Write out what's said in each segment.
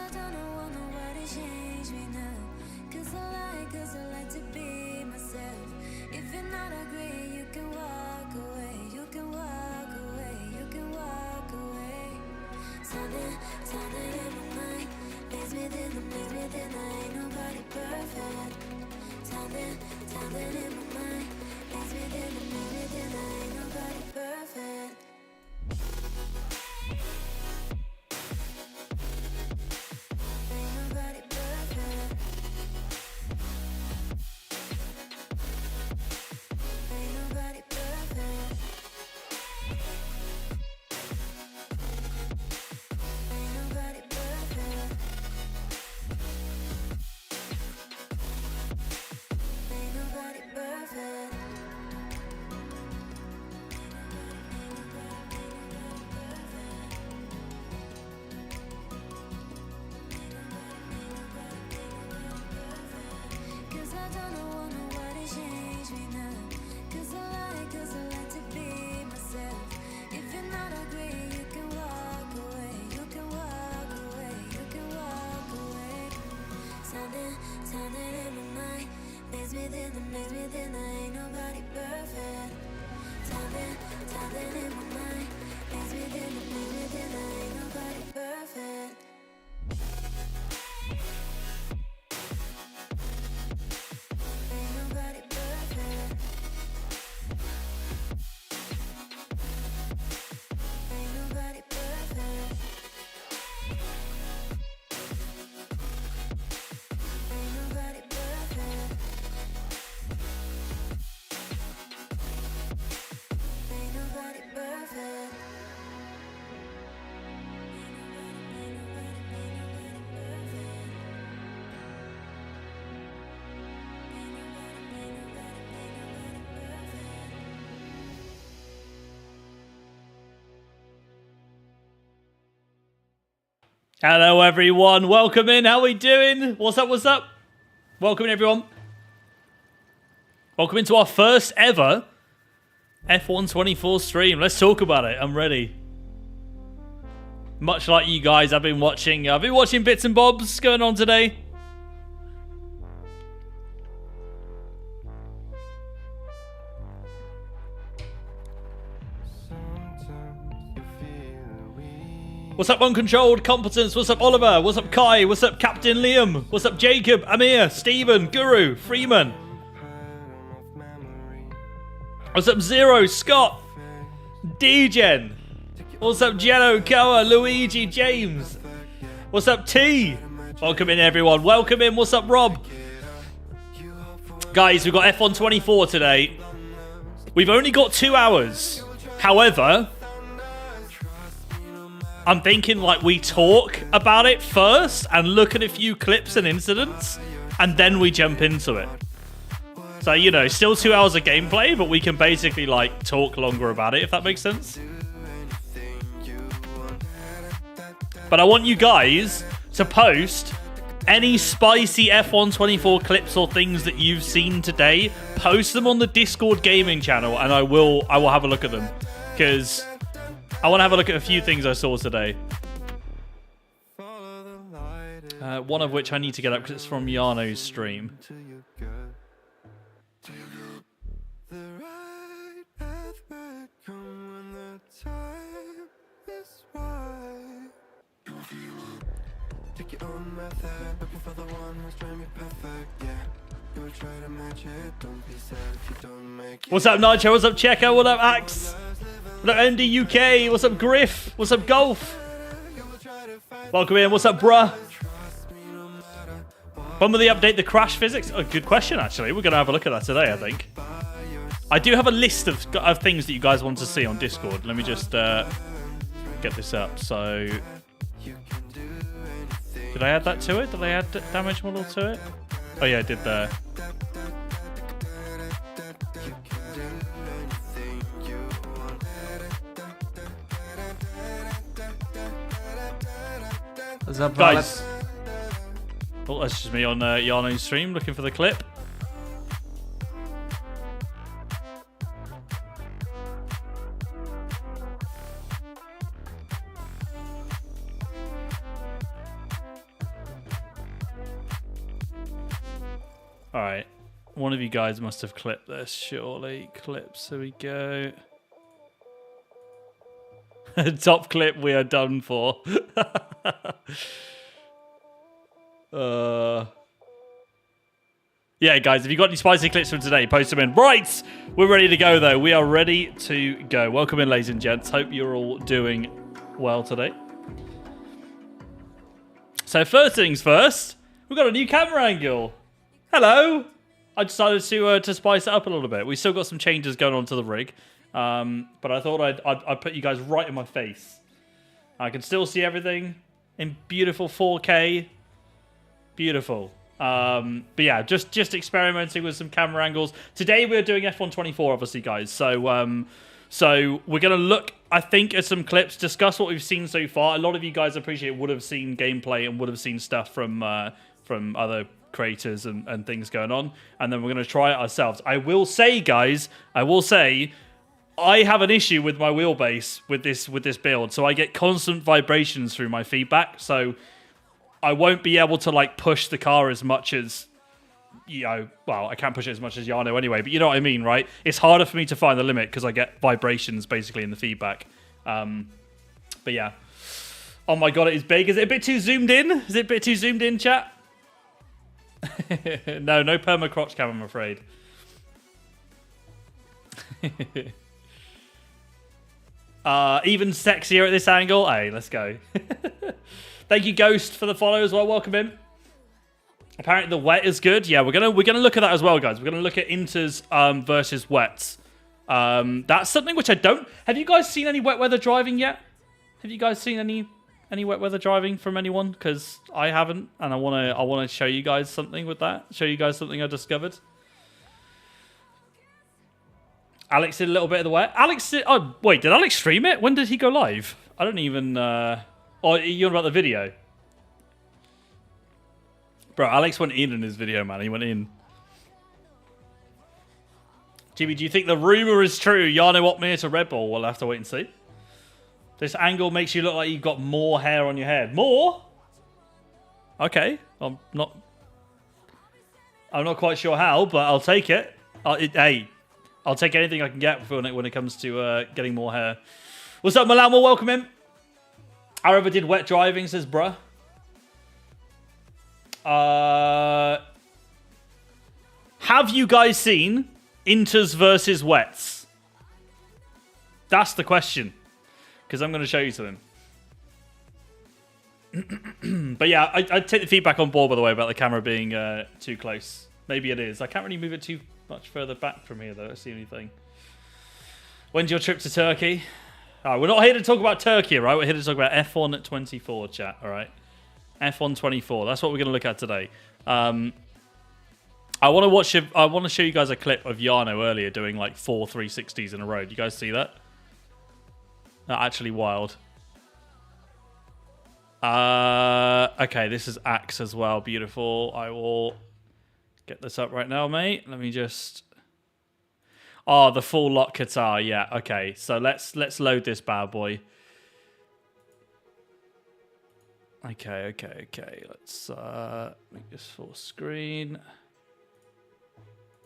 I don't want nobody change me now. Cause I like to be myself. If you're not agree, you can walk away. You can walk away. You can walk away. Something in my mind makes me think I ain't nobody perfect. Something in my mind makes me think I ain't nobody perfect. Makes me think I ain't nobody perfect. Something in my mind makes me think I ain't nobody perfect. Ain't nobody perfect. Ain't nobody perfect. Ain't nobody perfect. Ain't nobody perfect. Hello everyone, welcome in, how we doing? What's up, what's up? Welcome in everyone. Welcome into our first ever F124 stream. Let's talk about it, I'm ready. Much like you guys, I've been watching bits and bobs going on today. What's up, Uncontrolled Competence? What's up, Oliver? What's up, Kai? What's up, Captain Liam? What's up, Jacob, Amir, Stephen, Guru, Freeman? What's up, Zero, Scott, Degen? What's up, Jeno, Koa, Luigi, James? What's up, T? Welcome in, everyone. Welcome in. What's up, Rob? Guys, we've got F124 today. We've only got 2 hours. However, I'm thinking like we talk about it first and look at a few clips and incidents, and then we jump into it. So, you know, still 2 hours of gameplay, but we can basically like talk longer about it, if that makes sense. But I want you guys to post any spicy F124 clips or things that you've seen today. Post them on the Discord gaming channel, and I will have a look at them, because I want to have a look at a few things I saw today. One of which I need to get up because it's from Yano's stream. What's up, Nitro? What's up, Checo? What up, Axe? What up, MD UK? What's up, Griff? What's up, Golf? Welcome in. What's up, bruh? When will they update the crash physics? Oh, good question, actually. We're going to have a look at that today, I think. I do have a list of things that you guys want to see on Discord. Let me just get this up. So, did I add that to it? Did I add damage model to it? Oh, yeah, I did there. What's up, guys? Oh, that's just me on Yano's stream looking for the clip. All right. One of you guys must have clipped this, surely. Clips, here we go. Top clip, we are done for. Yeah, guys, if you've got any spicy clips from today, post them in. Right, we're ready to go, though. We are ready to go. Welcome in, ladies and gents. Hope you're all doing well today. So first things first, we've got a new camera angle. Hello. I decided to spice it up a little bit. We've still got some changes going on to the rig, but I thought I'd put you guys right in my face. I can still see everything in beautiful 4K. Beautiful. But yeah, just experimenting with some camera angles. Today we're doing F124, obviously, guys. So we're gonna look, I think, at some clips, discuss what we've seen so far. A lot of you guys, I appreciate, would have seen gameplay and would have seen stuff from other creators and things going on, and then we're gonna try it ourselves. I will say, guys, I have an issue with my wheelbase with this build, so I get constant vibrations through my feedback. So I won't be able to like push the car as much as, you know, well, I can't push it as much as Yano anyway, but you know what I mean, right? It's harder for me to find the limit because I get vibrations basically in the feedback. But yeah. Oh my god, it is big. Is it a bit too zoomed in? Is it a bit too zoomed in, chat? No perma crotch cam, I'm afraid. Even sexier at this angle. Hey, let's go. Thank you, Ghost, for the follow as well. Welcome in. Apparently the wet is good. Yeah, we're gonna look at that as well, guys. We're gonna look at inters versus wets. That's something which I don't. Have you guys seen any wet weather driving yet? Have you guys seen any wet weather driving from anyone? Because I haven't, and I wanna show you guys something with that. Show you guys something I discovered. Alex did a little bit of the wet. Alex did. Oh wait, did Alex stream it? When did he go live? I don't even. Oh, you're about the video? Bro, Alex went in his video, man. He went in. Jimmy, do you think the rumor is true? Jarno Opmeer to Red Bull? We'll have to wait and see. This angle makes you look like you've got more hair on your head. More? Okay. I'm not quite sure how, but I'll take it. Hey, I'll take anything I can get when it comes to getting more hair. What's up, Milan? Well, welcome in. I ever did wet driving, says bruh. Have you guys seen inters versus wets? That's the question. Because I'm going to show you something. But yeah, I take the feedback on board, by the way, about the camera being too close. Maybe it is. I can't really move it too much further back from here, though. I don't see anything. When's your trip to Turkey? All right, we're not here to talk about Turkey, right? We're here to talk about F1 24, chat, all right? F1 24, that's what we're going to look at today. I want to show you guys a clip of Jarno earlier doing like 4 360s in a row. Do you guys see that? Actually wild. Okay, this is Axe as well. Beautiful. I will get this up right now, mate. Let me just... Oh, the full lock Qatar. Yeah, okay. So let's load this bad boy. Okay. Let's make this full screen.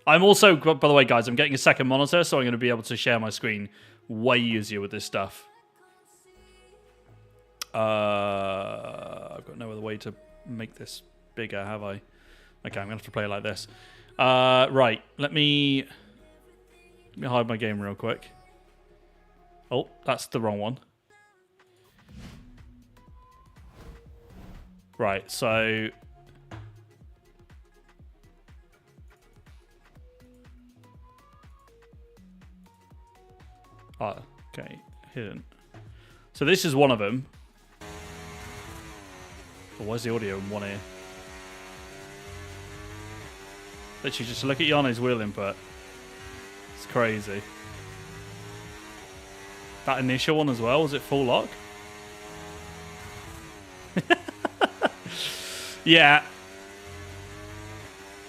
I'm also, by the way, guys, I'm getting a second monitor, so I'm going to be able to share my screen way easier with this stuff. I've got no other way to make this bigger, have I? Okay, I'm going to have to play it like this. Right, let me hide my game real quick. Oh, that's the wrong one. Right, so... Oh, okay, hidden. So this is one of them. Oh, where's the audio in one ear? Literally, just look at Jarno's wheel input. It's crazy. That initial one as well, was it full lock? Yeah.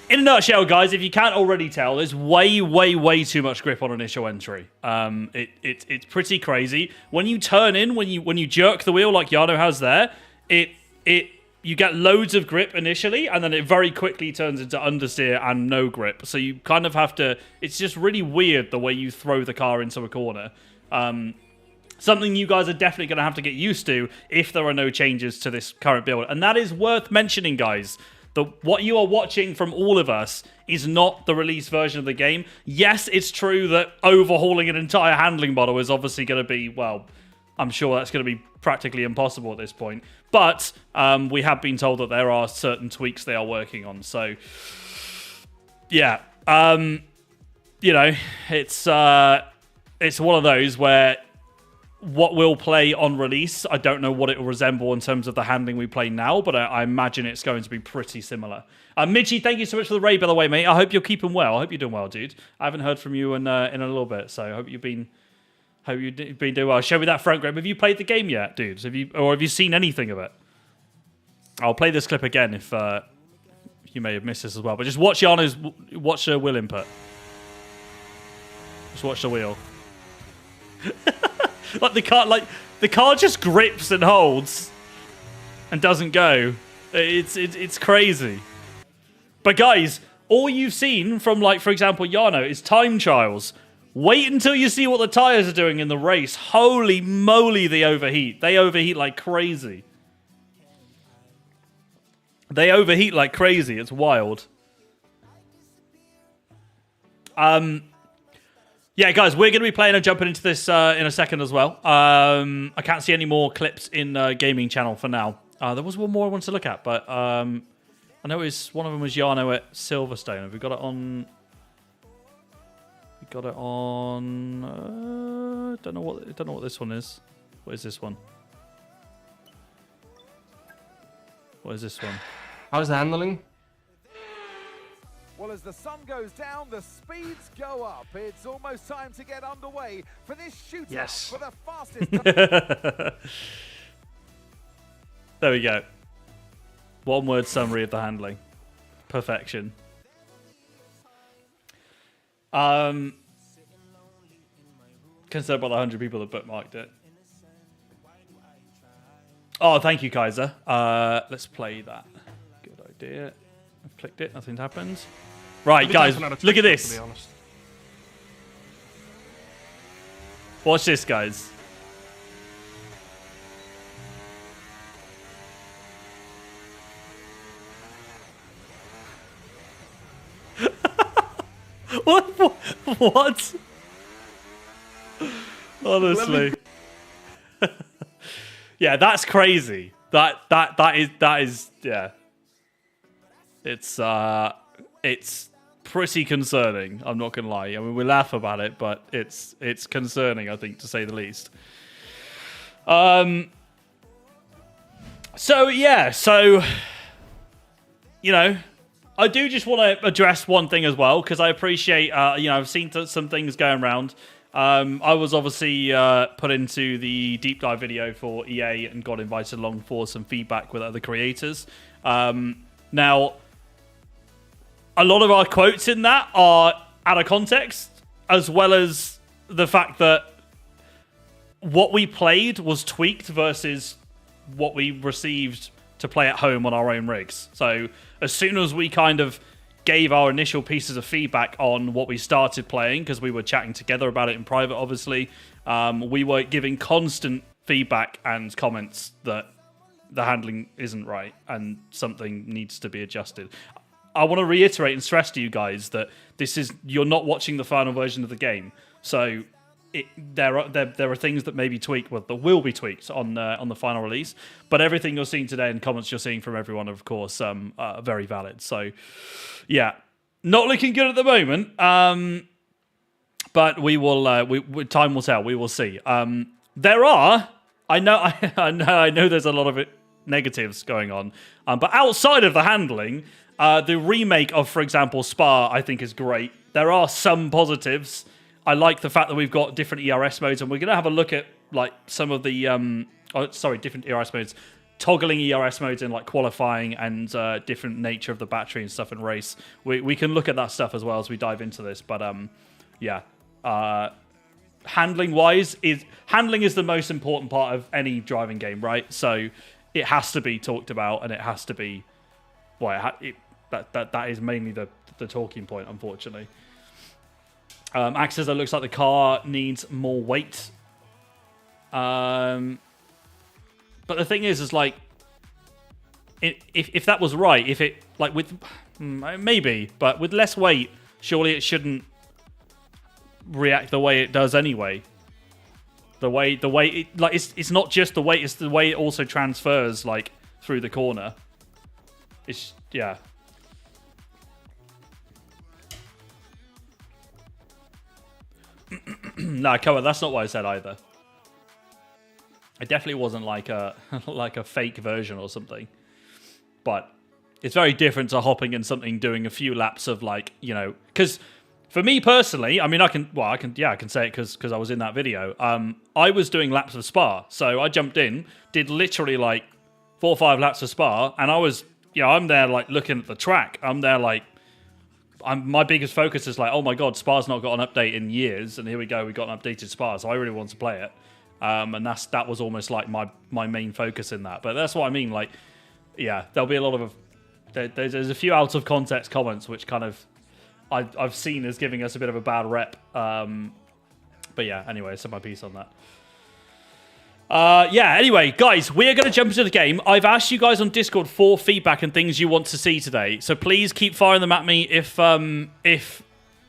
In a nutshell, guys, if you can't already tell, there's way too much grip on initial entry. It's pretty crazy. When you turn in, when you jerk the wheel like Jarno has there, you get loads of grip initially, and then it very quickly turns into understeer and no grip. So you kind of have to... It's just really weird the way you throw the car into a corner. Something you guys are definitely going to have to get used to if there are no changes to this current build. And that is worth mentioning, guys. What you are watching from all of us is not the release version of the game. Yes, it's true that overhauling an entire handling model is obviously going to be, well, I'm sure that's going to be practically impossible at this point. But we have been told that there are certain tweaks they are working on. So, yeah. You know, it's one of those where what we'll play on release, I don't know what it will resemble in terms of the handling we play now, but I imagine it's going to be pretty similar. Midgie, thank you so much for the raid, by the way, mate. I hope you're keeping well. I hope you're doing well, dude. I haven't heard from you in a little bit, so I hope you've been doing well. Show me that front grip. Have you played the game yet, dudes? Have you seen anything of it? I'll play this clip again if you may have missed this as well. But just watch her wheel input. Just watch the wheel. the car just grips and holds and doesn't go. It's crazy. But guys, all you've seen from, like, for example, Jarno is time trials. Wait until you see what the tires are doing in the race. Holy moly, they overheat. They overheat like crazy. It's wild. Yeah, guys, we're going to be playing and jumping into this in a second as well. I can't see any more clips in Gaming Channel for now. There was one more I wanted to look at, but I noticed one of them was Jarno at Silverstone. Have we got it on? We got it on. Don't know what this one is. What is this one? What is this one? How's the handling? Well, as the sun goes down, the speeds go up. It's almost time to get underway for this shootout. Yes. For the fastest. There we go. One word summary of the handling. Perfection. Concerned about the 100 people that bookmarked it. Oh, thank you, Kaiser. Let's play that. Good idea. I've clicked it. Nothing happens. Right, guys, look at this. To be honest. Watch this, guys. What? Honestly. Yeah, that's crazy. That is yeah. It's pretty concerning, I'm not gonna lie. I mean, we laugh about it, but it's concerning, I think, to say the least. So you know, I do just want to address one thing as well, because I appreciate, you know, I've seen some things going around. I was obviously put into the deep dive video for EA and got invited along for some feedback with other creators. Now, a lot of our quotes in that are out of context, as well as the fact that what we played was tweaked versus what we received to play at home on our own rigs. So as soon as we kind of gave our initial pieces of feedback on what we started playing, because we were chatting together about it in private, obviously, we were giving constant feedback and comments that the handling isn't right and something needs to be adjusted. I want to reiterate and stress to you guys that you're not watching the final version of the game, so there are things that may be tweaked, that will be tweaked on the final release. But everything you're seeing today and comments you're seeing from everyone, of course, are very valid. So, yeah, not looking good at the moment. But we will. Time will tell. We will see. There are. I know. There's a lot of negatives going on. But outside of the handling, the remake of, for example, Spa, I think is great. There are some positives. I like the fact that we've got different ERS modes, and we're going to have a look at like some of the different ERS modes, toggling ERS modes in like qualifying and different nature of the battery and stuff in race. We can look at that stuff as well as we dive into this. But yeah, handling is the most important part of any driving game, right? So it has to be talked about, and it has to be. Well, that is mainly the talking point, unfortunately. Axe says it looks like the car needs more weight. But the thing is like, if that was right, if it like with maybe, but with less weight, surely it shouldn't react the way it does anyway. The way it, like it's not just the weight, it's the way it also transfers like through the corner. It's yeah. Nah, come on, that's not what I said either. It definitely wasn't like a like a fake version or something. But it's very different to hopping in something, doing a few laps of like, you know, because for me personally, I mean, I can say it because I was in that video. I was doing laps of Spa, so I jumped in, did literally like 4 or 5 laps of Spa, and I was, you know, I'm there like looking at the track. I'm there like, my biggest focus is like, oh my god, Spa's not got an update in years, and here we go, we got an updated Spa, so I really want to play it. And that was almost like my main focus in that. But that's what I mean, like, yeah, there'll be a lot of there's a few out of context comments which kind of I've seen as giving us a bit of a bad rep. But yeah, anyway, I said my piece on that. Yeah, anyway, guys, we are going to jump into the game. I've asked you guys on Discord for feedback and things you want to see today. So please keep firing them at me if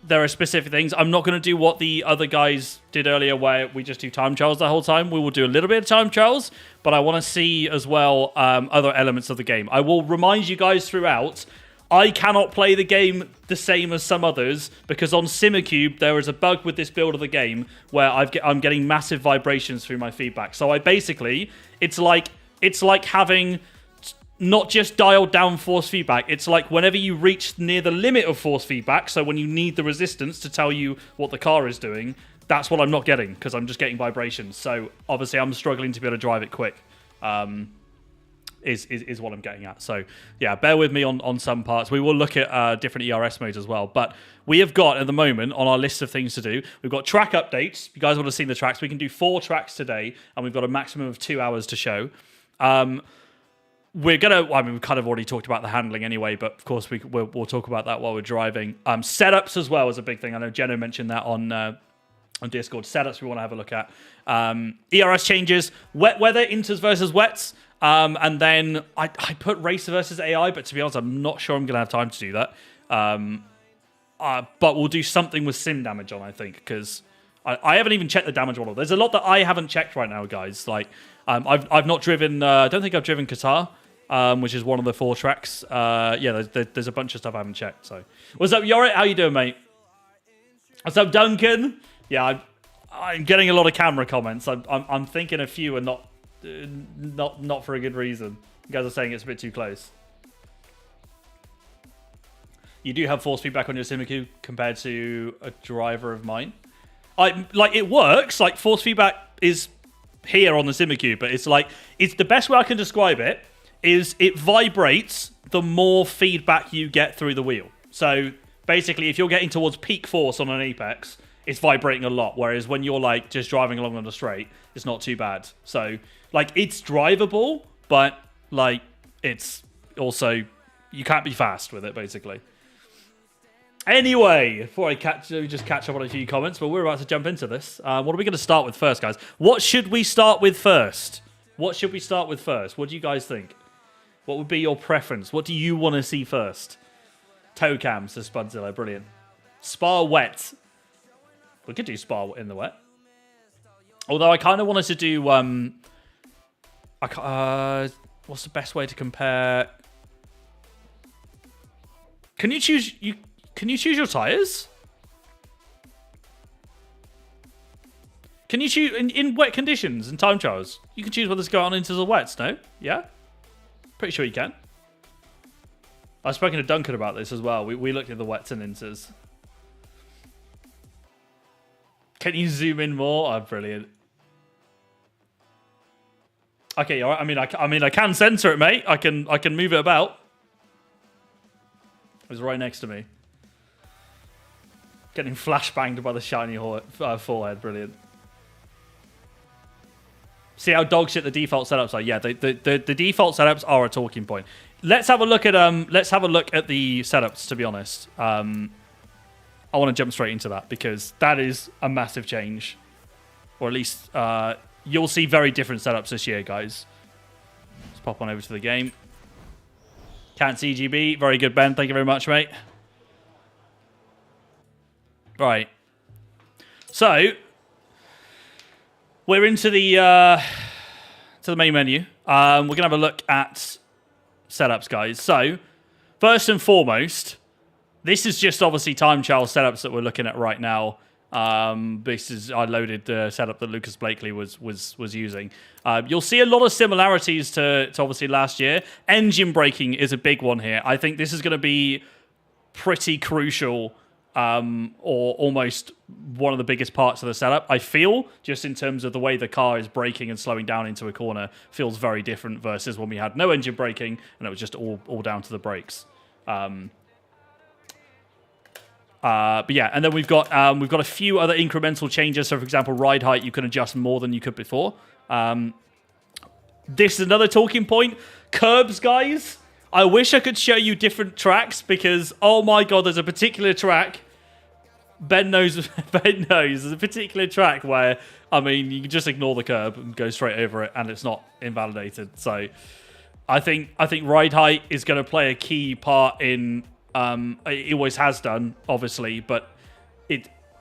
there are specific things. I'm not going to do what the other guys did earlier where we just do time trials the whole time. We will do a little bit of time trials, but I want to see as well other elements of the game. I will remind you guys throughout, I cannot play the game the same as some others because on Simicube there is a bug with this build of the game where I'm getting massive vibrations through my feedback. So I basically, it's like having not just dialed down force feedback. It's like whenever you reach near the limit of force feedback, so when you need the resistance to tell you what the car is doing, that's what I'm not getting because I'm just getting vibrations. So obviously I'm struggling to be able to drive it quick. Is what I'm getting at. So yeah, bear with me on some parts. We will look at different ERS modes as well. But we have got at the moment on our list of things to do, we've got track updates. If you guys want to see the tracks, we can do 4 tracks today, and we've got a maximum of 2 hours to show. We're gonna. I mean, we've kind of already talked about the handling anyway, but of course we'll talk about that while we're driving. Setups as well is a big thing. I know Jeno mentioned that on Discord. Setups we want to have a look at. ERS changes, wet weather, inters versus wets. And then I put racer versus AI, but to be honest, I'm not sure I'm going to have time to do that. But we'll do something with sim damage on, I think, because I haven't even checked the damage model. There's a lot that I haven't checked right now, guys. Like, I've not driven. I don't think I've driven Qatar, which is one of the 4 tracks. Yeah, there's a bunch of stuff I haven't checked. So, what's up, Yorit? How you doing, mate? What's up, Duncan? Yeah, I'm getting a lot of camera comments. I'm thinking a few are not for a good reason. You guys are saying it's a bit too close. You do have force feedback on your Simicube compared to a driver of mine. Like it works. Like force feedback is here on the Simicube, but it's like it's the best way I can describe it is it vibrates the more feedback you get through the wheel. So basically, if you're getting towards peak force on an Apex, it's vibrating a lot. Whereas when you're like just driving along on the straight, it's not too bad. So like it's drivable, but like it's also you can't be fast with it basically. Anyway, before I catch up on a few comments, but we're about to jump into this. What are we going to start with first, guys? What should we start with first? What should we start with first? What do you guys think? What would be your preference? What do you want to see first? Toe cam, says Spudzilla. Brilliant. Spa wet. We could do Spa in the wet. Although I kind of wanted to do... what's the best way to compare? Can you choose your tires? Can you choose in wet conditions and time trials? You can choose whether to go on into the wets. No, yeah, pretty sure you can. I've spoken to Duncan about this as well. We looked at the wets and inters. Can you zoom in more? Oh, brilliant. Okay, all right. I mean, I can censor it, mate. I can move it about. It was right next to me. Getting flashbanged by the shiny forehead. Brilliant. See how dog shit the default setups are. Yeah, the default setups are a talking point. Let's have a look at the setups. To be honest, I want to jump straight into that because that is a massive change, or at least you'll see very different setups this year, guys. Let's pop on over to the game. Can't see GB. Very good, Ben. Thank you very much, mate. Right. So we're into the main menu. We're gonna have a look at setups, guys. So first and foremost, this is just obviously time trial setups that we're looking at right now. I loaded the setup that Lucas Blakely was using. You'll see a lot of similarities to obviously last year. Engine braking is a big one here. I think this is going to be pretty crucial, or almost one of the biggest parts of the setup. I feel, just in terms of the way the car is braking and slowing down into a corner, feels very different versus when we had no engine braking and it was just all down to the brakes. But yeah, and then we've got a few other incremental changes. So, for example, ride height you can adjust more than you could before. This is another talking point. Curbs, guys. I wish I could show you different tracks because, oh my god, there's a particular track. Ben knows. Ben knows. There's a particular track where, I mean, you can just ignore the curb and go straight over it, and it's not invalidated. So, I think ride height is going to play a key part in. It always has done, obviously, but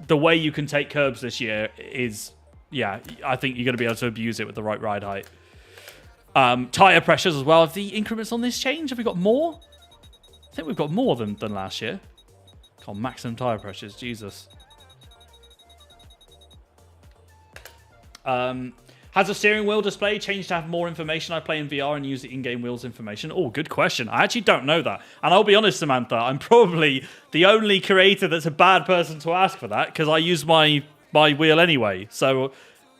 the way you can take curbs this year is, yeah, I think you're going to be able to abuse it with the right ride height. Tire pressures as well. Have the increments on this changed? Have we got more? I think we've got more than last year. God, maximum tire pressures, Jesus. Has the steering wheel display changed to have more information? I play in VR and use the in-game wheels information. Oh, good question. I actually don't know that. And I'll be honest, Samantha, I'm probably the only creator that's a bad person to ask for that because I use my wheel anyway. So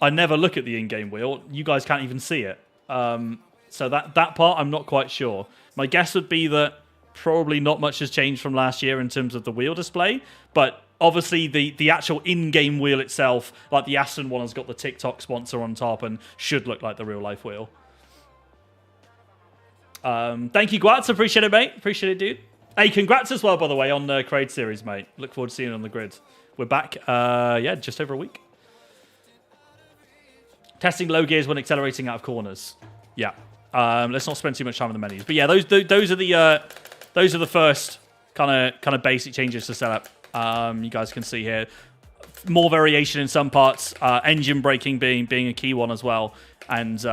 I never look at the in-game wheel. You guys can't even see it. So that part, I'm not quite sure. My guess would be that probably not much has changed from last year in terms of the wheel display, but obviously the actual in-game wheel itself, like the Aston one, has got the TikTok sponsor on top and should look like the real-life wheel. Thank you, Gwatz. Appreciate it, mate. Appreciate it, dude. Hey, congrats as well, by the way, on the Craig series, mate. Look forward to seeing you on the grid. We're back, yeah, just over a week. Testing low gears when accelerating out of corners. Yeah. Let's not spend too much time on the menus. But yeah, those are the first kind of basic changes to setup. You guys can see here more variation in some parts. Engine braking being a key one as well, and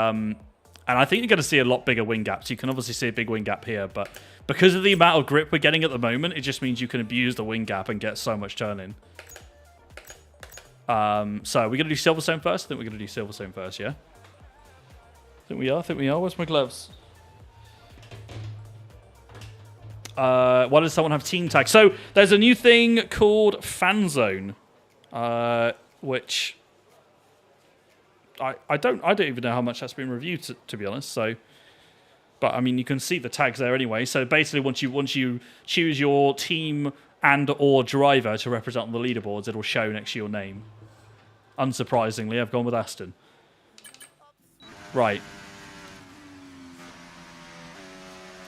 I think you're going to see a lot bigger wing gaps. You can obviously see a big wing gap here, but because of the amount of grip we're getting at the moment, it just means you can abuse the wing gap and get so much turning. So we're going to do Silverstone first. I think we're going to do Silverstone first, yeah? I think we are. Where's my gloves? Why does someone have team tags? So there's a new thing called Fan Zone, which I don't even know how much that's been reviewed to be honest. So, but I mean you can see the tags there anyway. So basically, once you choose your team and/or driver to represent on the leaderboards, it'll show next to your name. Unsurprisingly, I've gone with Aston. Right.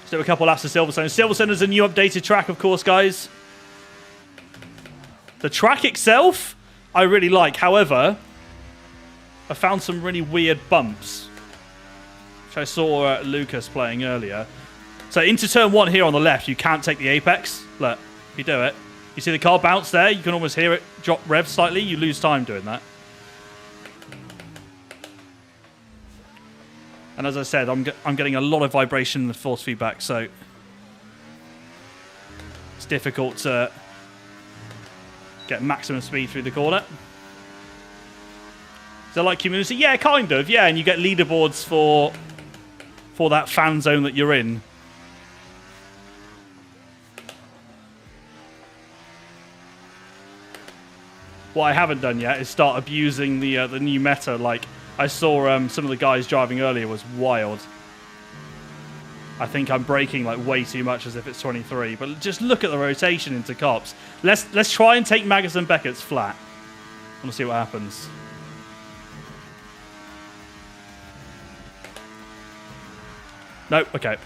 So a couple laps of Silverstone. Silverstone is a new updated track, of course, guys. The track itself, I really like. However, I found some really weird bumps, which I saw Lucas playing earlier. So into turn one here on the left, you can't take the apex. Look, if you do it, you see the car bounce there. You can almost hear it drop rev slightly. You lose time doing that. And as I said, I'm getting a lot of vibration in the force feedback, so it's difficult to get maximum speed through the corner. Is that like community? Yeah, kind of. Yeah, and you get leaderboards for that fan zone that you're in. What I haven't done yet is start abusing the new meta. Like I saw some of the guys driving earlier was wild. I think I'm braking like way too much as if it's 23. But just look at the rotation into cops. Let's try and take Magnussen Beckett's flat. I want to see what happens. Nope. Okay.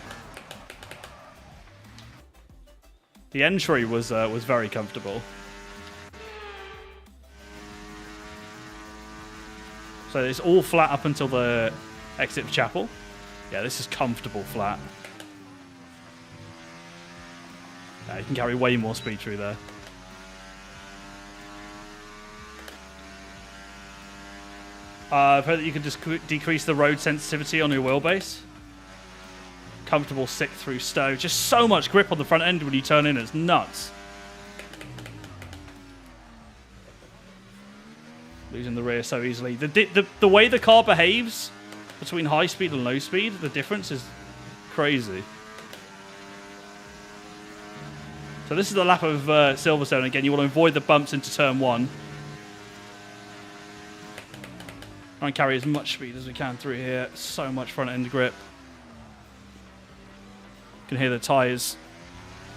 The entry was very comfortable. So it's all flat up until the exit for chapel. Yeah, this is comfortable flat. Yeah, you can carry way more speed through there. I've heard that you can just decrease the road sensitivity on your wheelbase. Comfortable sick through stow. Just so much grip on the front end when you turn in. It's nuts. Losing the rear so easily. The way the car behaves between high speed and low speed, the difference is crazy. So this is the lap of Silverstone. Again, you want to avoid the bumps into turn 1. Try and carry as much speed as we can through here. So much front end grip. You can hear the tyres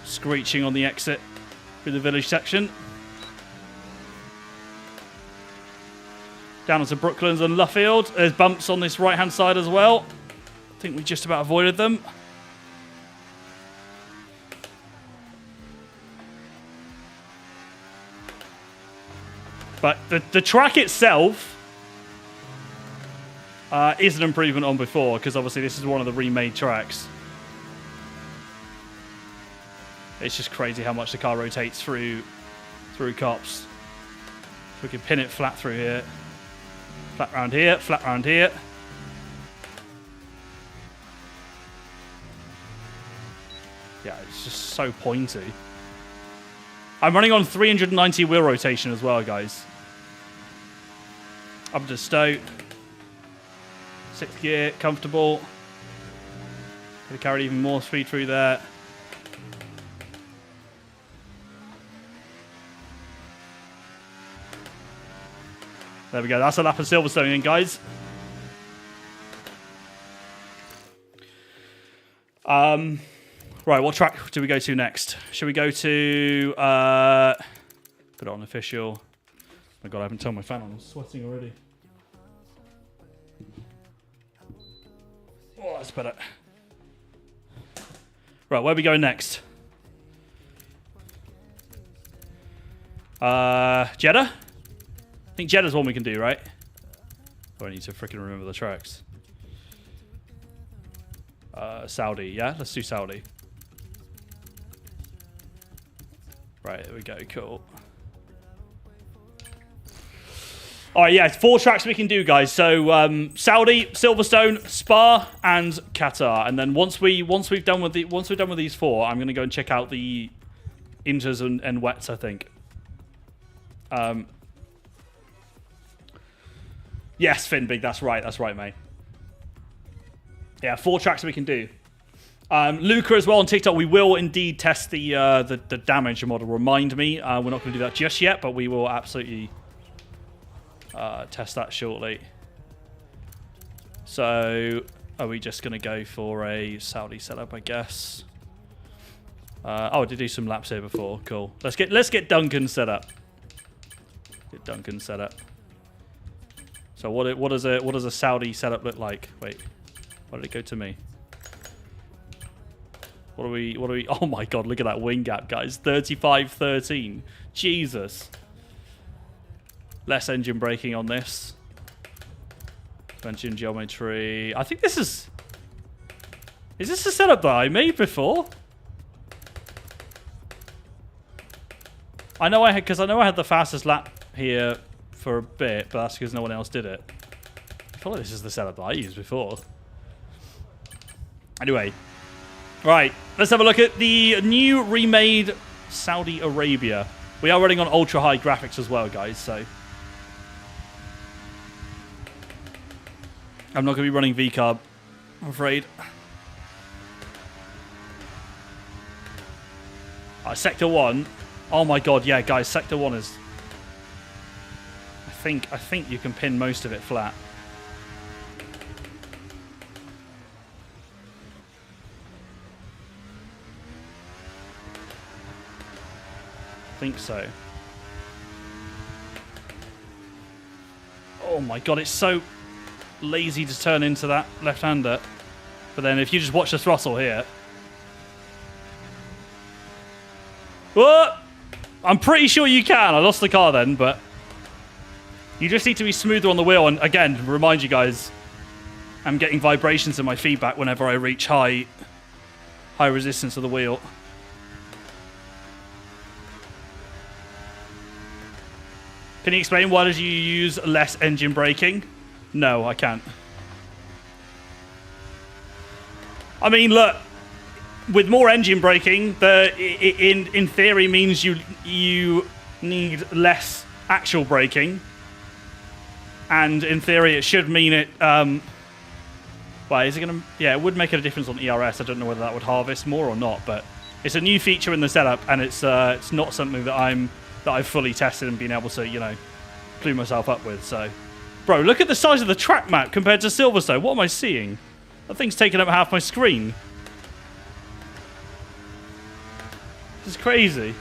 screeching on the exit through the village section. Down onto Brooklands and Luffield. There's bumps on this right-hand side as well. I think we just about avoided them. But the track itself is an improvement on before, because obviously this is one of the remade tracks. It's just crazy how much the car rotates through cops. We can pin it flat through here. Flat round here, flat round here. Yeah, it's just so pointy. I'm running on 390 wheel rotation as well, guys. Up to stow. 6th gear, comfortable. Could have carried even more speed through there. There we go. That's a lap of Silverstone in, guys. Right, what track do we go to next? Should we go to... put it on official. Oh my god, I haven't turned my fan on. I'm sweating already. Oh, that's better. Right, where are we going next? Jeddah? I think Jeddah's one we can do, right? Oh, I need to freaking remember the tracks. Saudi, yeah? Let's do Saudi. Right, there we go, cool. Alright, yeah, 4 tracks we can do, guys. So, Saudi, Silverstone, Spa, and Qatar. And then once we've done with these 4, I'm gonna go and check out the Inters and Wets, I think. Yes, Finbig, that's right, mate. Yeah, 4 tracks we can do. Luca as well on TikTok, we will indeed test the damage model. Remind me, we're not going to do that just yet, but we will absolutely test that shortly. So, are we just going to go for a Saudi setup, I guess? Oh, I did do some laps here before. Cool. Let's get Duncan set up. Get Duncan set up. So what does a Saudi setup look like? Wait, why did it go to me? What are we? Oh my god, look at that wing gap, guys. 35-13. Jesus. Less engine braking on this. Suspension geometry. I think this is... Is this a setup that I made before? I know I had the fastest lap here for a bit, but that's because no one else did it. I feel like this is the setup that I used before. Anyway. Right, let's have a look at the new remade Saudi Arabia. We are running on ultra high graphics as well, guys, so... I'm not going to be running VCarb, I'm afraid. Sector 1. Oh my god, yeah, guys, Sector 1 is... I think you can pin most of it flat. I think so. Oh my god, it's so lazy to turn into that left-hander. But then if you just watch the throttle here... Whoa! I'm pretty sure you can. I lost the car then, but... You just need to be smoother on the wheel. And again, remind you guys, I'm getting vibrations in my feedback whenever I reach high resistance of the wheel. Can you explain why did you use less engine braking? No, I can't. I mean, look, with more engine braking, in theory means you need less actual braking, and in theory it should mean it. Well, is it gonna? Yeah, it would make a difference on ERS. I don't know whether that would harvest more or not, but it's a new feature in the setup, and it's not something that I've fully tested and been able to, you know, clue myself up with. So, bro, look at the size of the track map compared to Silverstone. What am I seeing? That thing's taking up half my screen. This is crazy.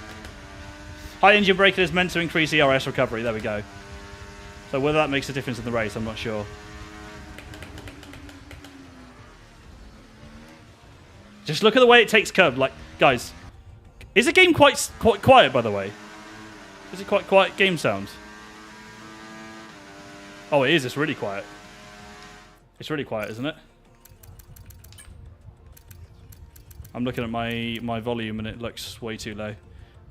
High engine braking is meant to increase ERS recovery. There we go. So whether that makes a difference in the race, I'm not sure. Just look at the way it takes curb. Like, guys, is the game quite quiet, by the way? Is it quite quiet game sound? Oh, it is. It's really quiet. It's really quiet, isn't it? I'm looking at my volume and it looks way too low.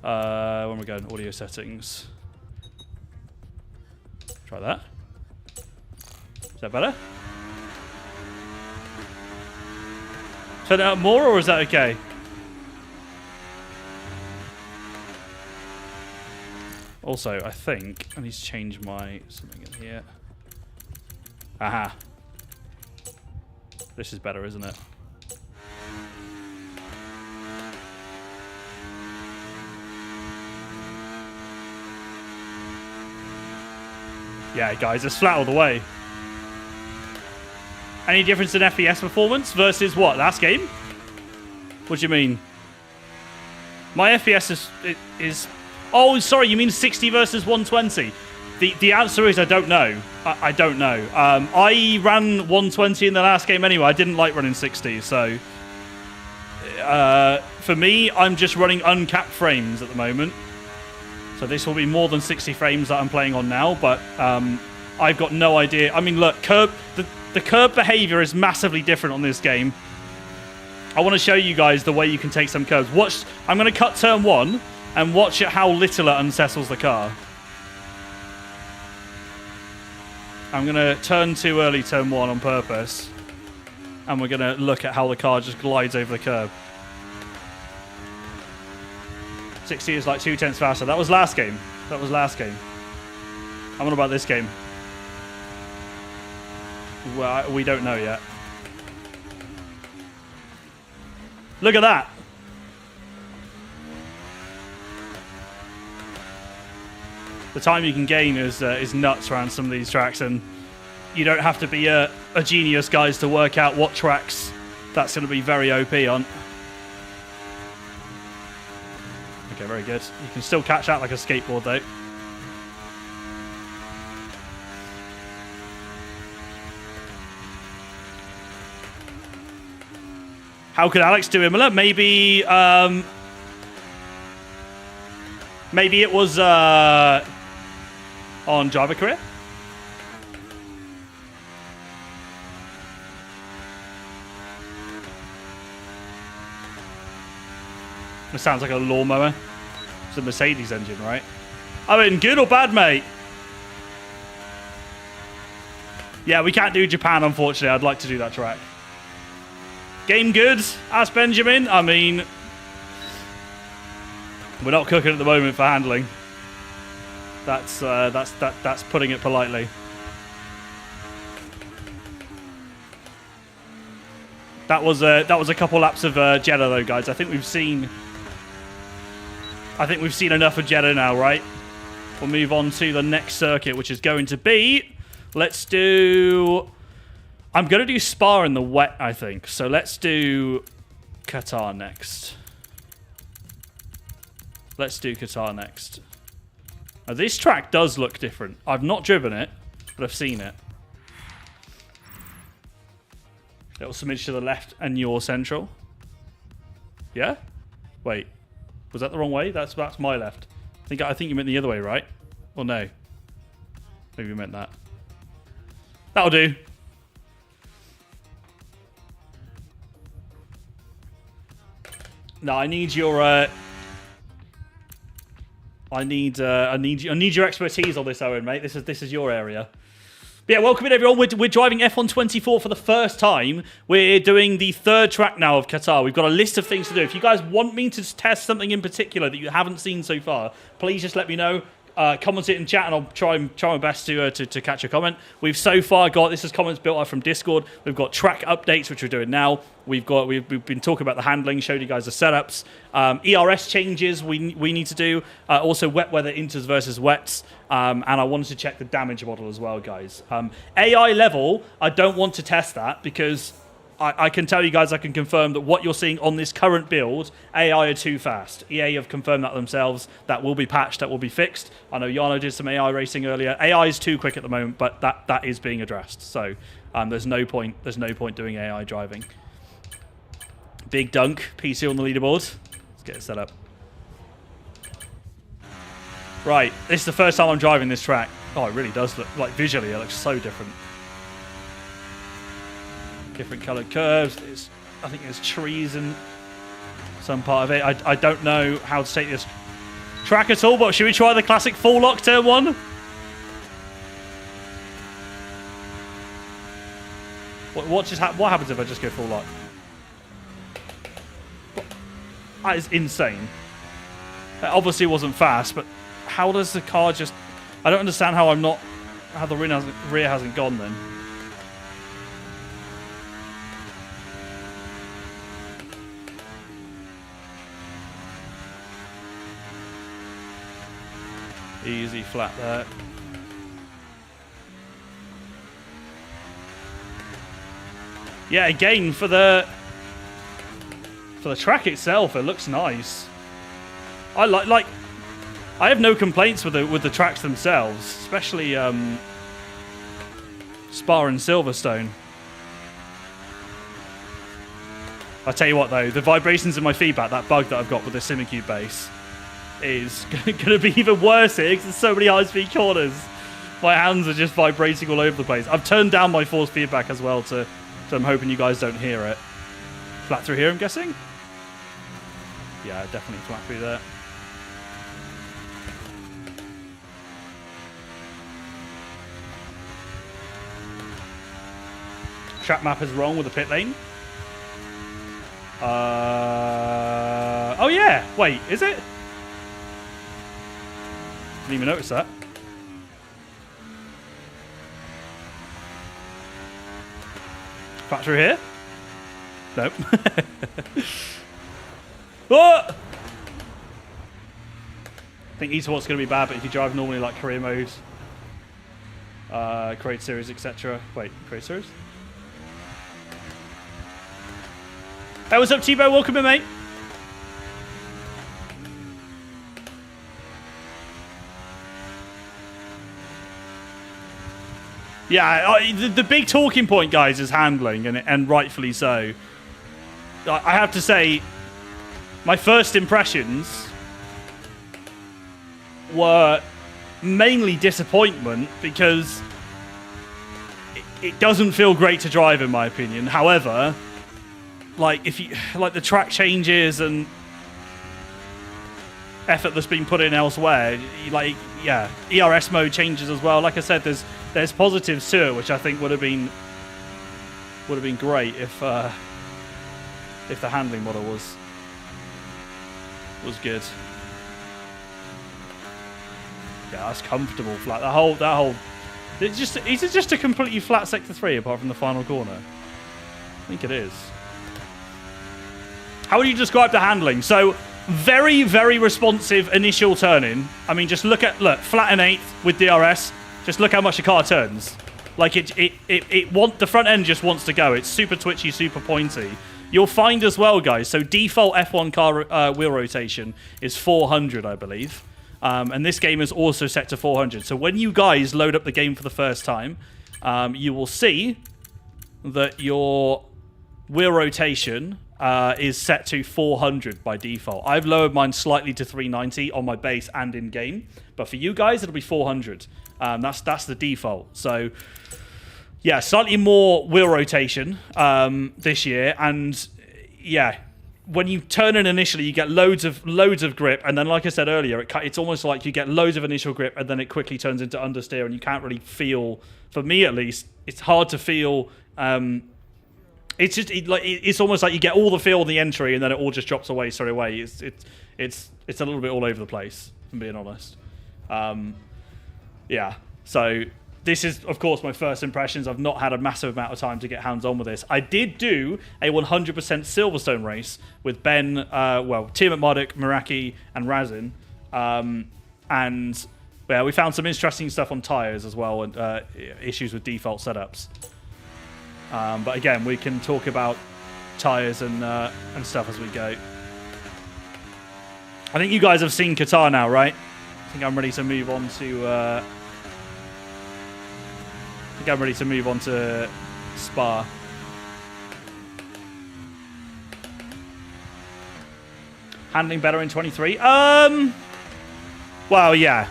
Where am I going? Audio settings. Try that. Is that better? Turn it up more, or is that okay? Also, I think I need to change my something in here. Aha. This is better, isn't it? Yeah, guys, it's flat all the way. Any difference in FPS performance versus what? Last game? What do you mean? My FPS is... Oh, sorry, you mean 60 versus 120? The answer is I don't know. I don't know. I ran 120 in the last game anyway. I didn't like running 60, so... for me, I'm just running uncapped frames at the moment. So this will be more than 60 frames that I'm playing on now, but I've got no idea. I mean, look, the curb behavior is massively different on this game. I want to show you guys the way you can take some curbs. Watch. I'm going to cut turn 1 and watch how little it unsettles the car. I'm going to turn too early turn 1 on purpose, and we're going to look at how the car just glides over the curb. 60 is like 0.2 faster. That was last game. That was last game. I'm on about this game. Well, we don't know yet. Look at that. The time you can gain is nuts around some of these tracks, and you don't have to be a genius, guys, to work out what tracks that's going to be very OP on. Okay, very good. You can still catch that like a skateboard, though. How could Alex do Imola? Maybe, maybe it was on Driver Career. It sounds like a lawnmower. It's a Mercedes engine, right? I mean, good or bad, mate? Yeah, we can't do Japan, unfortunately. I'd like to do that track. Game good? Ask Benjamin. I mean, we're not cooking at the moment for handling. That's putting it politely. That was a couple laps of Jeddah, though, guys. I think we've seen enough of Jeddah now, right? We'll move on to the next circuit, which is going to be... Let's do... I'm going to do Spa in the wet, I think. So let's do Qatar next. Let's do Qatar next. Now, this track does look different. I've not driven it, but I've seen it. Little smidge to the left and you're central. Yeah? Wait. Was that the wrong way? That's my left. I think you meant the other way, right? Or no? Maybe you meant that. That'll do. No, I need your I need your expertise on this, Owen, mate. This is your area. But yeah, welcome in everyone. We're driving F1 24 for the first time. We're doing the third track now of Qatar. We've got a list of things to do. If you guys want me to test something in particular that you haven't seen so far, please just let me know. Comment it in chat and I'll try my best to catch a comment. We've so far got, this is comments built up from Discord. We've got track updates, which we're doing now. We've been talking about the handling, showed you guys the setups. ERS changes we need to do. Also wet weather inters versus wets. And I wanted to check the damage model as well, guys. AI level, I don't want to test that because I can tell you guys, I can confirm that what you're seeing on this current build, AI are too fast. EA have confirmed that themselves. That will be patched, that will be fixed. I know Yano did some AI racing earlier. AI is too quick at the moment, but that is being addressed. So there's no point doing AI driving. Big dunk, PC on the leaderboard. Let's get it set up. Right, this is the first time I'm driving this track. Oh, it really does look, like visually, it looks so different. Different coloured curves. I think there's trees in some part of it. I don't know how to take this track at all, but should we try the classic full lock turn one? What happens if I just go full lock? That is insane. That obviously wasn't fast, but how does the car just... I don't understand how the rear hasn't gone then. Easy flat there. Yeah, again for the track itself, it looks nice. I like. I have no complaints with the tracks themselves, especially Spa and Silverstone. I tell you what though, the vibrations in my feedback, that bug that I've got with the Simicube base, is going to be even worse here because there's so many high-speed corners. My hands are just vibrating all over the place. I've turned down my force feedback as well, so I'm hoping you guys don't hear it. Flat through here, I'm guessing? Yeah, definitely flat through there. Track map is wrong with the pit lane. Oh yeah, wait, is it? Didn't even notice that. Back through here? Nope. Oh! I think esport's going to be bad, but if you drive normally like career mode, create series, etc. Wait, create series? Hey, what's up, Tebow? Welcome in, mate. Yeah, the big talking point, guys, is handling, and rightfully so. I have to say, my first impressions were mainly disappointment because it doesn't feel great to drive, in my opinion. However, like the track changes and effort that's been put in elsewhere, yeah, ERS mode changes as well. Like I said, there's positives to it, which I think would have been great if the handling model was good. Yeah, that's comfortable flat. That whole is it just a completely flat sector 3 apart from the final corner? I think it is. How would you describe the handling? So very, very responsive initial turning. I mean, just look, flat and 8th with DRS. Just look how much the car turns. Like the front end just wants to go. It's super twitchy, super pointy. You'll find as well, guys. So default F1 car wheel rotation is 400, I believe. And this game is also set to 400. So when you guys load up the game for the first time, you will see that your wheel rotation is set to 400 by default. I've lowered mine slightly to 390 on my base and in game, but for you guys it'll be 400. That's the default. So yeah, slightly more wheel rotation this year, and yeah, when you turn in initially, you get loads of grip, and then like I said earlier, it's almost like you get loads of initial grip, and then it quickly turns into understeer, and you can't really feel. For me at least, it's hard to feel. It's just it's almost like you get all the feel in the entry, and then it all just drops away straight away. It's a little bit all over the place, if I'm being honest. Yeah, so this is, of course, my first impressions. I've not had a massive amount of time to get hands-on with this. I did do a 100% Silverstone race with Ben, Tim at Marduk, Meraki, and Razin. And yeah, we found some interesting stuff on tyres as well, and issues with default setups. But again, we can talk about tyres and stuff as we go. I think you guys have seen Qatar now, right? I think I'm ready to move on to... I'm ready to move on to Spa. Handling better in 23? Well, yeah.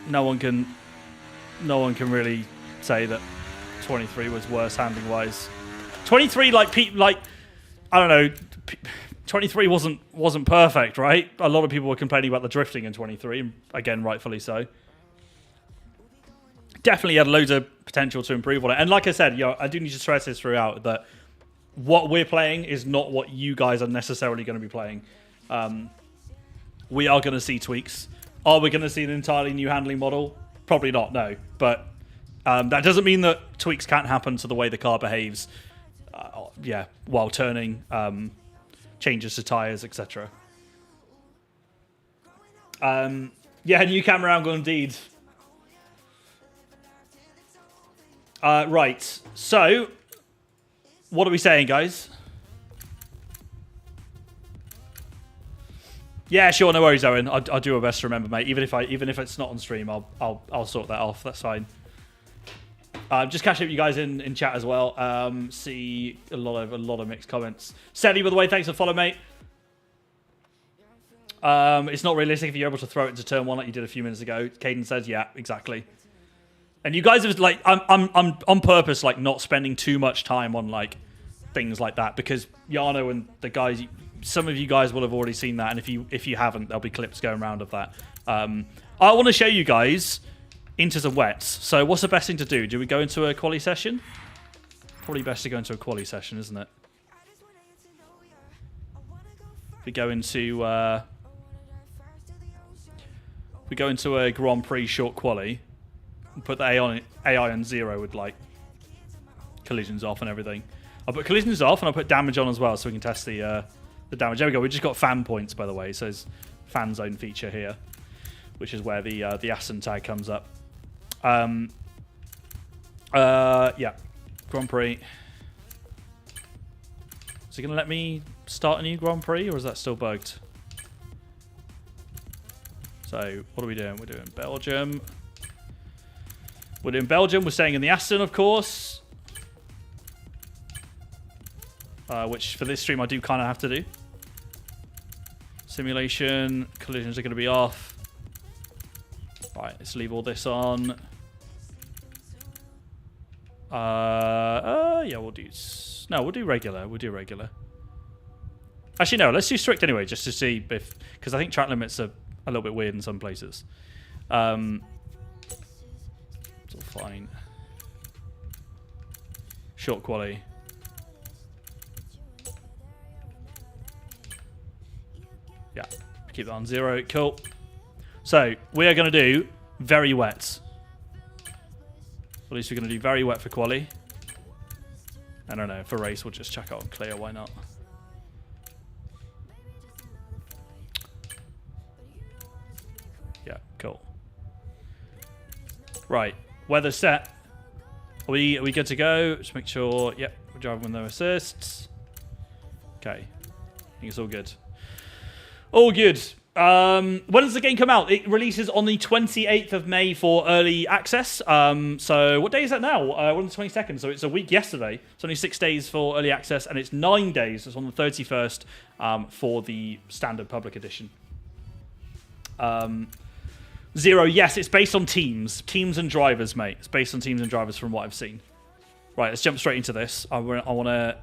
No one can really say that 23 was worse handling wise. 23, I don't know. 23 wasn't perfect, right? A lot of people were complaining about the drifting in 23, again, rightfully so. Definitely had loads of potential to improve on it. And like I said, I do need to stress this throughout, that what we're playing is not what you guys are necessarily going to be playing. We are going to see tweaks. Are we going to see an entirely new handling model? Probably not, no. But that doesn't mean that tweaks can't happen to the way the car behaves, while turning, changes to tyres, etc. New camera angle indeed. Right, so what are we saying, guys? Yeah, sure, no worries, Owen. I'll do my best to remember, mate. Even if it's not on stream, I'll sort that off. That's fine. Just catching up with you guys in chat as well. See a lot of mixed comments. Sally, by the way, thanks for following, mate. It's not realistic if you're able to throw it into turn 1 like you did a few minutes ago. Caden says, yeah, exactly. And you guys have I'm on purpose not spending too much time on things like that, because Yano and the guys, some of you guys will have already seen that, and if you haven't, there'll be clips going around of that. I want to show you guys into some wets. So what's the best thing to do? Do we go into a quali session? Probably best to go into a quali session, isn't it? We go into a Grand Prix short quali. Put the AI on 0 with collisions off and everything. I'll put collisions off and I'll put damage on as well, so we can test the damage. There we go. We just got fan points, by the way. So there's fan zone feature here, which is where the Aston tag comes up. Yeah, Grand Prix. Is it going to let me start a new Grand Prix, or is that still bugged? So what are we doing? We're doing Belgium. We're doing Belgium. We're staying in the Aston, of course. Which for this stream I do kind of have to do. Simulation. Collisions are going to be off. Right, let's leave all this on. Yeah, we'll do... No, we'll do regular. We'll do regular. Actually, no, let's do strict anyway, just to see if... Because I think track limits are a little bit weird in some places. It's all fine. Short quali. Yeah, keep that on 0. Cool. So, we are going to do very wet. At least we're going to do very wet for quali. I don't know, for race we'll just check out on clear, why not? Yeah, cool. Right, weather set. Are we good to go? Just make sure, yep, we're driving with no assists. Okay, I think it's all good. All good. When does the game come out? It releases on the 28th of May for early access. So what day is that now? We're on the 22nd, so it's a week yesterday. It's only 6 days for early access, and it's 9 days. It's on the 31st for the standard public edition. Zero, yes, it's based on teams. Teams and drivers, mate. It's based on teams and drivers from what I've seen. Right, let's jump straight into this. I want to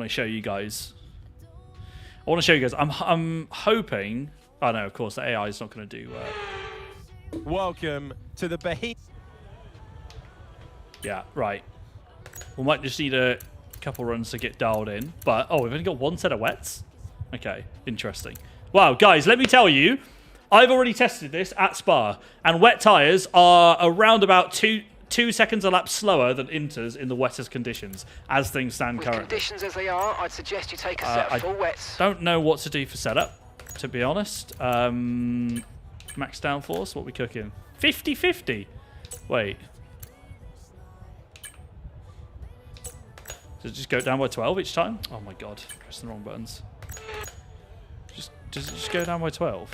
show you guys. I'm hoping. Oh no, of course the AI is not going to do. Welcome to the Behemoth. Yeah, right. We might just need a couple runs to get dialed in. But we've only got one set of wets. Okay, interesting. Wow, guys, let me tell you, I've already tested this at Spa, and wet tyres are around about two seconds a lap slower than inters in the wettest conditions, as things stand With currently. conditions as they are, I'd suggest you take a set of full wets. Don't know what to do for setup, to be honest. Max downforce, what we cooking? 50-50. Wait. Does it just go down by 12 each time? Oh my god, pressing the wrong buttons. Does it just go down by 12?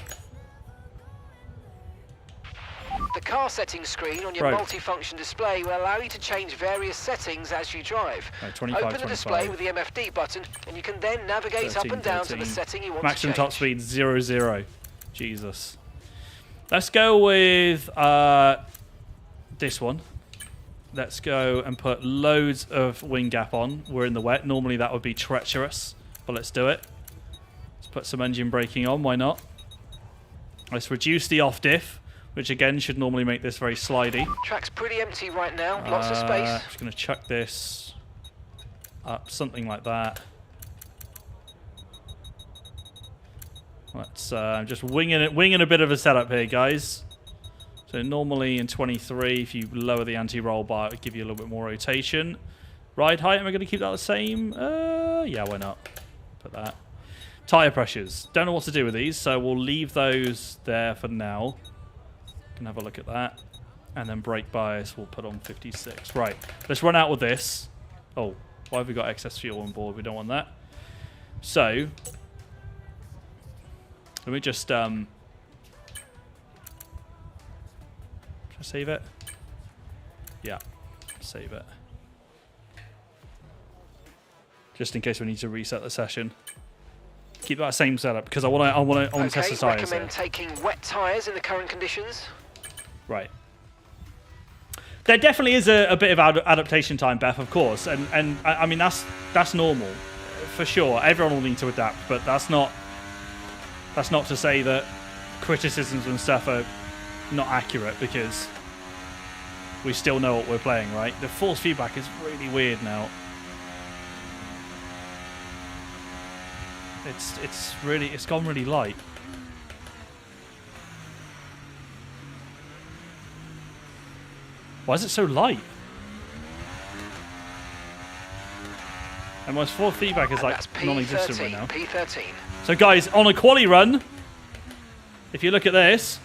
The car settings screen on your Right. multifunction display will allow you to change various settings as you drive. Right, 25, Open the display 25. with the MFD button, and you can then navigate 13, up and down to 13. the setting you want Maximum to change. top speed 0-0. Jesus. Let's go with this one. Let's go and put loads of wing gap on. We're in the wet. Normally that would be treacherous, but let's do it. Let's put some engine braking on. Why not? Let's reduce the off diff, which again should normally make this very slidey. Track's pretty empty right now, lots of space. Just going to chuck this up, something like that. Let's just winging a bit of a setup here, guys. So normally in 23, if you lower the anti-roll bar, it would give you a little bit more rotation. Ride height, am I going to keep that the same? Yeah, why not? Put that. Tyre pressures. Don't know what to do with these, so we'll leave those there for now. Can have a look at that. And then brake bias, we'll put on 56. Right, let's run out with this. Oh, why have we got excess fuel on board? We don't want that. So, let me just... Should I save it? Yeah, save it. Just in case we need to reset the session. Keep that same setup because I want to test the tyres here. Recommend taking wet tyres in the current conditions. Right. There definitely is a bit of adaptation time, Beth, of course, and I mean that's normal, for sure. Everyone will need to adapt, but that's not to say that criticisms and stuff are not accurate, because we still know what we're playing, right? The force feedback is really weird now. It's gone really light. Why is it so light? And my force feedback is like non-existent right now. P13. So guys, on a quali run, if you look at this,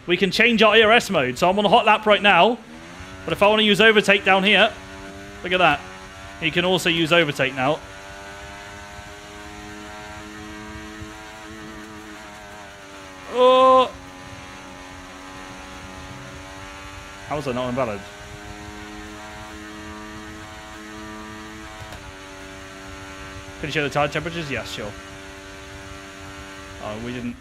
we can change our ERS mode. So I'm on a hot lap right now, but if I want to use overtake down here, look at that. You can also use overtake now. Oh! How was that not invalid? Can you show the tire temperatures? Yes, sure. Oh, we didn't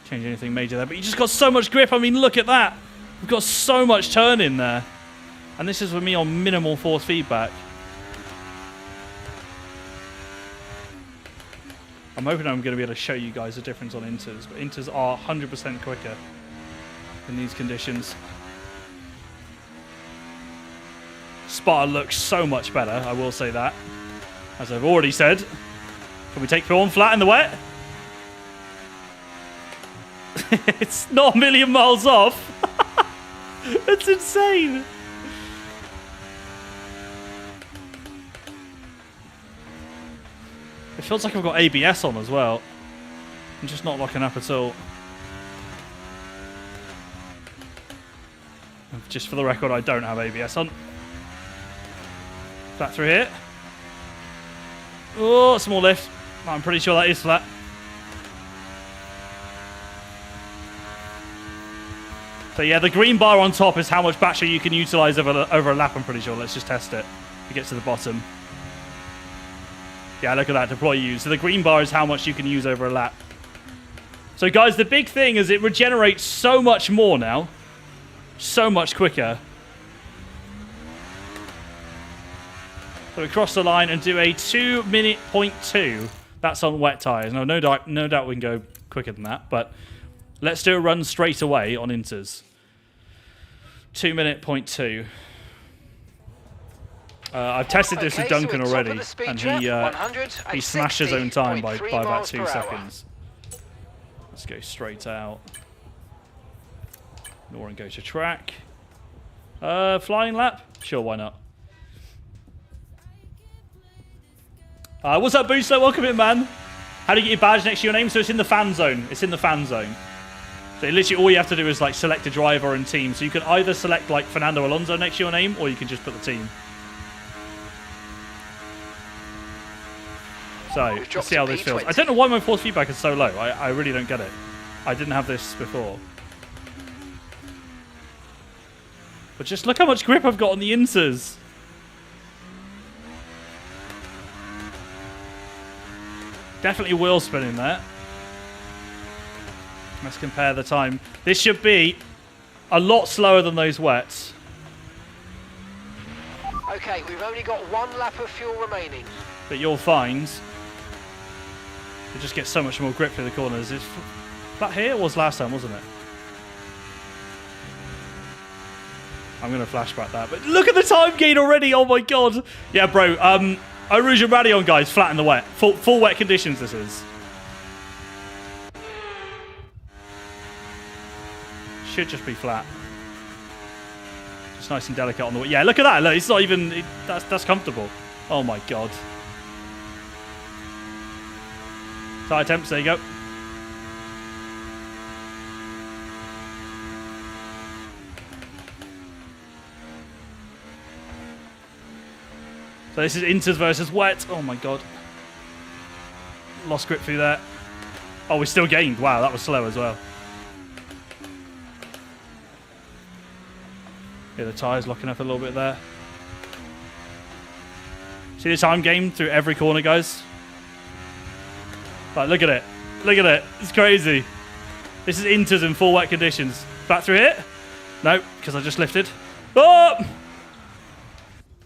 change anything major there, but you just got so much grip. I mean, look at that. We've got so much turn in there. And this is with me on minimal force feedback. I'm hoping I'm going to be able to show you guys the difference on inters, but inters are 100% quicker in these conditions. Spa looks so much better, I will say that. As I've already said. Can we take Phil on flat in the wet? It's not a million miles off. That's insane. It feels like I've got ABS on as well. I'm just not locking up at all. Just for the record, I don't have ABS on. Flat through here. Oh, small lift. I'm pretty sure that is flat. So yeah, the green bar on top is how much battery you can utilize over a lap, I'm pretty sure. Let's just test it. It gets to the bottom. Yeah, look at that, deploy use. So the green bar is how much you can use over a lap. So guys, the big thing is it regenerates so much more now. So much quicker. So we cross the line and do a 2:02. That's on wet tyres. No doubt we can go quicker than that, but let's do a run straight away on inters. 2:02. I've tested this with Duncan already, and he smashed his own time by about 2 seconds. Let's go straight out. Ignore and go to track. Flying lap? Sure, why not? What's up, Booster? Welcome in, man. How do you get your badge next to your name? So it's in the fan zone. It's in the fan zone. So literally all you have to do is like select a driver and team. So you can either select like Fernando Alonso next to your name, or you can just put the team. So, let's see how this feels. I don't know why my force feedback is so low. I really don't get it. I didn't have this before. But just look how much grip I've got on the inters. Definitely wheel spinning there. Let's compare the time. This should be a lot slower than those wets. Okay, we've only got 1 lap of fuel remaining. But you'll find you just get so much more grip through the corners. It's that here was last time, wasn't it? I'm going to flashback that. But look at the time gain already. Oh my god. Yeah, bro. Aruja Radion, guys, flat in the wet. Full wet conditions, this is. Should just be flat. Just nice and delicate on the wet. Yeah, look at that. Look, it's not even... that's comfortable. Oh my god. Tire temps, there you go. So this is inters versus wet. Oh my god. Lost grip through there. Oh, we still gained. Wow, that was slow as well. Yeah, the tyres locking up a little bit there. See the time gain through every corner, guys? Like, look at it. Look at it. It's crazy. This is inters in full wet conditions. Back through here? No, because I just lifted. Oh!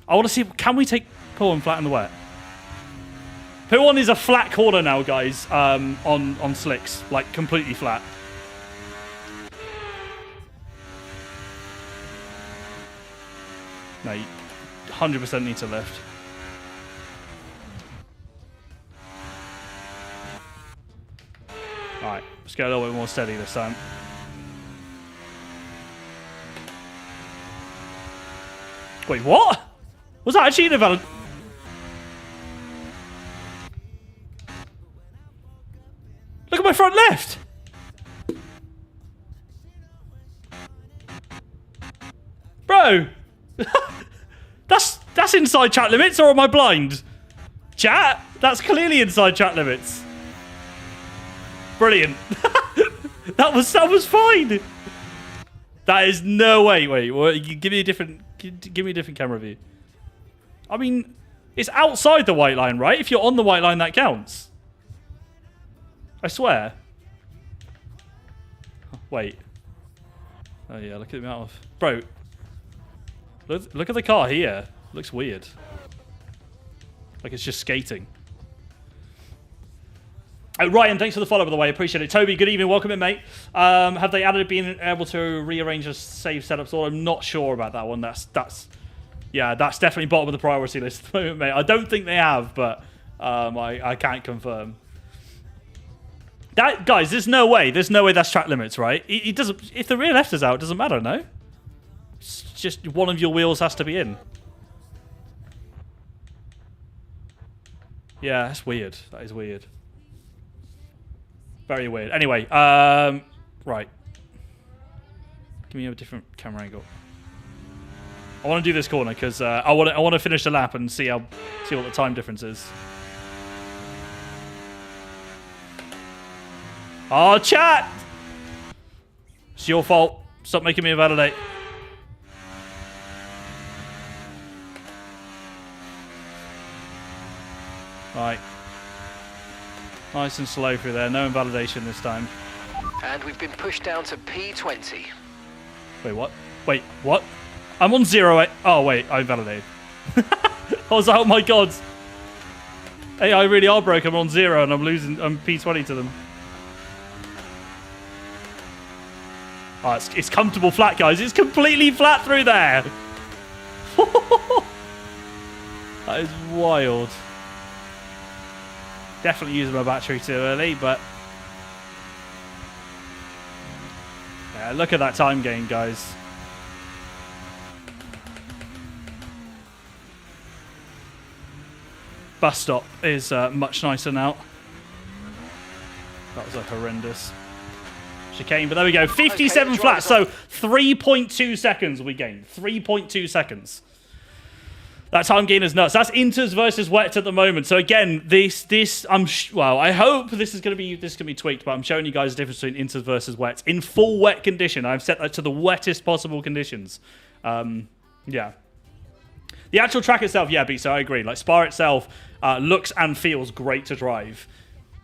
I want to see, can we take P1 flat in the wet? P1 is a flat corner now, guys, on slicks. Like, completely flat. No, you 100% need to lift. Alright, let's get a little bit more steady this time. Wait, what? Was that actually invalid? Look at my front left! Bro! That's inside chat limits, or am I blind? Chat? That's clearly inside chat limits. Brilliant. that was fine. That is no way. Wait, give me a different camera view. I mean, it's outside the white line, right? If you're on the white line, that counts. I swear. Wait. Oh yeah, look at the amount of... Bro. Look at the car here. Looks weird. Like it's just skating. Oh, Ryan, thanks for the follow, by the way. Appreciate it. Toby, good evening. Welcome in, mate. Have they been able to rearrange a save setups? Or I'm not sure about that one. That's definitely bottom of the priority list at the moment, mate. I don't think they have, but I can't confirm. That, guys, there's no way that's track limits, right? It doesn't. If the rear left is out, it doesn't matter, no? It's just one of your wheels has to be in. Yeah, that's weird. That is weird. Very weird. Anyway, right. Give me a different camera angle. I want to do this corner because I want to finish the lap and see what the time difference is. Oh, chat! It's your fault. Stop making me invalidate. Right. Nice and slow through there. No invalidation this time. And we've been pushed down to P20. Wait, what? Wait, what? I'm on 0. Oh, wait. I invalidated. I was like, oh my god. Hey, I really are broke. I'm on 0 and I'm losing. I'm P20 to them. Oh, it's comfortable flat, guys. It's completely flat through there. That is wild. Definitely using my battery too early, but yeah, look at that time gain, guys. Bus stop is much nicer now. That was like horrendous chicane, but there we go. 57 Okay, flat, so 3.2 seconds we gained. 3.2 seconds. That time gain is nuts. That's Inters versus Wets at the moment. So again, well, I hope this is going to be tweaked, but I'm showing you guys the difference between Inters versus Wets in full wet condition. I've set that to the wettest possible conditions. Yeah. The actual track itself, yeah, B, so I agree. Like Spa itself looks and feels great to drive,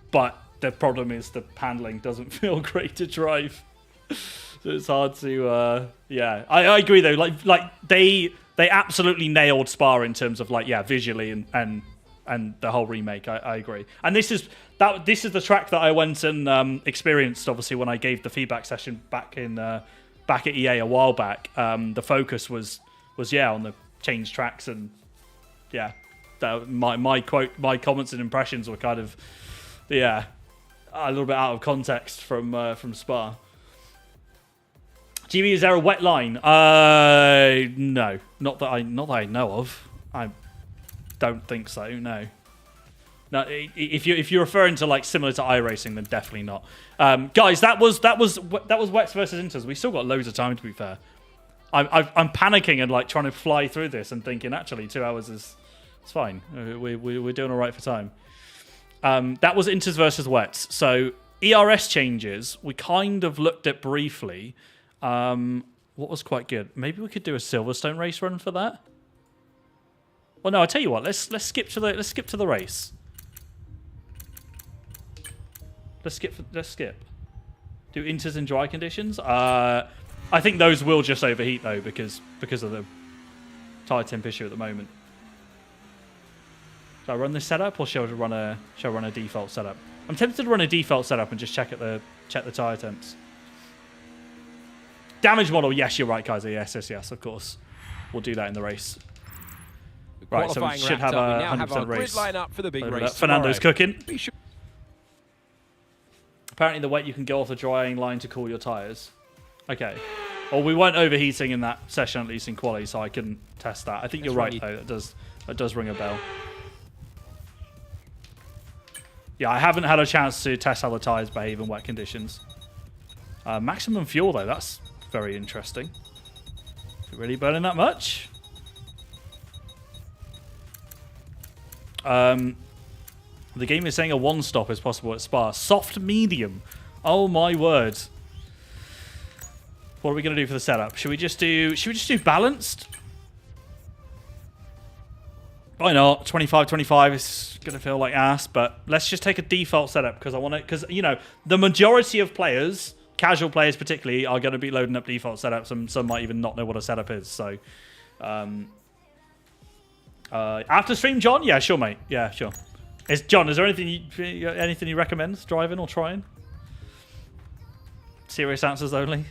but the problem is the handling doesn't feel great to drive. So it's hard to, yeah. I agree though. Like they absolutely nailed Spa in terms of like, yeah, visually and the whole remake. I agree. And this is the track that I went and experienced obviously when I gave the feedback session back at EA a while back. The focus was yeah on the changed tracks and yeah, my comments and impressions were kind of yeah a little bit out of context from Spa. GB, is there a wet line? No, not that I know of. I don't think so. No. If you're referring to like similar to iRacing, then definitely not. Guys, that was Wets versus Inters. We still got loads of time, to be fair. I'm panicking and like trying to fly through this and thinking actually 2 hours is it's fine. We're doing all right for time. That was Inters versus Wets. So ERS changes we kind of looked at briefly. What was quite good? Maybe we could do a Silverstone race run for that. Well, no, I'll tell you what. Let's skip to the race. Let's skip. Do Inters in dry conditions? I think those will just overheat though because of the tyre temp issue at the moment. Shall I run this setup or shall I run a default setup? I'm tempted to run a default setup and just check the tyre temps. Damage model, yes, you're right, Kaiser. Yes, of course. We'll do that in the race. Right, so we should have a 100% race. Line up for the big race Fernando's tomorrow. cooking. Apparently the wet you can go off the drying line to cool your tyres. Okay. Well, we weren't overheating in that session, at least in quali, so I couldn't test that. I think you're right, though. That does ring a bell. Yeah, I haven't had a chance to test how the tyres behave in wet conditions. Maximum fuel, though. That's very interesting. Is it really burning that much? The game is saying a one-stop is possible at Spa. Soft medium. Oh my word. What are we going to do for the setup? Should we just do balanced? Why not? 25-25 is going to feel like ass, but let's just take a default setup because I want to, because you know, the majority of players, casual players particularly, are going to be loading up default setups, and some might even not know what a setup is. So, after stream, John? Yeah, sure, mate. Yeah, sure. John, is there anything you recommend driving or trying? Serious answers only.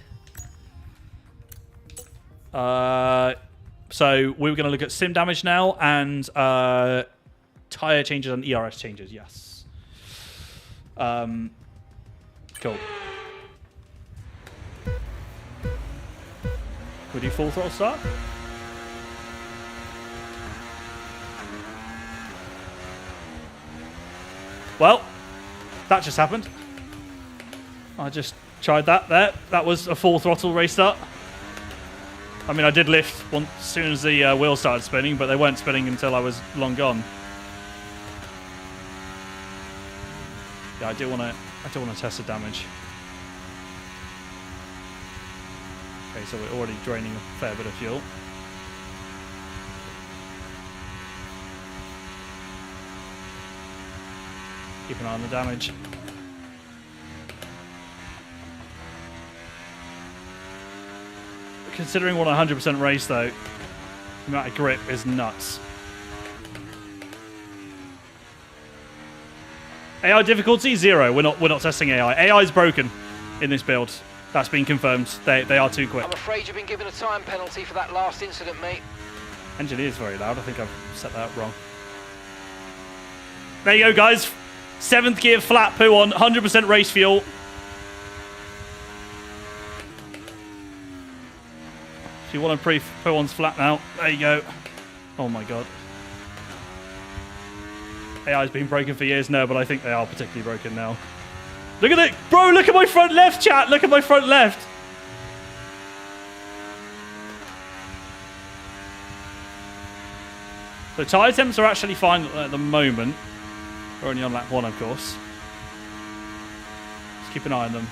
So we were going to look at sim damage now and tire changes and ERS changes. Yes. Cool. Would you full throttle start? Well, that just happened. I just tried that there. That was a full throttle race start. I mean, I did lift as soon as the wheels started spinning, but they weren't spinning until I was long gone. Yeah, I do want to test the damage. Okay, so we're already draining a fair bit of fuel. Keep an eye on the damage. Considering we're on a 100% race, though, the amount of grip is nuts. AI difficulty 0. We're not testing AI. AI is broken in this build. That's been confirmed. They are too quick. I'm afraid you've been given a time penalty for that last incident, mate. Engine is very loud. I think I've set that up wrong. There you go, guys. 7th gear flat poo on 100% race fuel. If you want to poo on's flat now, there you go. Oh my god. AI's been broken for years, no, but I think they are particularly broken now. Look at it! Bro, look at my front left, chat! Look at my front left! So tyre temps are actually fine at the moment. We're only on lap 1, of course. Just keep an eye on them.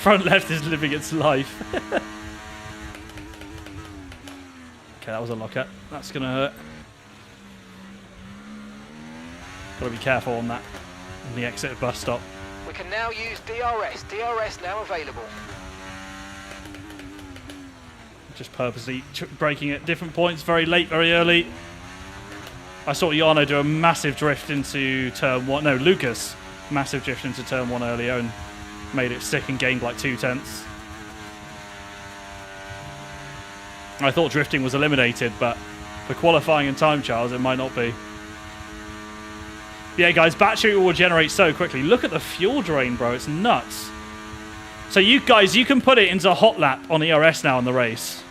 Front left is living its life. Okay, that was a lockup. That's going to hurt. Got to be careful on that. On the exit bus stop. We can now use DRS. DRS now available. Just purposely braking at different points, very late, very early. I saw Jarno do a massive drift into turn 1. No, Lucas. Massive drift into turn 1 earlier and made it stick and gained like 2 tenths. I thought drifting was eliminated, but for qualifying and time trials, it might not be. Yeah, guys, battery will regenerate so quickly. Look at the fuel drain, bro. It's nuts. So you guys, you can put it into hot lap on ERS now in the race.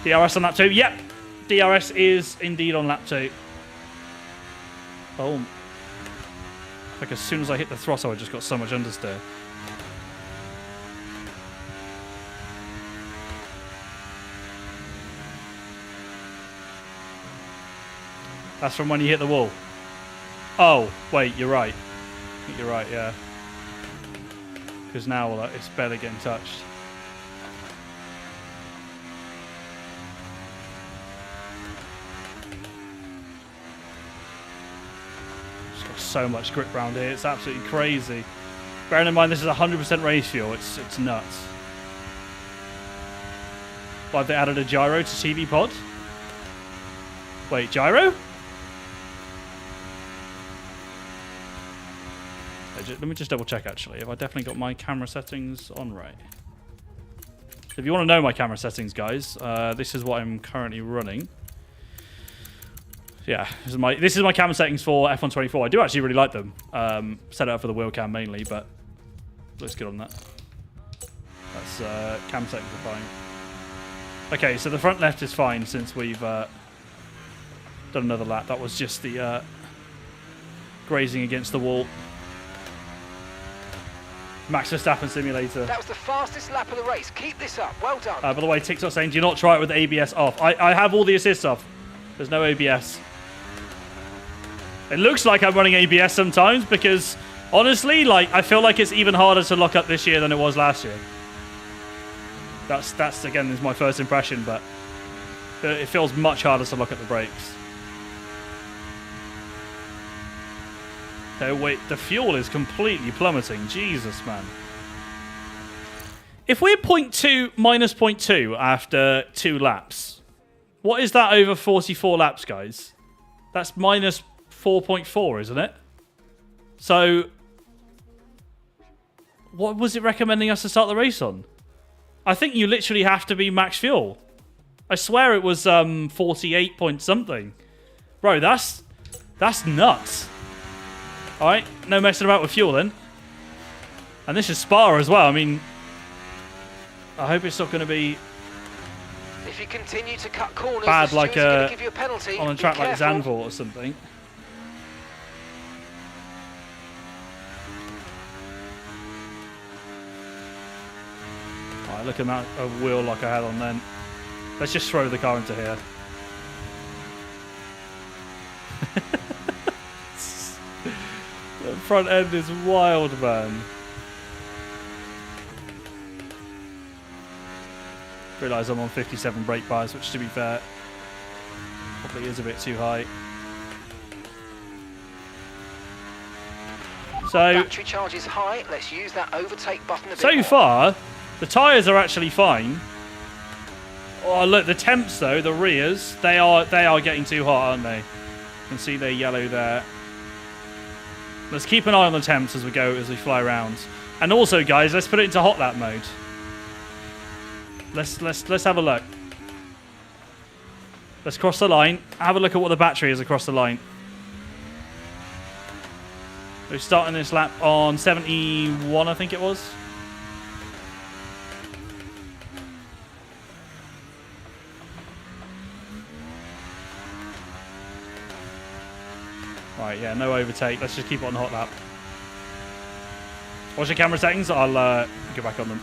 DRS on lap 2. Yep. DRS is indeed on lap 2. Boom. Like as soon as I hit the throttle, I just got so much understeer. That's from when you hit the wall. Oh, wait, you're right. I think you're right, yeah. Because now it's barely getting touched. Just got so much grip around here. It's absolutely crazy. Bearing in mind this is 100% race fuel. It's nuts. Why have they added a gyro to TV pod? Wait, gyro? Let me just double check actually. Have I definitely got my camera settings on right? If you want to know my camera settings, guys, this is what I'm currently running. Yeah, this is my camera settings for F124. I do actually really like them. Set it up for the wheel cam mainly, but looks good on that. That's cam settings are fine. Okay, so the front left is fine since we've done another lap. That was just the grazing against the wall. Max Verstappen simulator. That was the fastest lap of the race. Keep this up. Well done. By the way, TikTok saying, do not try it with the ABS off. I have all the assists off. There's no ABS. It looks like I'm running ABS sometimes because, honestly, like I feel like it's even harder to lock up this year than it was last year. That's again, is my first impression, but it feels much harder to lock up the brakes. Wait, the fuel is completely plummeting. Jesus, man. If we're 0.2 minus 0.2 after 2 laps, what is that over 44 laps, guys? That's minus 4.4, isn't it? So, what was it recommending us to start the race on? I think you literally have to be max fuel. I swear it was 48 point something. Bro, that's nuts. Alright, no messing about with fuel then. And this is Spa as well. I mean, I hope it's not going to be if you continue to cut corners, bad like give you a penalty. on a track like Zandvoort or something. Alright, look at that wheel like I had on then. Let's just throw the car into here. front end is wild, man. Realise I'm on 57 brake bars, which to be fair, probably is a bit too high. So, Battery charge is high. Let's use that overtake button a bit so more. far, the tyres are actually fine. Oh, look, the temps though, the rears, they are getting too hot, aren't they? You can see they're yellow there. Let's keep an eye on the temps as we go, as we fly around. And also, guys, let's put it into hot lap mode. Let's have a look. Let's cross the line. Have a look at what the battery is across the line. We're starting this lap on 71, I think it was. Right, yeah, no overtake. Let's just keep it on hot lap. Watch your camera settings. I'll go back on them.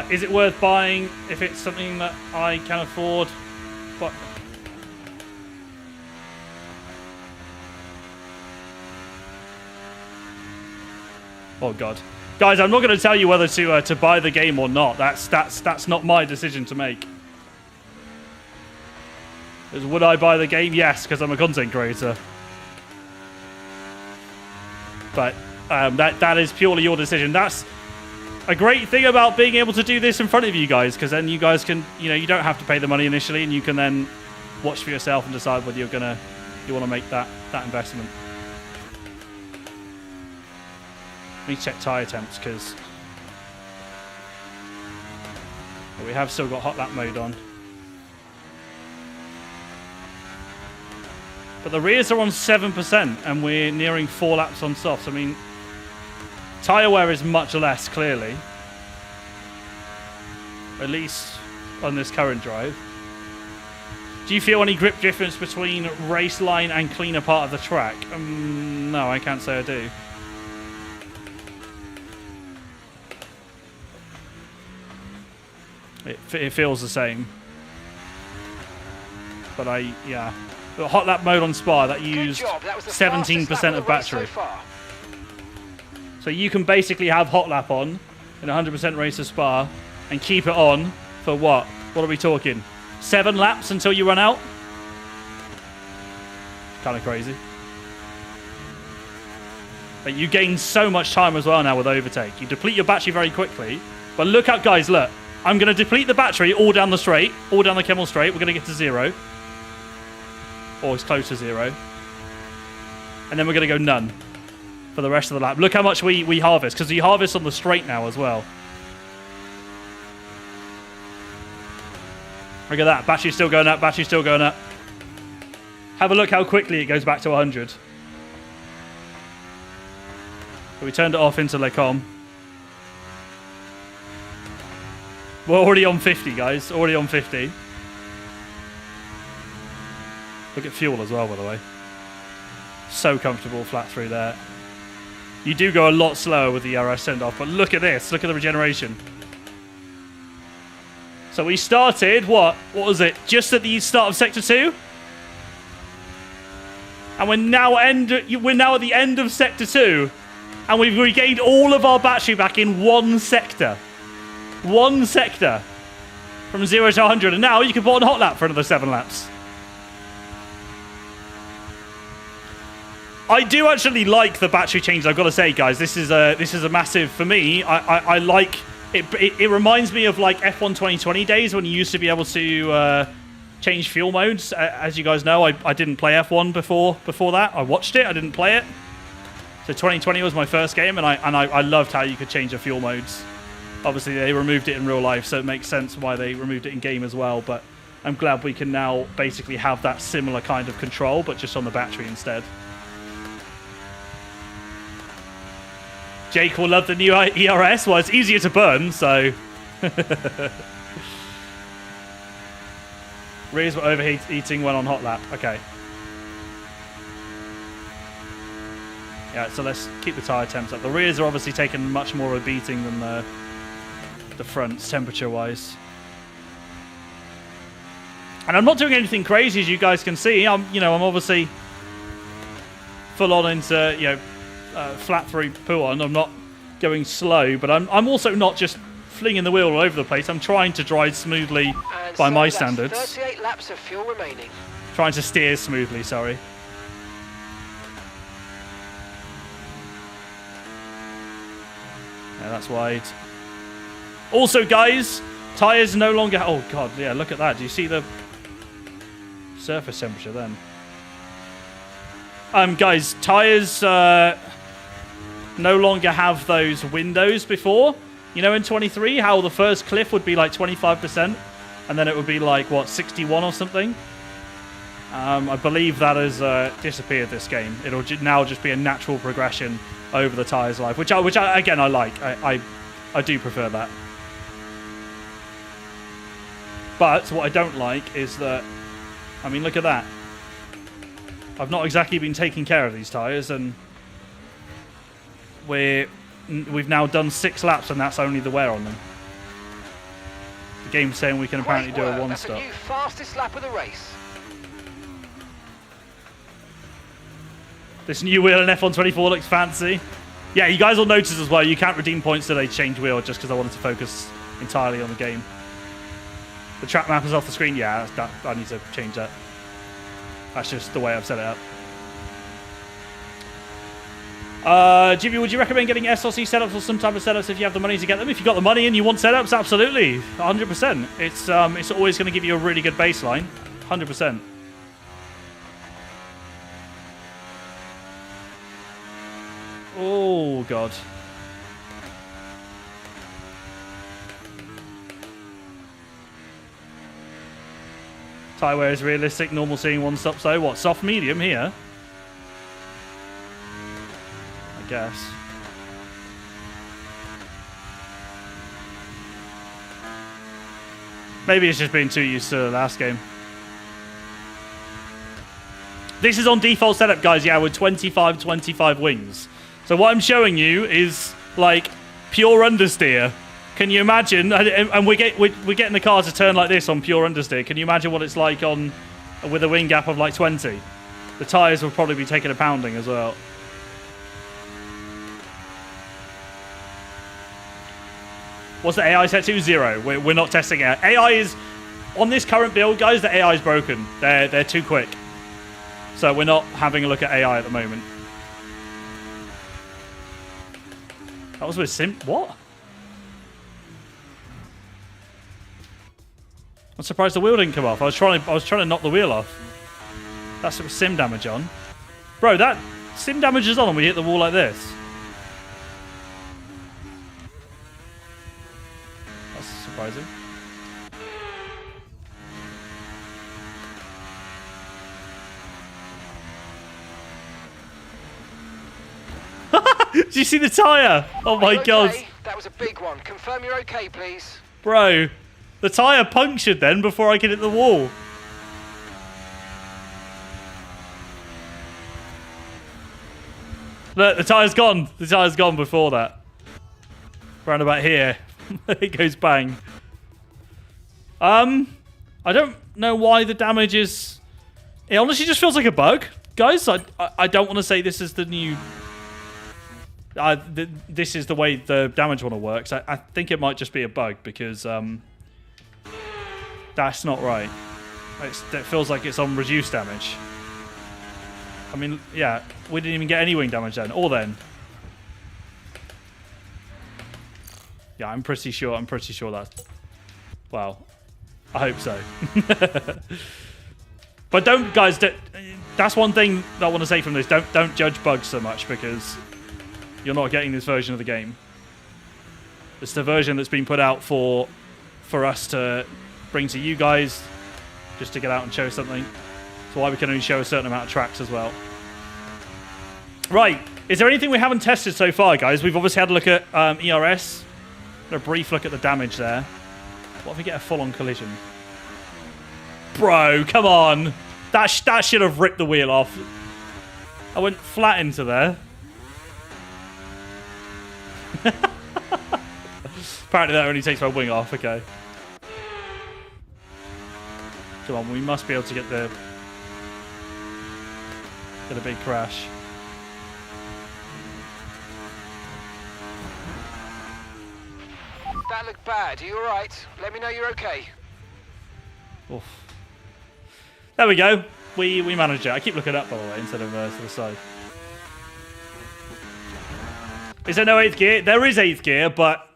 Is it worth buying if it's something that I can afford? But oh god, guys, I'm not going to tell you whether to buy the game or not. That's not my decision to make. Would I buy the game? Yes, because I'm a content creator. But that is purely your decision. That's a great thing about being able to do this in front of you guys, because then you guys can, you don't have to pay the money initially, and you can then watch for yourself and decide whether you want to make that investment. Let me check tyre temps, because we have still got hot lap mode on. But the rears are on 7%, and we're nearing 4 laps on softs. I mean, tyre wear is much less, clearly. At least on this current drive. Do you feel any grip difference between race line and cleaner part of the track? No, I can't say I do. It feels the same. But yeah. The hot lap mode on Spa, that used 17% of battery. So you can basically have hot lap on in 100% race of Spa and keep it on for what? What are we talking? 7 laps until you run out? Kind of crazy. But you gain so much time as well now with overtake. You deplete your battery very quickly. But look out, guys, look. I'm going to deplete the battery all down the straight, all down the Kemmel straight. We're going to get to 0. Or it's close to 0. And then we're going to go none for the rest of the lap. Look how much we harvest, because we harvest on the straight now as well. Look at that. Battery's still going up. Battery's still going up. Have a look how quickly it goes back to 100. So we turned it off into Lecom. We're already on 50, guys. Already on 50. Look at fuel as well, by the way. So comfortable flat through there. You do go a lot slower with the ERS send off, but look at this. Look at the regeneration. So we started, what was it? Just at the start of Sector 2? And we're now at the end of Sector 2. And we've regained all of our battery back in one sector. One sector. From 0 to 100. And now you can put on hot lap for another 7 laps. I do actually like the battery change, I've got to say, guys. This is a massive, for me, I like, it reminds me of like F1 2020 days when you used to be able to change fuel modes. As you guys know, I didn't play F1 before that. I watched it, I didn't play it. So 2020 was my first game, and I loved how you could change the fuel modes. Obviously, they removed it in real life, so it makes sense why they removed it in game as well, but I'm glad we can now basically have that similar kind of control, but just on the battery instead. Jake will love the new ERS. Well, it's easier to burn, so... Rears were overheating when on hot lap. Okay. Yeah, so let's keep the tyre temps up. The rears are obviously taking much more of a beating than the fronts temperature-wise. And I'm not doing anything crazy, as you guys can see. I'm obviously full on into flat through Puon. I'm not going slow, but I'm also not just flinging the wheel all over the place. I'm trying to drive smoothly And by so my that's standards. 38 laps of fuel remaining. Trying to steer smoothly, sorry. Yeah, that's wide. Also, guys, tyres no longer... Oh, God, yeah, look at that. Do you see the surface temperature then? Guys, tyres no longer have those windows before. You know, in 23, how the first cliff would be like 25%, and then it would be like, what, 61 or something? I believe that has disappeared this game. It'll now just be a natural progression over the tyres' life, which I again, I like. I do prefer that. But what I don't like is that, I mean, look at that. I've not exactly been taking care of these tyres, and we've now done 6 laps, and that's only the wear on them. The game's saying we can apparently do a That's one-stop. a new fastest lap of the race. This new wheel in F1 24 looks fancy. Yeah, you guys will notice as well, you can't redeem points till they change wheel, just because I wanted to focus entirely on the game. The track map is off the screen. Yeah, I need to change that. That's just the way I've set it up. Jimmy, would you recommend getting SLC setups or some type of setups if you have the money to get them? If you've got the money and you want setups, absolutely. 100%. It's always going to give you a really good baseline. 100%. Oh, God. Tyre wear is realistic, normal seeing one stop, so what? Soft medium here? I guess. Maybe it's just been too used to the last game. This is on default setup, guys, yeah, with 25 wings. So what I'm showing you is, like, pure understeer. Can you imagine? And we're getting the car to turn like this on pure understeer. Can you imagine what it's like on with a wing gap of like 20? The tyres will probably be taking a pounding as well. What's the AI set to? 0. We're not testing it. AI is on this current build, guys. The AI is broken. They're too quick. So we're not having a look at AI at the moment. That was with sim. What? I'm surprised the wheel didn't come off. I was trying to knock the wheel off. That's with sim damage on. Bro, that sim damage is on when we hit the wall like this. That's surprising. Did you see the tyre? Oh my God. Okay? That was a big one. Confirm you're okay, please. Bro, the tyre punctured then before I could hit the wall. Look, the tyre's gone. The tyre's gone before that. Round about here. It goes bang. I don't know why the damage is... It honestly just feels like a bug. Guys, I don't want to say this is the new... this is the way the damage model works. I think it might just be a bug because that's not right. It feels like it's on reduced damage. I mean, yeah, we didn't even get any wing damage then. Or then. Yeah, I'm pretty sure that's... Well, I hope so. But don't, guys, that's one thing that I want to say from this. Don't judge bugs so much because you're not getting this version of the game. It's the version that's been put out for us to bring to you guys, just to get out and show something. That's why we can only show a certain amount of tracks as well. Right, is there anything we haven't tested so far, guys? We've obviously had a look at ERS. A brief look at the damage there. What if we get a full-on collision? Bro, come on. That should have ripped the wheel off. I went flat into there. Apparently that only takes my wing off. Okay. Come on, we must be able to get a big crash. That looked bad. Are you alright? Let me know you're okay. Oof. There we go. We managed it. I keep looking up, by the way, instead of to the side. Is there no 8th gear? There is 8th gear, but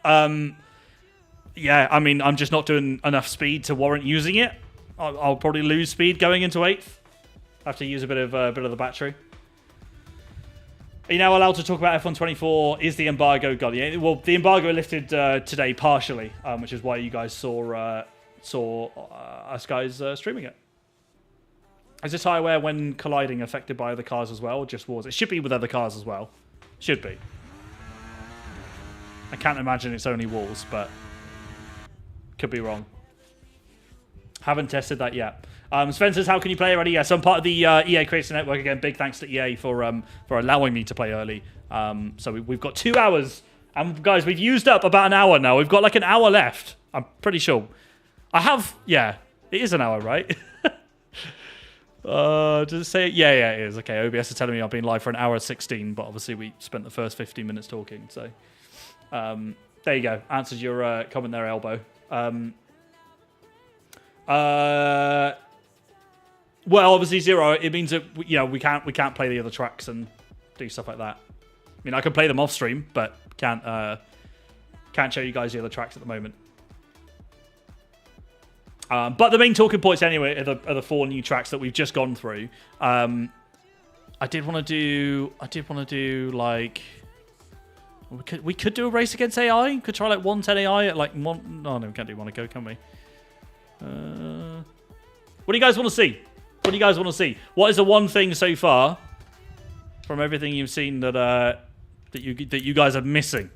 yeah, I mean, I'm just not doing enough speed to warrant using it. I'll probably lose speed going into 8th. I have to use a bit of the battery. Are you now allowed to talk about F1 24? Is the embargo gone? Yeah, well, the embargo lifted today partially, which is why you guys saw us guys streaming it. Is this tyre wear when colliding affected by other cars as well, or just wars? It should be with other cars as well. Should be. I can't imagine it's only walls, but could be wrong. Haven't tested that yet. Spencer's, how can you play already? Yes, I'm part of the EA Creator Network. Again, big thanks to EA for allowing me to play early. So we've got 2 hours. And guys, we've used up about an hour now. We've got like an hour left. I'm pretty sure. Yeah, it is an hour, right? Does it say it? Yeah, it is. Okay, OBS is telling me I've been live for an hour 16, but obviously we spent the first 15 minutes talking. So there you go. Answered your comment there, Elbow. Well, obviously 0. It means that we can't play the other tracks and do stuff like that. I mean, I can play them off stream, but can't show you guys the other tracks at the moment. But the main talking points anyway are the 4 new tracks that we've just gone through. I did want to do like we could do a race against AI. Could try like 110 AI at like one. Oh no, we can't do Monaco, can we? What do you guys want to see? What do you guys want to see? What is the one thing so far from everything you've seen that you guys are missing?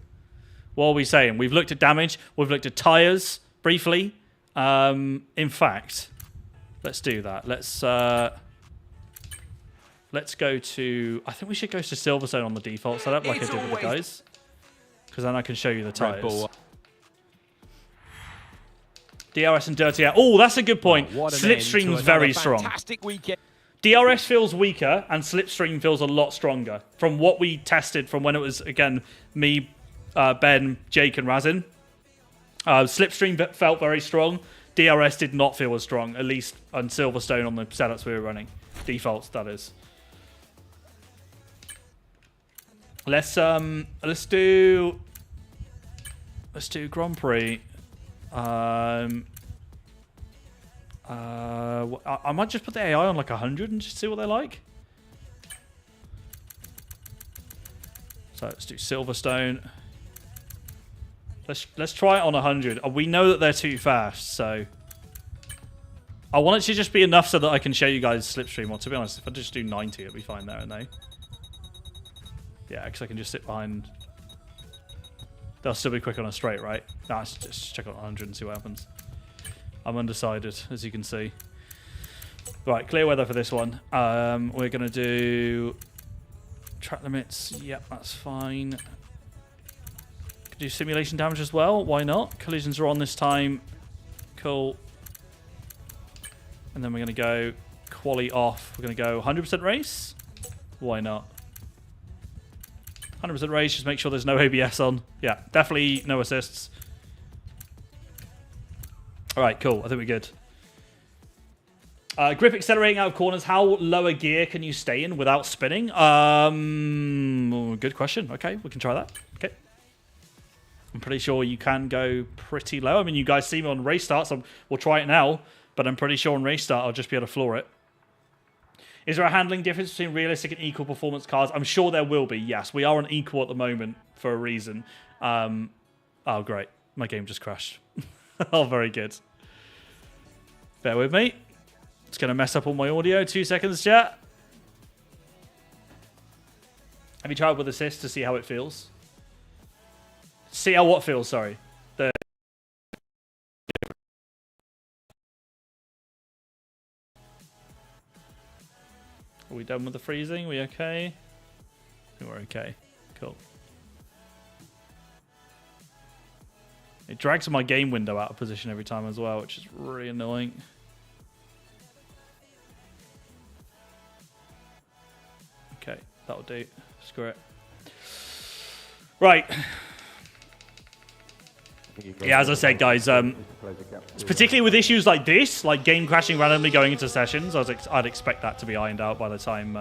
What are we saying? We've looked at damage. We've looked at tires briefly. In fact, let's do that. Let's go to. I think we should go to Silverstone on the default setup, like I did with the guys, because then I can show you the tires. DRS and Dirty Air. Oh, that's a good point. Slipstream's very strong. DRS feels weaker, and Slipstream feels a lot stronger. From what we tested from when it was, again, me, Ben, Jake, and Razin. Slipstream felt very strong. DRS did not feel as strong, at least on Silverstone on the setups we were running. Defaults, that is. Let's do Grand Prix. I might just put the AI on like 100 and just see what they're like. So let's do Silverstone. Let's try it on 100. We know that they're too fast, so I want it to just be enough so that I can show you guys Slipstream. Well, to be honest, if I just do 90, it'll be fine there, and they. Yeah, because I can just sit behind. They'll still be quick on a straight, right? Nah, let's just check out 100 and see what happens. I'm undecided, as you can see. Right, clear weather for this one. We're going to do track limits. Yep, that's fine. Could do simulation damage as well. Why not? Collisions are on this time. Cool. And then we're going to go quali off. We're going to go 100% race. Why not? 100% race, just make sure there's no ABS on. Yeah, definitely no assists. Alright, cool. I think we're good. Grip accelerating out of corners. How low a gear can you stay in without spinning? Good question. Okay, we can try that. Okay. I'm pretty sure you can go pretty low. I mean, you guys see me on race start, so we'll try it now. But I'm pretty sure on race start, I'll just be able to floor it. Is there a handling difference between realistic and equal performance cars? I'm sure there will be, yes. We are on equal at the moment for a reason. Oh, great. My game just crashed. Oh, very good. Bear with me. It's going to mess up all my audio. 2 seconds, chat. Have you tried with assist to see how it feels? See how what feels, sorry. Are we done with the freezing? We okay? We're okay. Cool. It drags my game window out of position every time as well, which is really annoying. Okay, that'll do. Screw it. Right. Yeah, as I said, guys, particularly with issues like this, like game crashing randomly going into sessions, I'd expect that to be ironed out by the time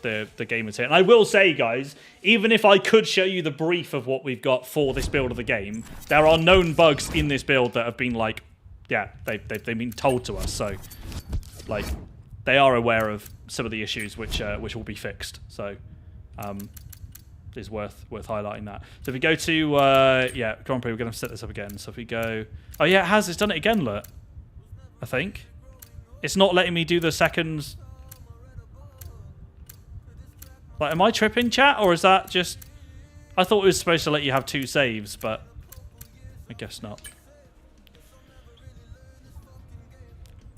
the game is here. And I will say, guys, even if I could show you the brief of what we've got for this build of the game, there are known bugs in this build that have been like, yeah, they've been told to us. So, like, they are aware of some of the issues which will be fixed. So, is worth highlighting that. So if we go to yeah, Grand Prix, we're going to set this up again. So if we go, oh yeah, it has. It's done it again. Look, I think it's not letting me do the second. Like, am I tripping, chat, or is that just? I thought it was supposed to let you have 2 saves, but I guess not.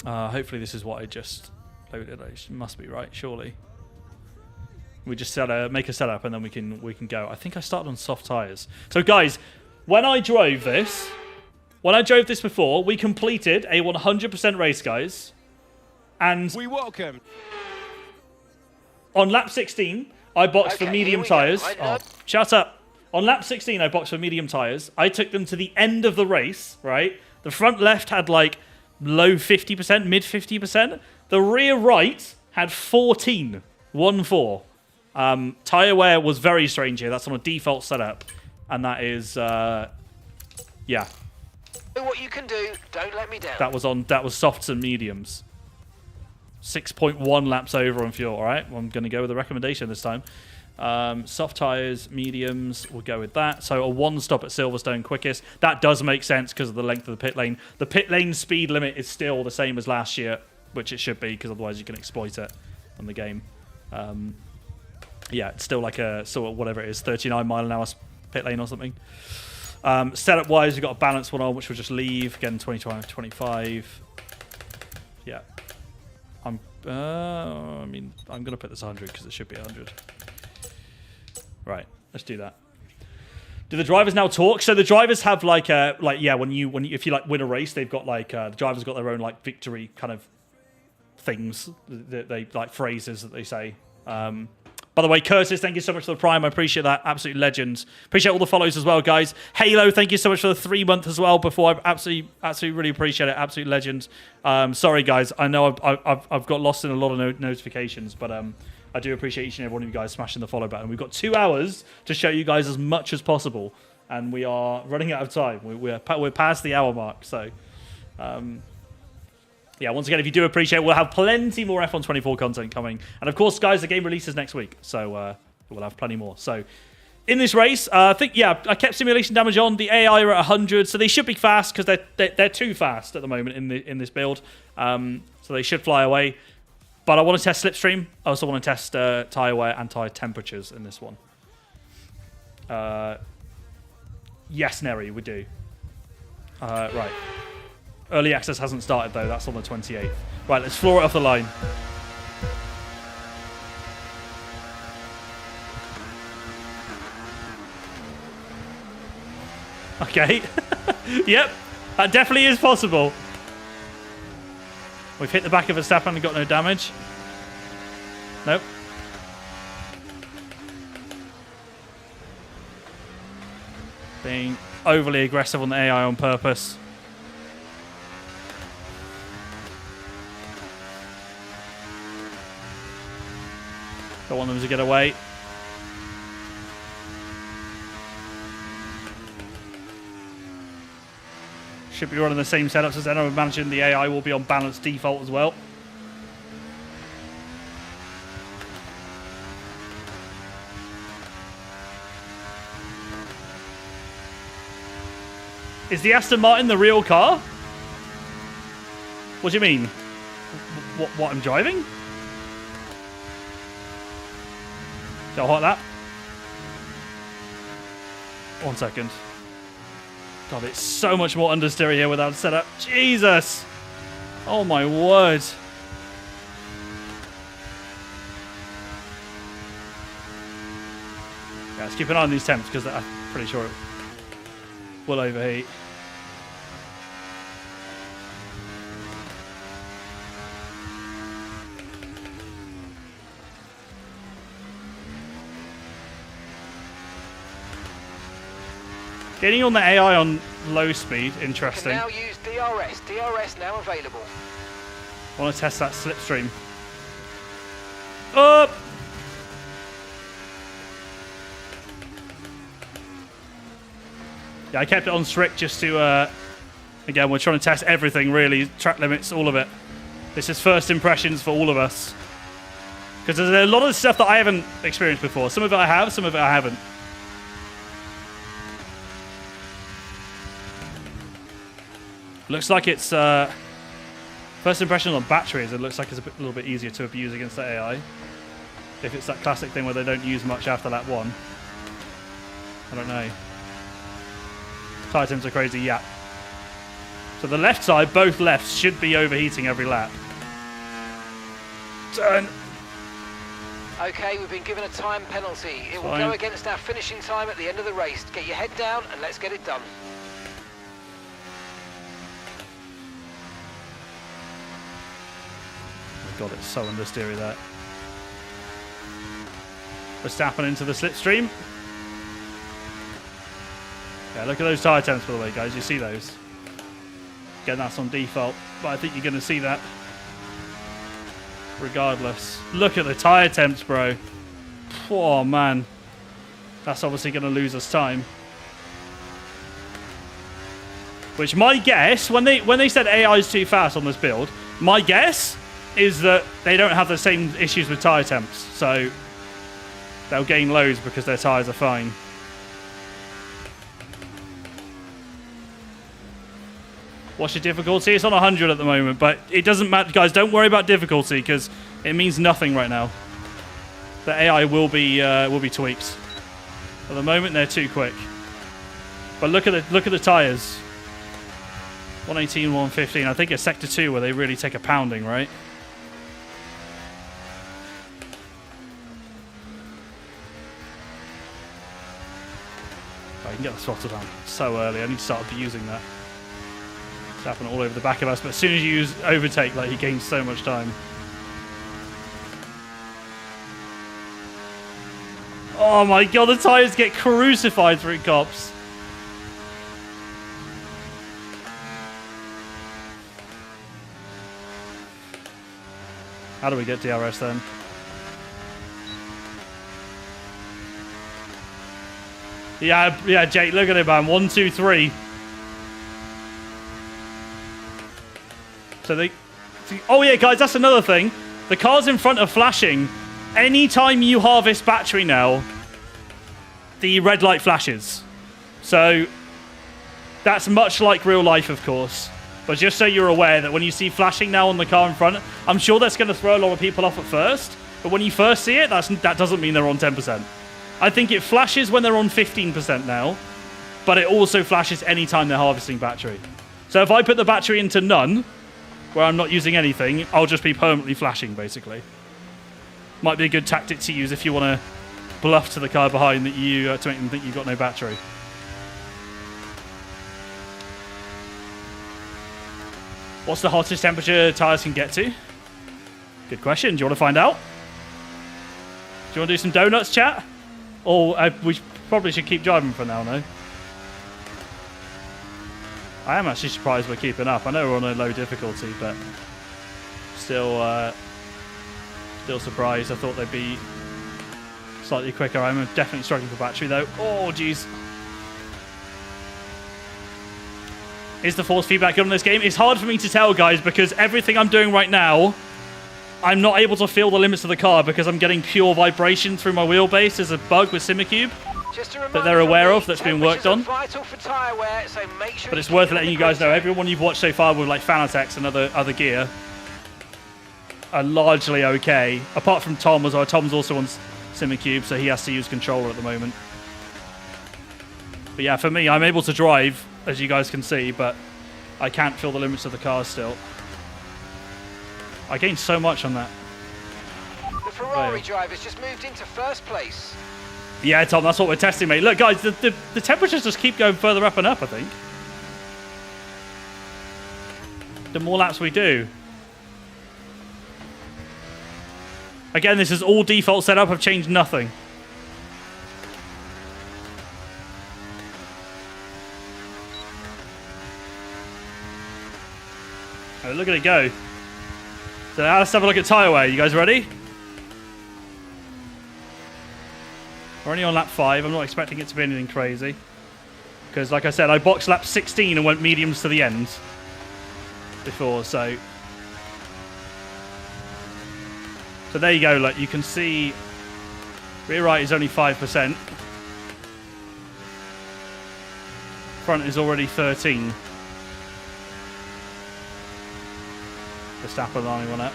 Hopefully this is what I just loaded. It must be right, surely. We just make a setup and then we can go. I think I started on soft tires. So guys, when I drove this before, we completed a 100% race, guys. And We welcome. on lap 16, I boxed for Okay, medium here we tires. go. Oh, shut up. On lap 16, I boxed for medium tires. I took them to the end of the race, right? The front left had like low 50%, mid 50%. The rear right had 14. 1-4. Tire wear was very strange here. That's on a default setup. And that is, yeah. Do what you can do. Don't let me down. That was softs and mediums. 6.1 laps over on fuel, all right? Well, I'm going to go with the recommendation this time. Soft tires, mediums, we'll go with that. So a 1 stop at Silverstone quickest. That does make sense because of the length of the pit lane. The pit lane speed limit is still the same as last year, which it should be because otherwise you can exploit it on the game. Yeah, it's still like a sort of whatever it is, 39 mile an hour pit lane or something. Setup wise, we've got a balanced one on, which we'll just leave. Again, 25. Yeah. I mean, I'm going to put this 100 because it should be 100. Right, let's do that. Do the drivers now talk? So the drivers have like yeah, when you if you like win a race, they've got like the drivers got their own like victory kind of things that they like phrases that they say. By the way, Curtis, thank you so much for the Prime. I appreciate that. Absolute legend. Appreciate all the follows as well, guys. Halo, thank you so much for the 3-month as well. Before I absolutely really appreciate it. Absolute legend. Sorry, guys. I know I've got lost in a lot of notifications, but I do appreciate each and every one of you guys smashing the follow button. We've got 2 hours to show you guys as much as possible, and we are running out of time. We're past the hour mark, so. Yeah, once again, if you do appreciate it, we'll have plenty more F1 24 content coming. And of course, guys, the game releases next week, so we'll have plenty more. So, in this race, I think, yeah, I kept simulation damage on. The AI are at 100, so they should be fast because they're too fast at the moment in this build. So they should fly away. But I want to test slipstream. I also want to test tire wear and tire temperatures in this one. Yes, Neri, we do. Right. Early access hasn't started, though. That's on the 28th. Right, let's floor it off the line. Okay. Yep, that definitely is possible. We've hit the back of Verstappen and got no damage. Nope. Being overly aggressive on the AI on purpose. Don't want them to get away. Should be running the same setups as Eno. I imagine the AI will be on balanced default as well. Is the Aston Martin the real car? What do you mean? What I'm driving? So hot that. 1 second. God, it's so much more understeer here without setup. Jesus! Oh my word. Yeah, let's keep an eye on these temps because I'm pretty sure will overheat. Getting on the AI on low speed, You can interesting. now use DRS. DRS now available. I want to test that slipstream. Up! Yeah, I kept it on strict just to, again, we're trying to test everything really, track limits, all of it. This is first impressions for all of us. Because there's a lot of stuff that I haven't experienced before. Some of it I have, some of it I haven't. Looks like it's, first impression on batteries, it looks like it's a little bit easier to abuse against the AI. If it's that classic thing where they don't use much after lap 1. I don't know. Tyre temps are crazy, yeah. So the left side, both lefts, should be overheating every lap. Turn. Okay, we've been given a time penalty. It will Fine. go against our finishing time at the end of the race. Get your head down and let's get it done. Oh God, it's so understeery there. Verstappen into the slipstream. Yeah, look at those tyre temps, by the way, guys. You see those? Again, that's on default, but I think you're going to see that regardless. Look at the tyre temps, bro. Oh, man. That's obviously going to lose us time. Which my guess, when they said AI is too fast on this build, my guess is that they don't have the same issues with tyre temps. So they'll gain loads because their tyres are fine. What's your difficulty? It's on 100 at the moment, but it doesn't matter. Guys, don't worry about difficulty because it means nothing right now. The AI will be tweaked. At the moment, they're too quick. But look at the tyres. 118, 115. I think it's Sector 2 where they really take a pounding, right? I can get the throttle down so early. I need to start abusing that. It's happening all over the back of us, but as soon as you use overtake, like, he gains so much time. Oh my God, the tyres get crucified through cops. How do we get DRS then? Yeah, Jake, look at it, man. 1, 2, 3. So oh yeah, guys, that's another thing. The cars in front are flashing. Anytime you harvest battery now, the red light flashes. So that's much like real life, of course. But just so you're aware that when you see flashing now on the car in front, I'm sure that's going to throw a lot of people off at first. But when you first see it, that doesn't mean they're on 10%. I think it flashes when they're on 15% now, but it also flashes anytime they're harvesting battery. So if I put the battery into none, where I'm not using anything, I'll just be permanently flashing, basically. Might be a good tactic to use if you want to bluff to the car behind that you to make them think you've got no battery. What's the hottest temperature tyres can get to? Good question. Do you want to find out? Do you want to do some donuts, chat? Or we probably should keep driving for now, no? I am actually surprised we're keeping up. I know we're on a low difficulty, but still surprised. I thought they'd be slightly quicker. I'm definitely struggling for battery, though. Oh, jeez. Is the force feedback good on this game? It's hard for me to tell, guys, because everything I'm doing right now, I'm not able to feel the limits of the car because I'm getting pure vibration through my wheelbase. There's a bug with SimmerCube that they're aware of that's been worked on. Vital for tyre wear, so make sure But it's worth letting you guys know. Everyone you've watched so far with like Fanatec and other gear are largely okay. Apart from Tom as well. Tom's also on SimmerCube, so he has to use controller at the moment. But yeah, for me, I'm able to drive, as you guys can see, but I can't feel the limits of the car still. I gained so much on that. The Ferrari driver's just moved into first place. Yeah, Tom, that's what we're testing, mate. Look, guys, the temperatures just keep going further up and up, I think. The more laps we do. Again, this is all default setup. I've changed nothing. Oh, look at it go. So now let's have a look at tyre wear. You guys ready? We're only on lap 5. I'm not expecting it to be anything crazy. Because, like I said, I boxed lap 16 and went mediums to the end before, so... So there you go, look, you can see rear right is only 5%. Front is already 13. Verstappen only one up.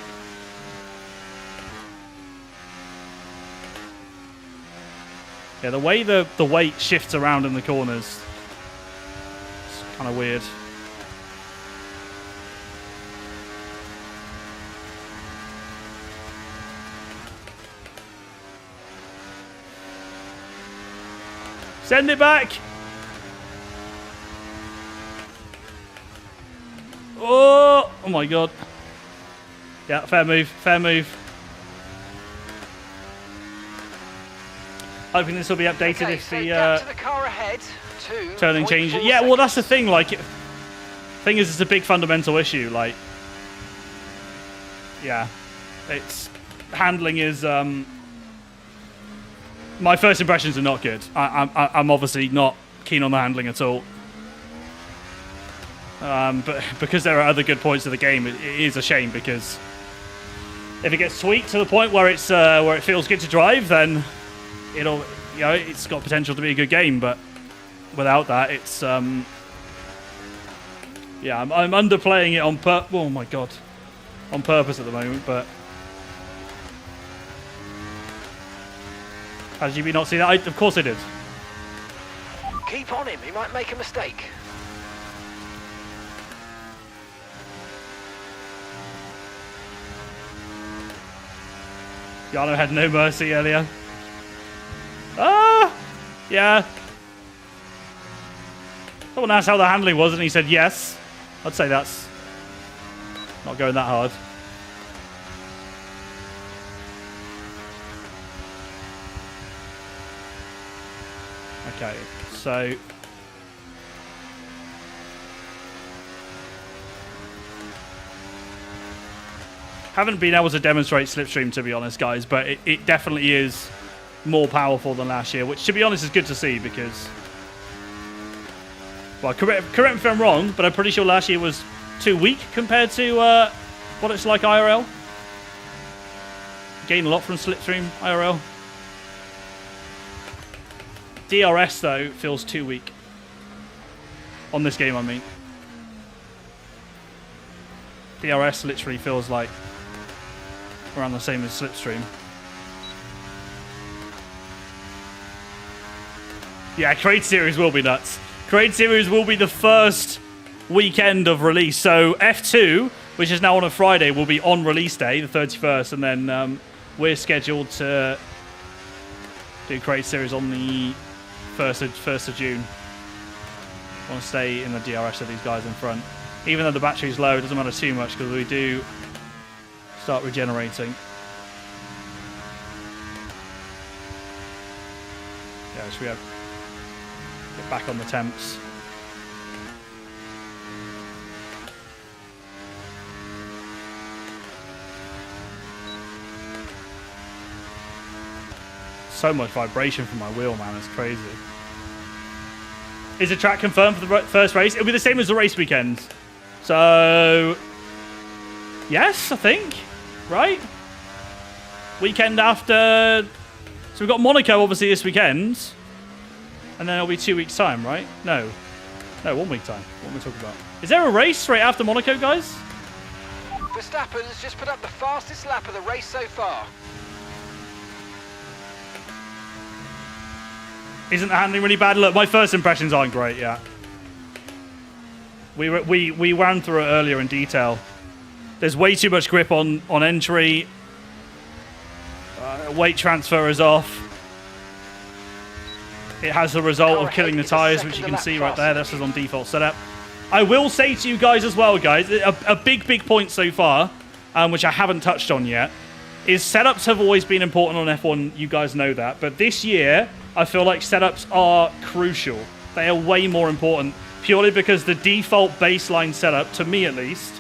Yeah, the way the weight shifts around in the corners, it's kind of weird. Send it back. Oh my god. Yeah, fair move, fair move. Hoping this will be updated Okay, if so the gap to the car ahead. turning changes. Yeah, well, that's the thing. Like, thing is, it's a big fundamental issue. Like, yeah, it's handling is. My first impressions are not good. I'm obviously not keen on the handling at all. But because there are other good points of the game, it is a shame because if it gets tweaked to the point where it's where it feels good to drive, then it'll, you know, it's got potential to be a good game. But without that, it's yeah, I'm underplaying it on oh my god, on purpose at the moment. But how did you not see that? Of course I did. Keep on him, he might make a mistake. Yano had no mercy earlier. Ah! Yeah. Someone asked how the handling was and he said yes. I'd say that's not going that hard. Okay, so haven't been able to demonstrate Slipstream, to be honest, guys, but it definitely is more powerful than last year, which, to be honest, is good to see because, well, correct me if I'm wrong, but I'm pretty sure last year was too weak compared to what it's like IRL. Gain a lot from Slipstream IRL. DRS, though, feels too weak. On this game, I mean. DRS literally feels like around the same as Slipstream. Yeah, Create Series will be nuts. Create Series will be the first weekend of release. So F2, which is now on a Friday, will be on release day, the 31st, and then we're scheduled to do Create Series on the 1st of June. I want to stay in the DRS of these guys in front. Even though the battery's low, it doesn't matter too much because we do start regenerating. Yeah, so we have get back on the temps. So much vibration from my wheel, man. It's crazy. Is the track confirmed for the first race? It'll be the same as the race weekend. So, yes, I think. Right? Weekend after. So we've got Monaco, obviously, this weekend. And then it'll be 2 weeks' time, right? No. No, 1 week time. What am I talking about? Is there a race straight after Monaco, guys? Verstappen's just put up the fastest lap of the race so far. Isn't the handling really bad? Look, my first impressions aren't great, yeah. We ran through it earlier in detail. There's way too much grip on entry. Weight transfer is off. it has the result of killing the tyres, which you can see right there. This is on default setup. I will say to you guys as well, guys, a big point so far, which I haven't touched on yet, is setups have always been important on F1. You guys know that. But this year, I feel like setups are crucial. They are way more important, purely because the default baseline setup, to me at least,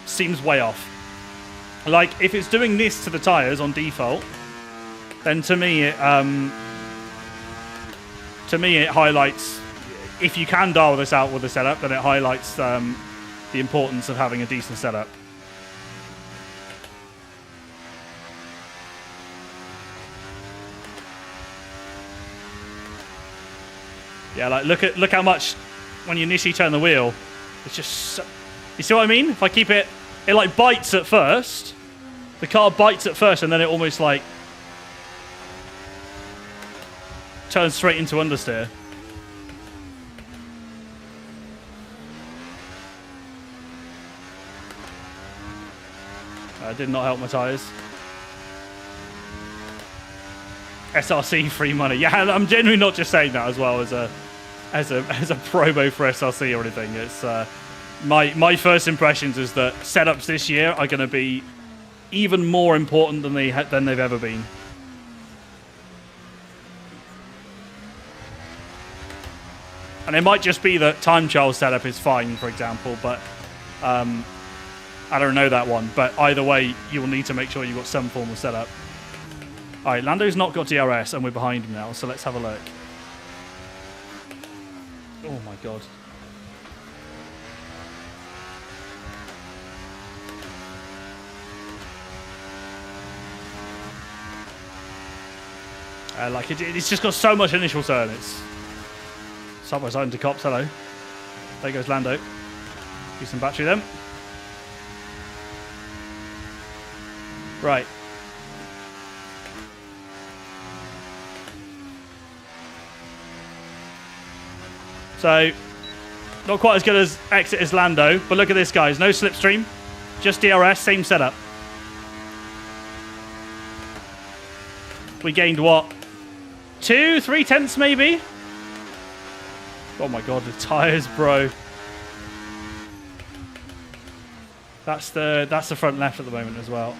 seems way off. Like, if it's doing this to the tyres on default, then to me it highlights, if you can dial this out with the setup, then it highlights the importance of having a decent setup. Yeah, like look how much when you initially turn the wheel, it's just so, you see what I mean? If I keep it like bites at first. The car bites at first and then it almost like turns straight into understeer. Did not help my tyres. SRC free money. Yeah, I'm genuinely not just saying that as well as a promo for SRC or anything. It's my first impressions is that setups this year are going to be even more important than they've ever been. And it might just be that time trial setup is fine, for example, but I don't know that one. But either way, you will need to make sure you've got some form of setup. All right, Lando's not got DRS, and we're behind him now, so let's have a look. Oh, my God. Like, it's just got so much initial turn. It's side by side into cops. Hello. There goes Lando. Use some battery then. Right. So, not quite as good as exit as Lando, but look at this, guys. No slipstream, just DRS, same setup. We gained what? 2-3 tenths maybe? Oh my God, the tyres, bro. That's the front left at the moment as well.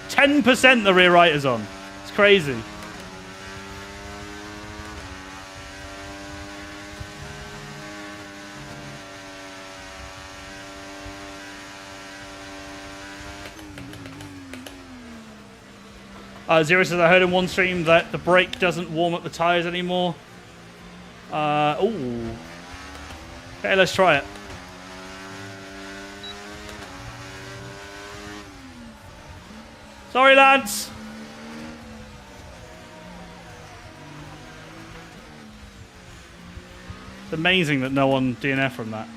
10% the rear right is on. It's crazy. Zero says, I heard in one stream that the brake doesn't warm up the tyres anymore. Ooh. Okay, let's try it. Sorry, Lance. It's amazing that no one DNF from that.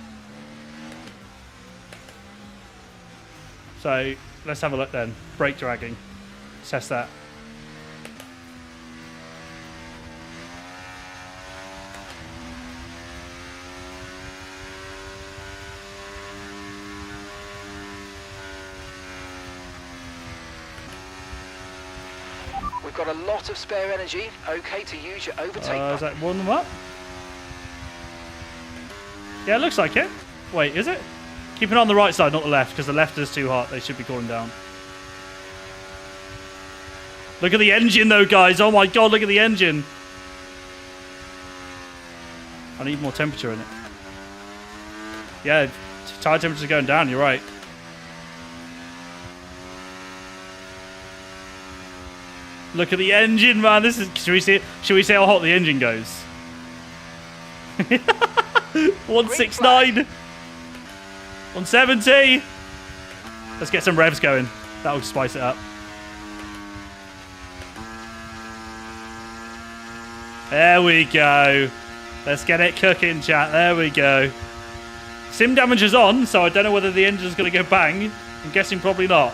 So, let's have a look then. Brake dragging. Test that. We've got a lot of spare energy. Okay to use your overtake button. Is that warm them up? Yeah, it looks like it. Wait, is it? Keep it on the right side, not the left, because the left is too hot. They should be cooling down. Look at the engine, though, guys. Oh, my God, look at the engine. I need more temperature in it. Yeah, tire temperature's going down. You're right. Look at the engine, man. This is. Should we see how hot the engine goes? 169. 170. Let's get some revs going. That'll spice it up. There we go. Let's get it cooking, chat. There we go. Sim damage is on, so I don't know whether the engine's going to go bang. I'm guessing probably not.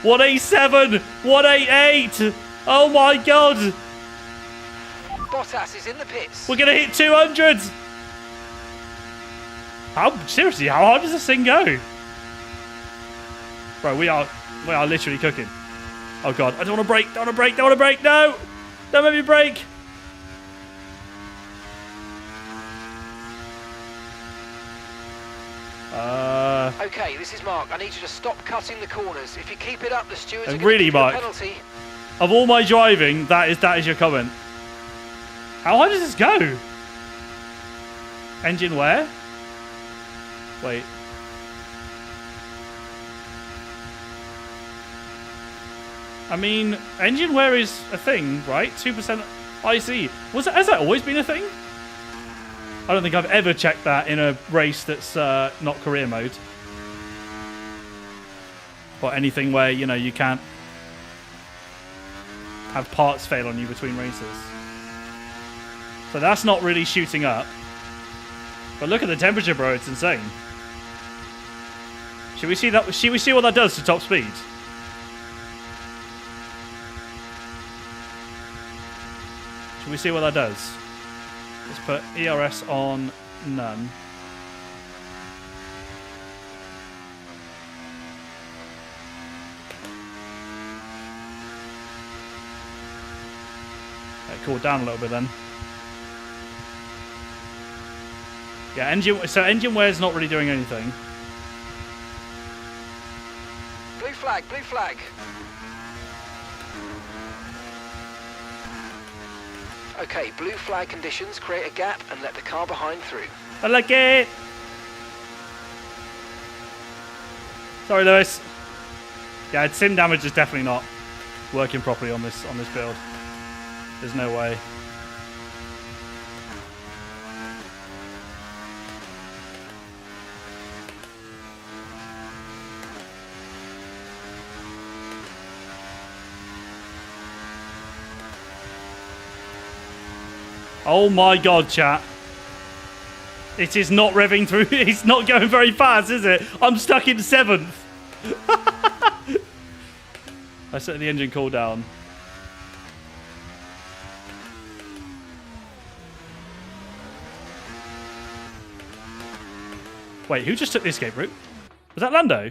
187! 188! Oh my God! Bottas is in the pits. We're going to hit 200! Seriously, how hard does this thing go? Bro, we are literally cooking. Oh God, I don't want to brake, don't want to brake, don't want to brake, no! Don't make me break. Okay, this is Mark. I need you to stop cutting the corners. If you keep it up, the stewards are And going really, to give you a Mark, penalty. of all my driving, that is your comment. How high does this go? Engine where? Wait. I mean, engine wear is a thing, right? 2% IC. Has that always been a thing? I don't think I've ever checked that in a race that's not career mode. Or anything where, you know, you can't have parts fail on you between races. So that's not really shooting up. But look at the temperature, bro. It's insane. Should we see that? Should we see what that does to top speed? Should we see what that does? Let's put ERS on none. Cool down a little bit then. Yeah, engine wear is not really doing anything. Blue flag, blue flag. Okay, blue flag conditions, create a gap and let the car behind through. I like it. Sorry, Lewis. Yeah, sim damage is definitely not working properly on this build. There's no way. Oh my god, chat. It is not revving through. It's not going very fast, is it? I'm stuck in 7th. I set the engine cool down. Wait, who just took the escape route? Was that Lando?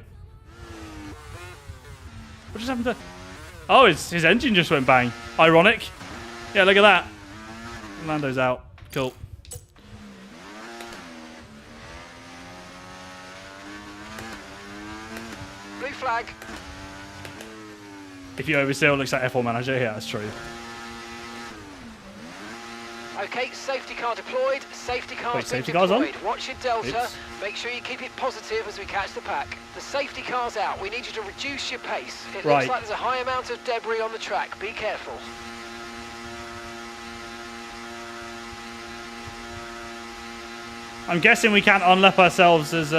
What just happened to... Oh, his engine just went bang. Ironic. Yeah, look at that. Lando's out. Cool. Blue flag. If you oversteer, it looks like F1 Manager. Yeah, that's true. Okay, safety car deployed. Safety car's Wait, been safety car's on? deployed. Watch your delta. Oops. Make sure you keep it positive as we catch the pack. The safety car's out. We need you to reduce your pace. It Right. looks like there's a high amount of debris on the track. Be careful. I'm guessing we can't unlap ourselves as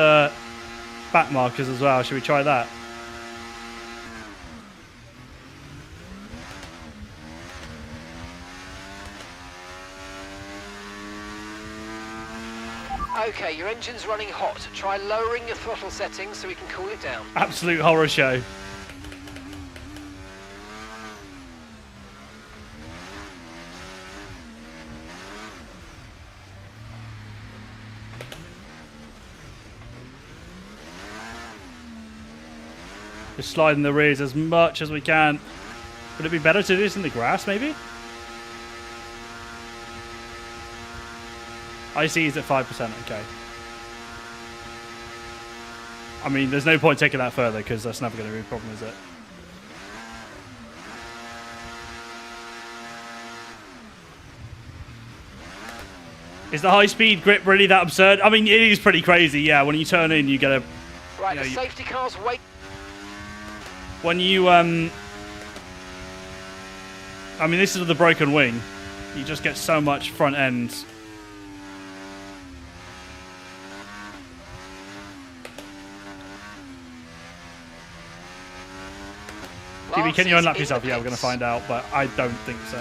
back markers as well. Should we try that? Okay, your engine's running hot. Try lowering your throttle settings so we can cool it down. Absolute horror show. Just sliding the rears as much as we can. Would it be better to do this in the grass, maybe? IC is at 5%, okay. I mean, there's no point taking that further because that's never going to be a problem, is it? Is the high-speed grip really that absurd? I mean, it is pretty crazy, yeah. When you turn in, you get a... Right, you know, the safety car's wait. When you, I mean, this is with the broken wing. You just get so much front end. TB, can you unlap yourself? Yeah, we're going to find out, but I don't think so.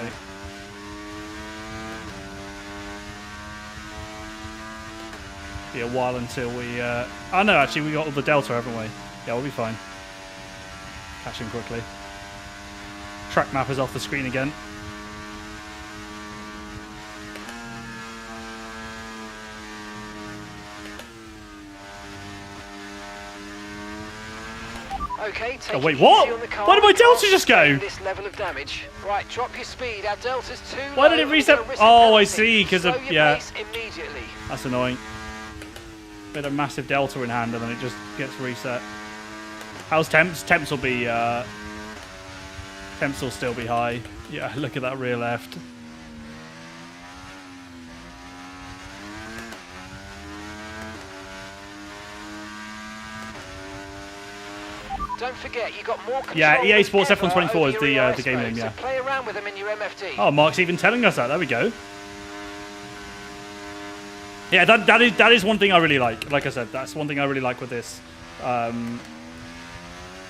Be a while until we... Oh, no, actually, we got all the delta, haven't we? Yeah, we'll be fine. Catch him quickly. Track map is off the screen again. Okay, take Oh, wait, it what? easy on the car. Why did my We can't delta just go? sustain this level of damage. Right, drop your speed. Our delta's too Why low did it and we're reset? gonna risk a Oh, I penalty. see, 'cause of- Slow your yeah. pace immediately. That's annoying. Bit of massive delta in hand and then it just gets reset. How's temps? Temps will be, temps will still be high. Yeah, look at that rear left. Don't forget, you got more control. Yeah, EA than Sports ever F124 over is the, your the game EIS name, mode, yeah. So play around with them in your MFD. Oh, Mark's even telling us that. There we go. Yeah, that is one thing I really like. Like I said, that's one thing I really like with this.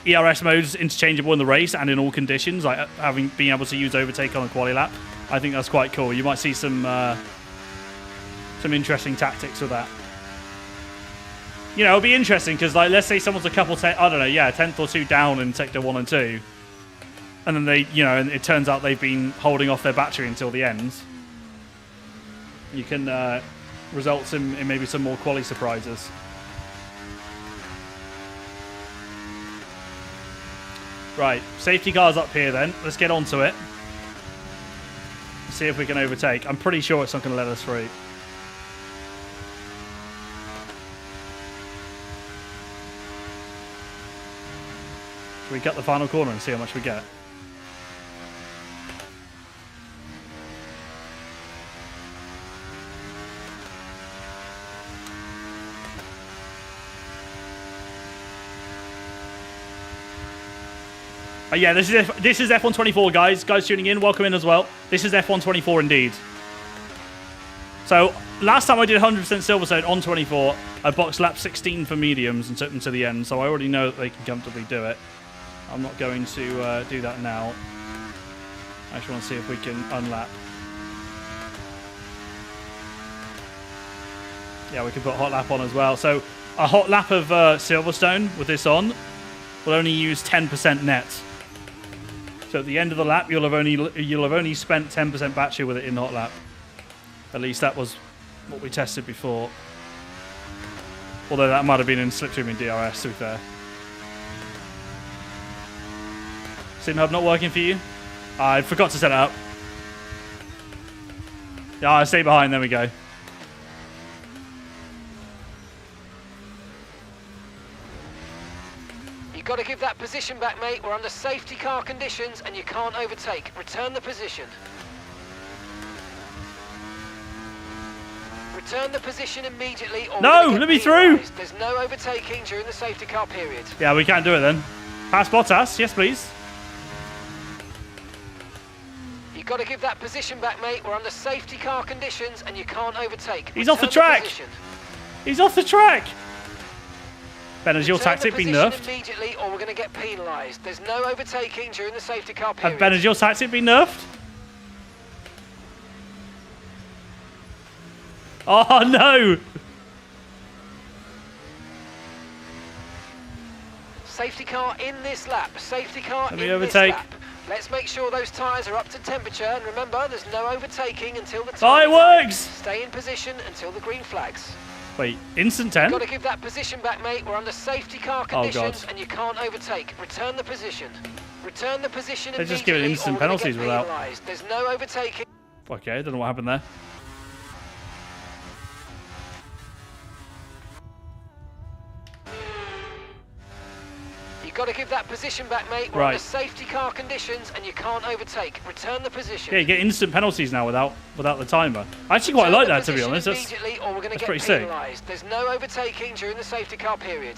ERS mode's interchangeable in the race and in all conditions, like being able to use overtake on a quali lap. I think that's quite cool. You might see some interesting tactics with that. You know, it'll be interesting because, like, let's say someone's a couple, I don't know, yeah, 10th or 2 down in sector 1 and 2, and then they, you know, and it turns out they've been holding off their battery until the end. You can result in maybe some more quali surprises. Right, safety car's up here then. Let's get onto it. See if we can overtake. I'm pretty sure it's not going to let us through. Should we cut the final corner and see how much we get? Yeah, this is F124, guys. Guys tuning in, welcome in as well. This is F124 indeed. So, last time I did 100% Silverstone on 24, I boxed lap 16 for mediums and took them to the end, so I already know that they can comfortably do it. I'm not going to do that now. I just want to see if we can unlap. Yeah, we can put hot lap on as well. So, a hot lap of Silverstone with this on will only use 10% net. So at the end of the lap, you'll have only spent 10% battery with it in hot lap. At least that was what we tested before. Although that might have been in slipstream in DRS, to be fair. Sim Hub not working for you? I forgot to set it up. Yeah, I stay behind. There we go. You've got to give that position back, mate. We're under safety car conditions and you can't overtake. Return the position. Return the position immediately or No, we're gonna let me get through. penalised. There's no overtaking during the safety car period. Yeah, we can't do it then. Pass Bottas. Yes, please. You've got to give that position back, mate. We're under safety car conditions and you can't overtake. He's off the Return track. position. He's off the track. Ben, has your Return the tactic been position nerfed? immediately or we're going to get penalised. There's no overtaking during the safety car period. Ben, has your tactic been nerfed? Oh, no. Safety car in this lap. Safety car Let in me overtake. this lap. Let's make sure those tyres are up to temperature. And remember, there's no overtaking until the Oh, time it is up. works. Stay in position until the green flags. Wait, instant 10? Got to give that position back, mate. We're under safety car Oh, conditions God. and you can't overtake. Return the position. Return the position They're just giving immediately instant or we're gonna penalties get without- penalised. There's no overtaking. Okay, I don't know what happened there. You've got to give that position back, mate. We're Right. under safety car conditions and you can't overtake. Return the position. Yeah, you get instant penalties now without the timer. I actually quite Return like the that, to be position honest. That's, immediately or we're going to that's get pretty sick. penalised. There's no overtaking during the safety car period.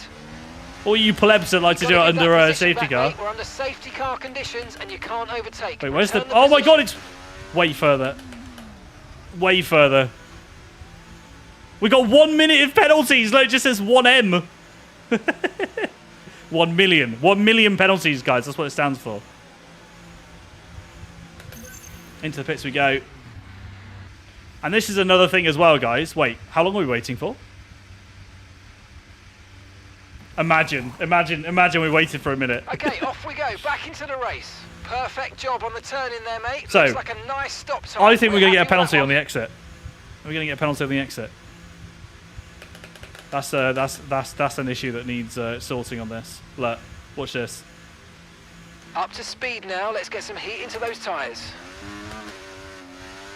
all you plebs that like to do it Gotta give under that a position safety back, car. mate. We're under safety car conditions and you can't overtake. Wait, where's the... Return Oh my god, position. it's way further. Way further. We got 1 minute of penalties. Look, it just says 1M. 1 million. 1 million penalties, guys. That's what it stands for. Into the pits we go. And this is another thing as well, guys. Wait, how long are we waiting for? Imagine we waited for a minute. Okay, off we go. Back into the race. Perfect job on the turn in there, mate. So, Looks like a nice stop time. I think we're going to get a happy with penalty that on the one. exit. We're going to get a penalty on the exit. That's an issue that needs sorting on this. Look, Watch this. Up to speed now. Let's get some heat into those tyres.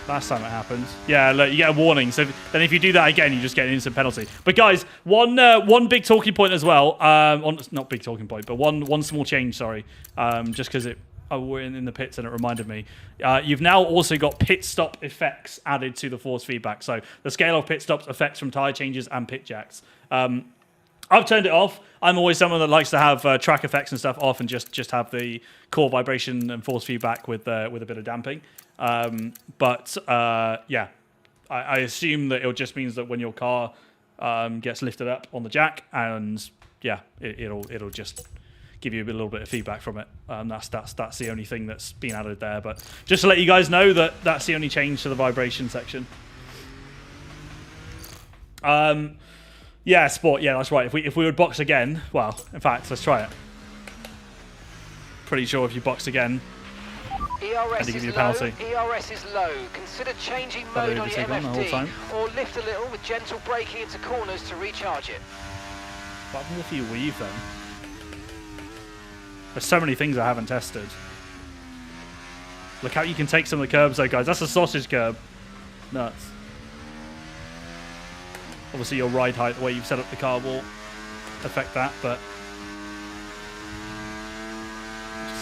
Last time it happened. Yeah, look, you get a warning. So then if you do that again, you just get an instant penalty. But guys, one big talking point as well. Not big talking point, but one small change, sorry. Just because we're in the pits and it reminded me. You've now also got pit stop effects added to the force feedback. So the scale of pit stops affects from tyre changes and pit jacks. I've turned it off. I'm always someone that likes to have track effects and stuff off and just have the core vibration and force feedback with a bit of damping. Yeah, I assume that it just means that when your car gets lifted up on the jack, and yeah, it'll just give you a little bit of feedback from it. That's the only thing that's been added there. But just to let you guys know that that's the only change to the vibration section. Yeah, sport. Yeah, that's right. If we would box again, well, in fact, let's try it. Pretty sure if you box again, ERS give is you a low. penalty. ERS is low. Consider changing mode on your take on the whole MFD, time. or lift a little with gentle braking into corners to recharge it. what happens if you weave then? There's so many things I haven't tested. Look how you can take some of the curbs though, guys. That's a sausage curb. Nuts. Obviously your ride height, the way you've set up the car will affect that, but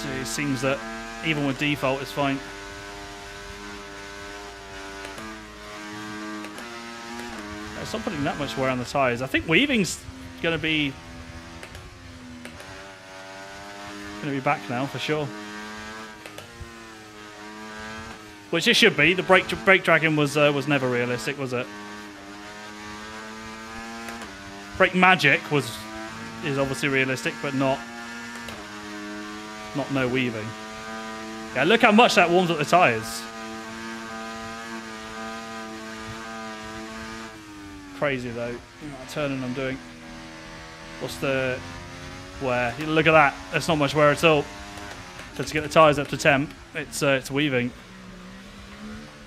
so it seems that even with default it's fine. It's not putting that much wear on the tyres. I think weaving's gonna be back now for sure. Which it should be. The brake dragging was never realistic, was it? Brake magic is obviously realistic, but not no weaving. Yeah, look how much that warms up the tyres. Crazy though. The amount of turning I'm doing. What's the wear? Look at that. That's not much wear at all. So to get the tyres up to temp, it's weaving.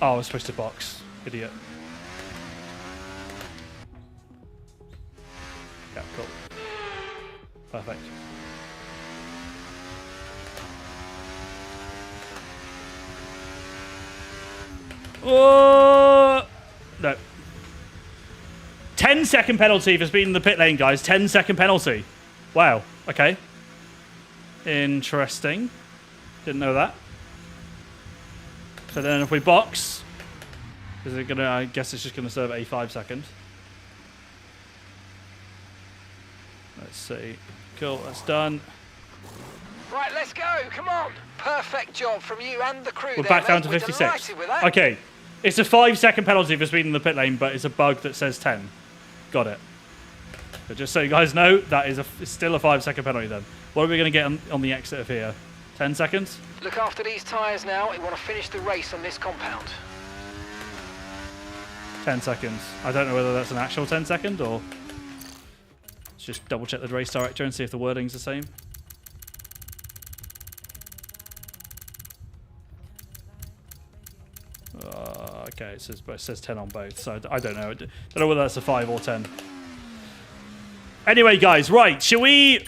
Oh, I was supposed to box. Idiot. Yeah, cool. Perfect. Oh no. 10-second penalty for speeding the pit lane, guys. 10-second penalty. Wow. Okay. Interesting. Didn't know that. So then if we box, is it gonna, I guess it's just gonna serve a 5 second. Let's see. Cool, that's done. Right, let's go. Come on. Perfect job from you and the crew. We're there, back down mate. to We're 56. delighted with that. Okay. It's a 5-second penalty for speeding the pit lane, but it's a bug that says 10. Got it. So just so you guys know, that is it's still a 5-second penalty then. What are we going to get on the exit of here? 10 seconds? Look after these tyres now. We want to finish the race on this compound. 10 seconds. I don't know whether that's an actual 10 second or... Let's just double check the race director and see if the wording's the same. Okay, it says 10 on both, so I don't know. I don't know whether that's a 5 or 10. Anyway, guys, right? Shall we?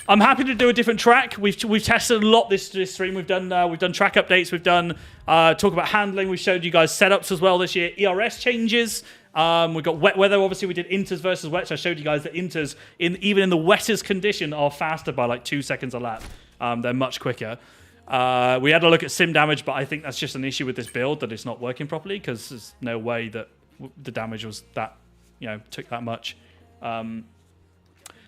I'm happy to do a different track. We've tested a lot this stream. We've done track updates. We've done talk about handling. We've showed you guys setups as well this year. ERS changes. We've got wet weather. Obviously, we did inters versus wets. I showed you guys that inters, even in the wettest condition, are faster by like 2 seconds a lap. They're much quicker. We had a look at sim damage, but I think that's just an issue with this build, that it's not working properly, because there's no way that the damage was that, took that much.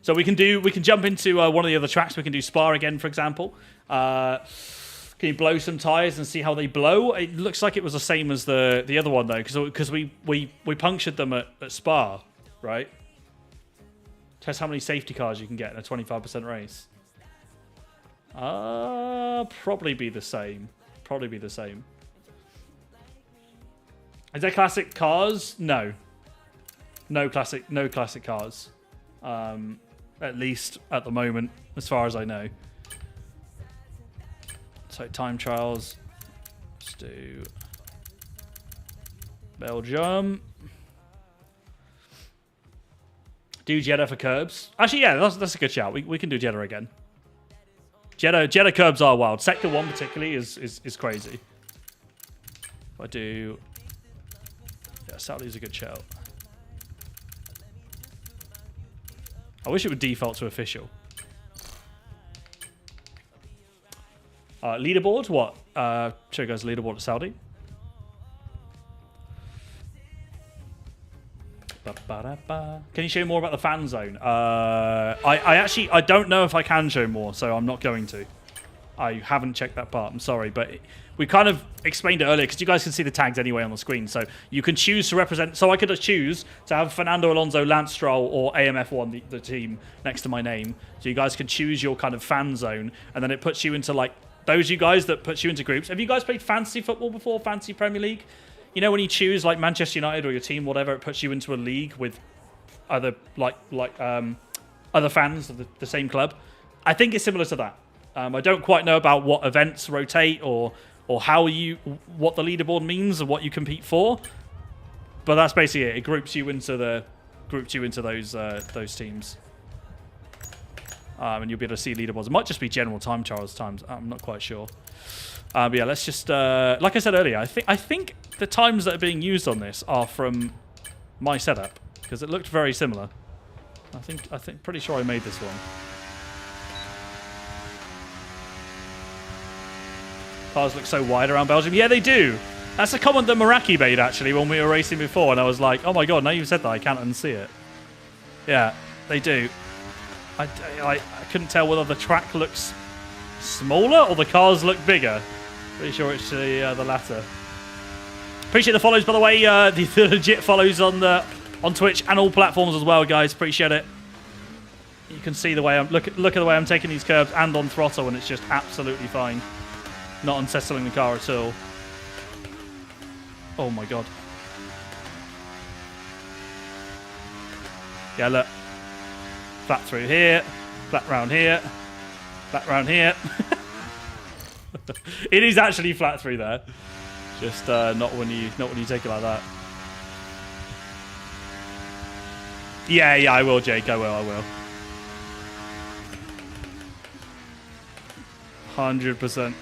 So we can jump into one of the other tracks. We can do Spa again, for example. Can you blow some tyres and see how they blow? It looks like it was the same as the other one though, because we punctured them at Spa, right? Test how many safety cars you can get in a 25% race. Probably be the same. Probably be the same. Is there classic cars? No. No classic cars. At least at the moment, as far as I know. So time trials. Let's do Belgium. Do Jeddah for curbs. Actually, yeah, that's a good shout. We can do Jeddah again. Jeddah curbs are wild. Sector 1 particularly is crazy. If I do... Yeah, Saudi's a good shout. I wish it would default to official. Leaderboard, what? Show you guys leaderboard at Saudi. Can you show more about the fan zone? I don't know if I can show more, so I'm not going to. I haven't checked that part. I'm sorry, but we kind of explained it earlier because you guys can see the tags anyway on the screen. So you can choose to represent. So I could choose to have Fernando Alonso, Lance Stroll, or AMF1, the team next to my name. So you guys can choose your kind of fan zone, and then it puts you into like those you guys that puts you into groups. Have you guys played fantasy football before? Fantasy Premier League? You know when you choose like Manchester United or your team, whatever, it puts you into a league with other other fans of the same club. I think it's similar to that. I don't quite know about what events rotate or how what the leaderboard means or what you compete for, but that's basically it. It groups you into those teams, and you'll be able to see leaderboards. It might just be general time trials times. I'm not quite sure. But yeah, let's just like I said earlier. I think the times that are being used on this are from my setup because it looked very similar. I think pretty sure I made this one. Cars look so wide around Belgium. Yeah, they do. That's a comment that Meraki made actually when we were racing before, and I was like, oh my god, now you've said that, I can't unsee it. Yeah, they do. I couldn't tell whether the track looks smaller or the cars look bigger. Pretty sure it's the latter. Appreciate the follows, by the way. The legit follows on Twitch and all platforms as well, guys. Appreciate it. You can see the way I'm look at the way I'm taking these curbs and on throttle, and it's just absolutely fine. Not unsettling the car at all. Oh my god. Yeah, look. Flat through here, flat round here, flat round here. It is actually flat through there. Just not when you take it like that. Yeah, I will, Jake. I will. 100%.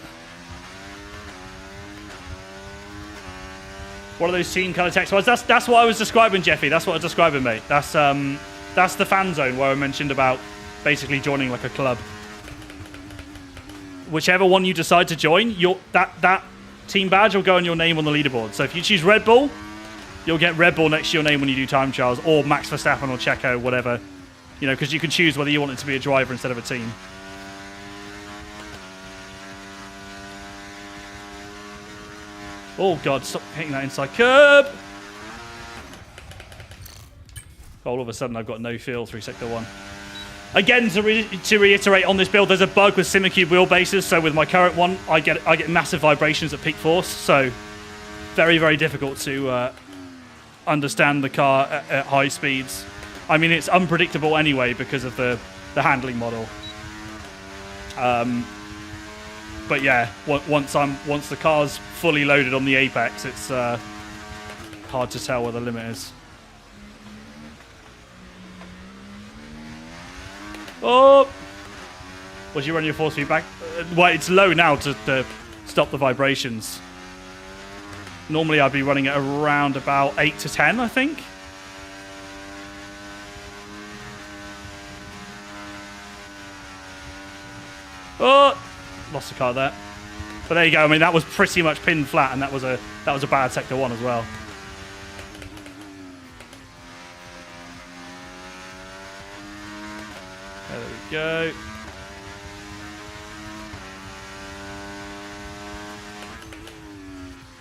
What are those team colour text words? That's what I was describing, Jeffy. That's what I was describing, mate. That's the fan zone where I mentioned about basically joining like a club. Whichever one you decide to join, that team badge will go on your name on the leaderboard. So if you choose Red Bull, you'll get Red Bull next to your name when you do time trials, or Max Verstappen or Checo, whatever. You know, because you can choose whether you want it to be a driver instead of a team. Oh god, stop hitting that inside curb! All of a sudden I've got no feel through Sector 1. Again, to reiterate on this build, there's a bug with SimmerCube wheelbases, so with my current one, I get massive vibrations at peak force, so very, very difficult to understand the car at high speeds. I mean, it's unpredictable anyway because of the handling model. But yeah, once the car's fully loaded on the Apex, it's hard to tell where the limit is. Oh! Was you running your force feedback? Well, it's low now to stop the vibrations. Normally I'd be running it around about 8 to 10, I think. Oh! Lost the car there. But there you go. I mean, that was pretty much pinned flat, and that was a bad Sector 1 as well. There we go.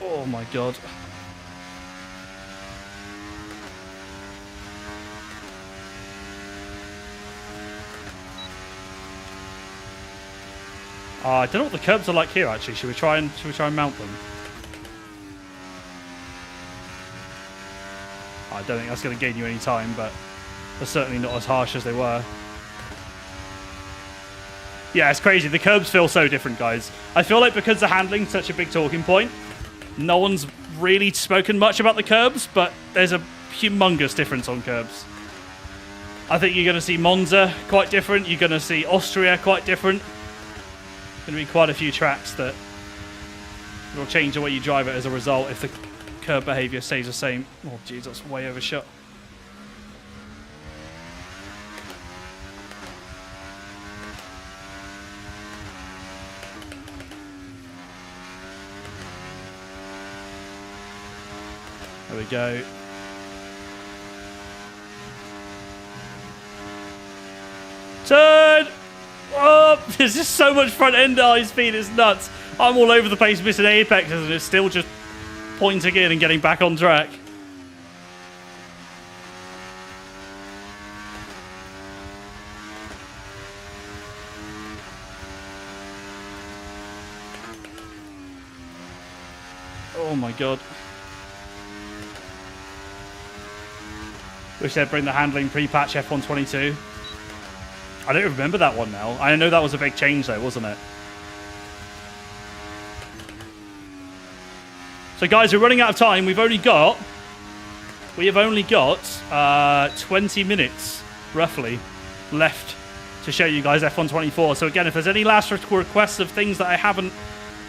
Oh my god. I don't know what the curbs are like here actually. Should we try and mount them? I don't think that's going to gain you any time, but they're certainly not as harsh as they were. Yeah, it's crazy. The curbs feel so different, guys. I feel like because the handling's such a big talking point, no one's really spoken much about the curbs, but there's a humongous difference on curbs. I think you're going to see Monza quite different. You're going to see Austria quite different. Going to be quite a few tracks that will change the way you drive it as a result if the curb behaviour stays the same. Oh, jeez, that's way overshot. There we go. Turn! Oh, there's just so much front end high speed, it's nuts. I'm all over the place missing apexes and it's still just pointing in and getting back on track. Oh my god. Wish they'd bring the handling pre-patch F122. I don't remember that one now. I know that was a big change though, wasn't it? So guys, we're running out of time. We have only got 20 minutes, roughly, left to show you guys F124. So again, if there's any last requests of things that I haven't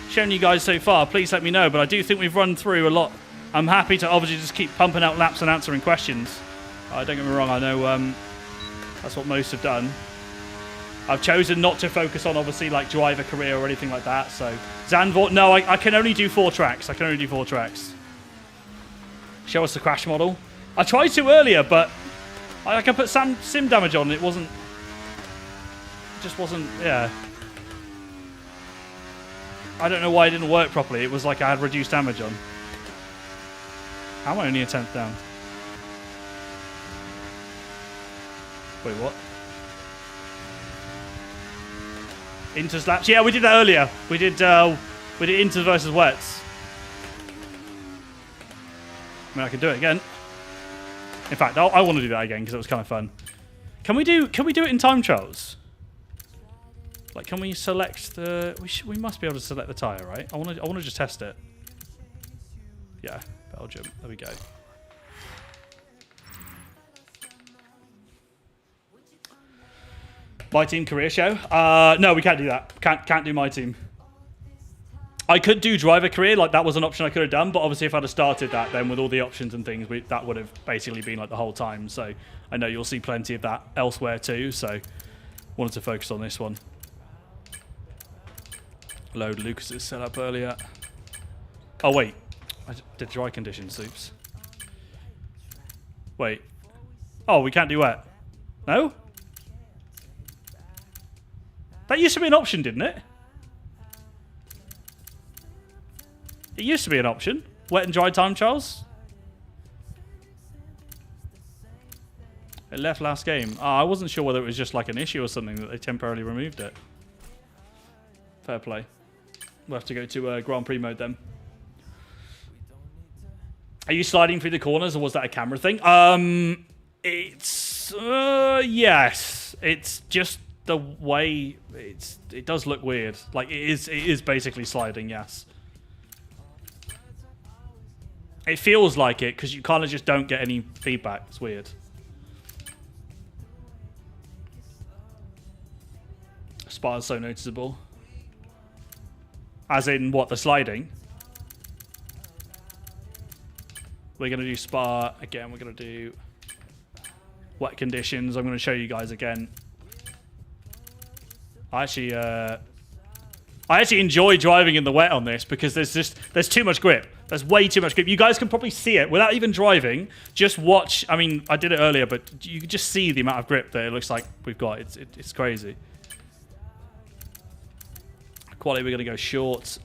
shown you guys so far, please let me know. But I do think we've run through a lot. I'm happy to obviously just keep pumping out laps and answering questions. Don't get me wrong, I know that's what most have done. I've chosen not to focus on, obviously, like driver career or anything like that. So, Zandvoort, no, I can only do 4 tracks. I can only do 4 tracks. Show us the crash model. I tried to earlier, but I can put sim damage on. It just wasn't, yeah. I don't know why it didn't work properly. It was like I had reduced damage on. How am I only a 10th down? Wait, what? Inters laps. Yeah, we did that earlier. We did Inters versus wets. I mean, I can do it again. In fact, I want to do that again because it was kind of fun. Can we do it in time trials? Like, can we select the? We must be able to select the tire, right? I want to just test it. Yeah, Belgium. There we go. My team career show? No, we can't do that. Can't do my team. I could do driver career, like that was an option I could have done, but obviously if I'd have started that, then with all the options and things, that would have basically been like the whole time. So I know you'll see plenty of that elsewhere too, so wanted to focus on this one. Load Lucas's set up earlier. Oh wait, I did dry conditions, oops. Wait. Oh, we can't do wet. No? That used to be an option, didn't it? It used to be an option. Wet and dry time trials. It left last game. Oh, I wasn't sure whether it was just like an issue or something that they temporarily removed it. Fair play. We'll have to go to Grand Prix mode then. Are you sliding through the corners or was that a camera thing? It's... yes. It's just... the way it does look weird. Like it is basically sliding, yes. It feels like it because you kind of just don't get any feedback. It's weird. Spa is so noticeable. As in what, the sliding? We're gonna do Spa again. We're gonna do wet conditions. I'm gonna show you guys again. I actually enjoy driving in the wet on this because there's too much grip. There's way too much grip. You guys can probably see it without even driving. Just watch. I mean, I did it earlier, but you can just see the amount of grip that it looks like we've got. It's crazy. Quality, we're going to go short.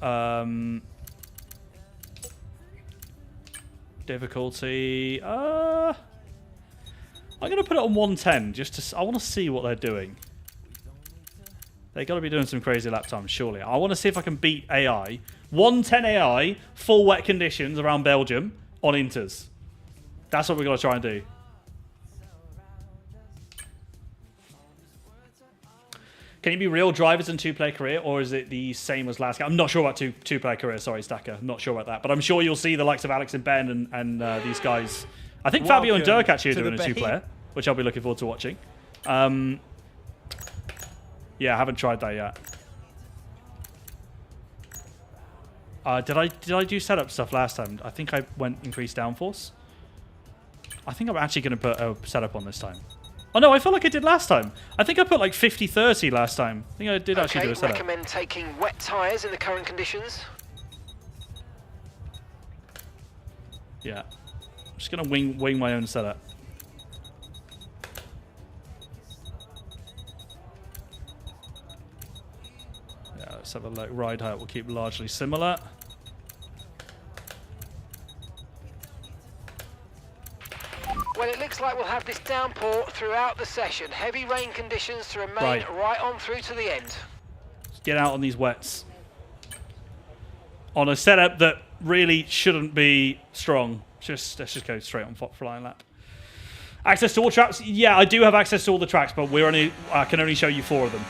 Difficulty. I'm going to put it on 110 just to. I want to see what they're doing. They got to be doing some crazy lap times, surely. I want to see if I can beat AI. 110 AI, full wet conditions around Belgium on Inters. That's what we've got to try and do. Can you be real drivers in two-player career, or is it the same as last game? I'm not sure about two-player career. Sorry, Stacker. I'm not sure about that. But I'm sure you'll see the likes of Alex and Ben and these guys. I think Fabio and Dirk actually are doing a two-player, which I'll be looking forward to watching. Yeah, I haven't tried that yet. Did I do setup stuff last time? I think I went increased downforce. I think I'm actually going to put a setup on this time. Oh no, I felt like I did last time. I think I put like 50-30 last time. I think I did actually do a setup. Recommend taking wet tyres in the current conditions. Yeah. I'm just going to wing my own setup. Yeah, let's have a look. Ride height will keep largely similar. Well, it looks like we'll have this downpour throughout the session. Heavy rain conditions to remain right on through to the end. Let's get out on these wets. On a setup that really shouldn't be strong. Let's just go straight on flying lap. Access to all tracks? Yeah, I do have access to all the tracks, but I can only show you 4 of them.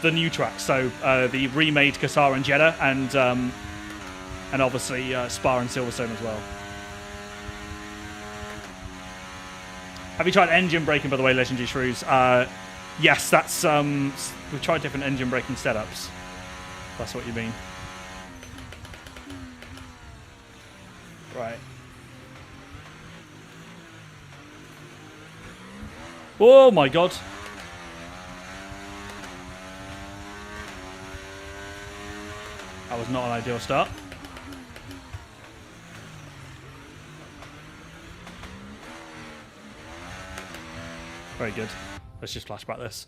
The new tracks. So the remade Qatar and Jeddah, and obviously Spa and Silverstone as well. Have you tried engine braking, by the way, Legendary Shrews? Yes, that's we've tried different engine braking setups. That's what you mean. Right. Oh my god. That was not an ideal start. Very good. Let's just flashback this.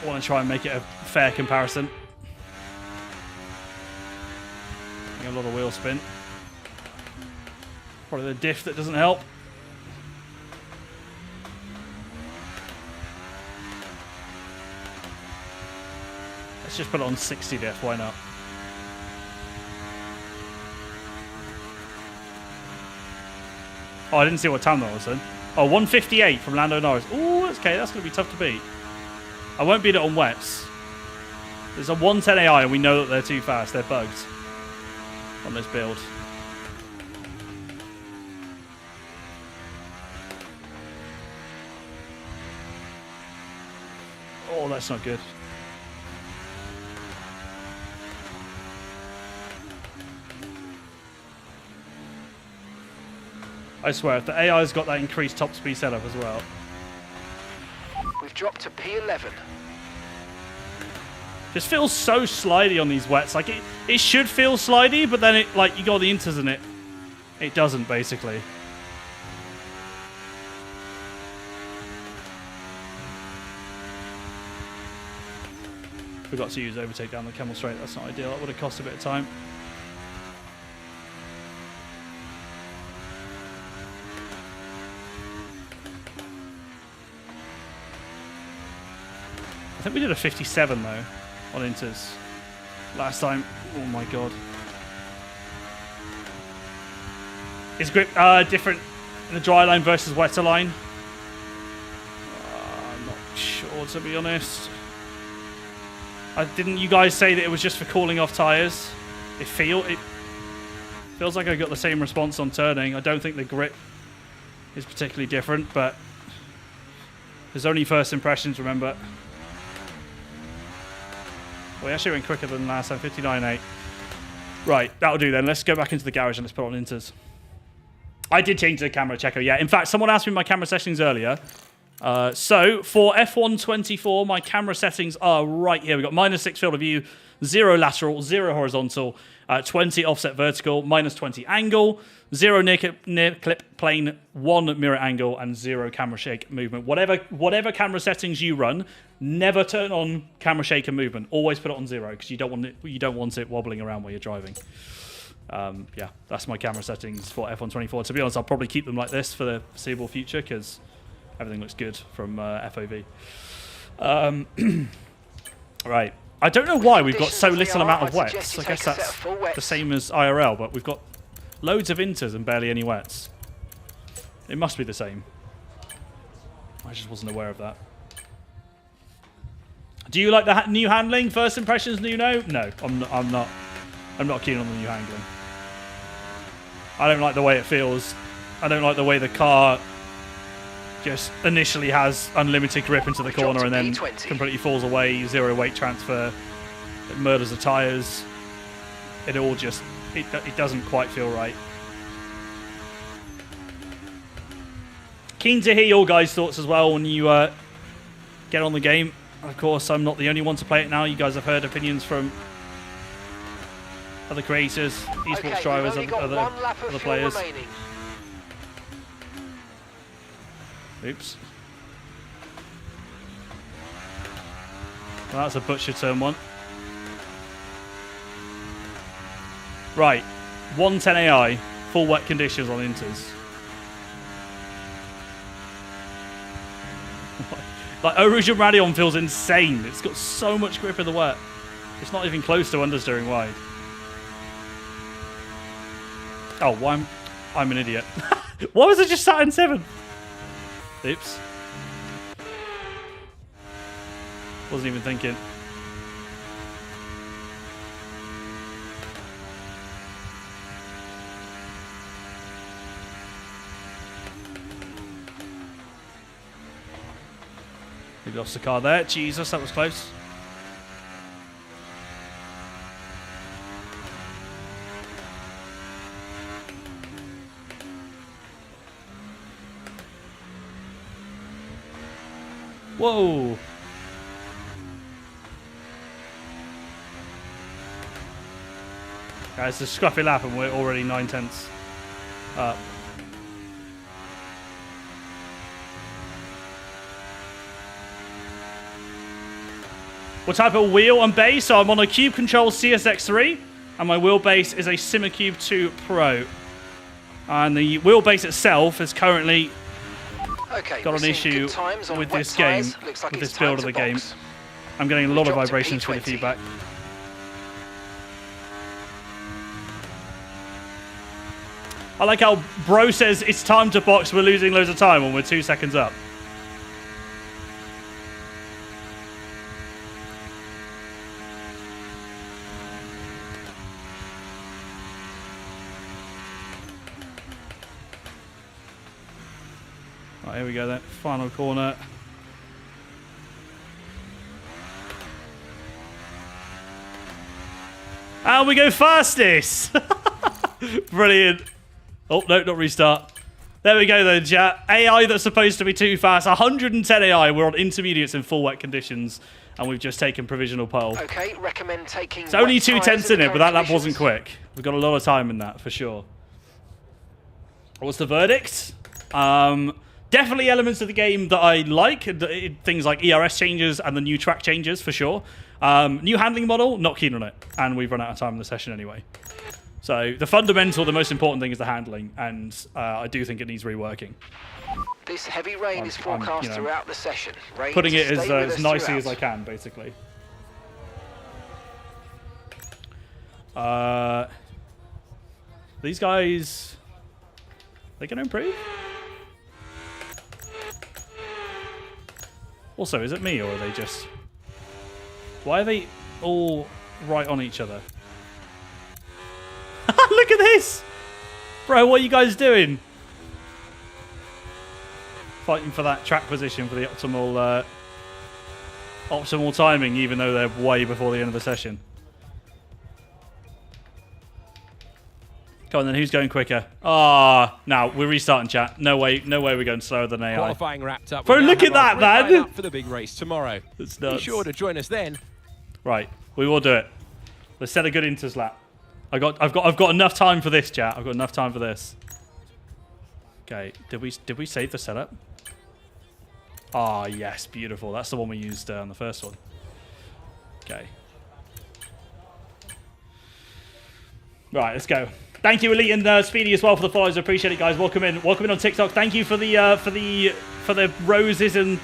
I want to try and make it a fair comparison. A lot of wheel spin. Probably the diff that doesn't help. Let's just put it on 60 diff, why not? Oh, I didn't see what time that was then. Oh, 158 from Lando Norris. Oh, okay, that's going to be tough to beat. I won't beat it on wets. There's a 110 AI and we know that they're too fast. They're bugged on this build. Oh, that's not good. I swear, if the AI's got that increased top speed setup as well. We've dropped to P11. Just feels so slidey on these wets. Like it should feel slidey, but then it like you got the inters in it. It doesn't basically. Forgot to use overtake down the Camel Straight. That's not ideal. That would have cost a bit of time. I think we did a 57 though on inters last time. Oh my god. Is grip different in the dry line versus wetter line? I'm not sure, to be honest. Didn't you guys say that it was just for cooling off tyres? It feels like I got the same response on turning. I don't think the grip is particularly different, but there's only first impressions, remember. We actually went quicker than last time, 59.8. Right, that'll do then. Let's go back into the garage and let's put on inters. I did change the camera checker, yeah. In fact, someone asked me my camera settings earlier. So, for F1 24, my camera settings are right here. We've got -6 field of view, 0 lateral, 0 horizontal, 20 offset vertical, -20 angle, 0 near clip plane, 1 mirror angle, and 0 camera shake movement. Whatever camera settings you run, never turn on camera shake and movement. Always put it on 0 because you don't want it wobbling around while you're driving. Yeah, that's my camera settings for F1 24. To be honest, I'll probably keep them like this for the foreseeable future because everything looks good from FOV. Right. I don't know why we've got so little amount of wets. I guess that's the same as IRL, but we've got loads of inters and barely any wets. It must be the same. I just wasn't aware of that. Do you like the new handling? First impressions, Nuno? No, I'm not keen on the new handling. I don't like the way it feels. I don't like the way the car just initially has unlimited grip into the corner and then completely falls away, 0 weight transfer. It murders the tyres. it all just it doesn't quite feel right. Keen to hear your guys' thoughts as well when you get on the game. Of course, I'm not the only one to play it now. You guys have heard opinions from other creators, esports drivers, other players. Remaining. Oops. Well, that's a butcher turn one. Right. 110 AI. Full wet conditions on Inters. Like, Eau Radion feels insane. It's got so much grip in the wet. It's not even close to understeering wide. Oh, why I'm an idiot. Why was I just sat in 7th? Oops. Wasn't even thinking. We lost the car there. Jesus, that was close. Whoa. Guys, it's a scruffy lap and we're already 9/10 up. What type of wheel and base? So I'm on a Cube Control CSX3 and my wheelbase is a Simicube 2 Pro. And the wheelbase itself is currently got an issue with this game, with this build of the game. I'm getting a lot of vibrations through the feedback. I like how Bro says it's time to box, we're losing loads of time when we're 2 seconds up. Right, here we go then. Final corner. And we go fastest! Brilliant. Oh, no, not restart. There we go then, chat. AI that's supposed to be too fast. 110 AI. We're on intermediates in full wet conditions. And we've just taken provisional pole. Okay, recommend taking... It's only 2 tenths in it, but that lap wasn't quick. We've got a lot of time in that, for sure. What's the verdict? Definitely elements of the game that I like. Things like ERS changes and the new track changes, for sure. New handling model, not keen on it. And we've run out of time in the session anyway. So the fundamental, the most important thing is the handling. And I do think it needs reworking. This heavy rain is forecast throughout the session. Rain putting it as nicely as I can, basically. These guys... Are they going to improve? Also, is it me or are they just... Why are they all right on each other? Look at this! Bro, what are you guys doing? Fighting for that track position for the optimal optimal timing, even though they're way before the end of the session. Come on then, who's going quicker? Ah, now we're restarting, chat. No way we're going slower than AI. Qualifying wrapped up. Bro, look at that, man! For the big race tomorrow. That's nuts. Be sure to join us then. Right, we will do it. Let's set a good Inters lap. I've got enough time for this, chat. I've got enough time for this. Okay, did we save the setup? Ah, yes, beautiful. That's the one we used on the first one. Okay. Right, let's go. Thank you, Elite and Speedy as well for the follows. I appreciate it, guys. Welcome in on TikTok. Thank you for the roses and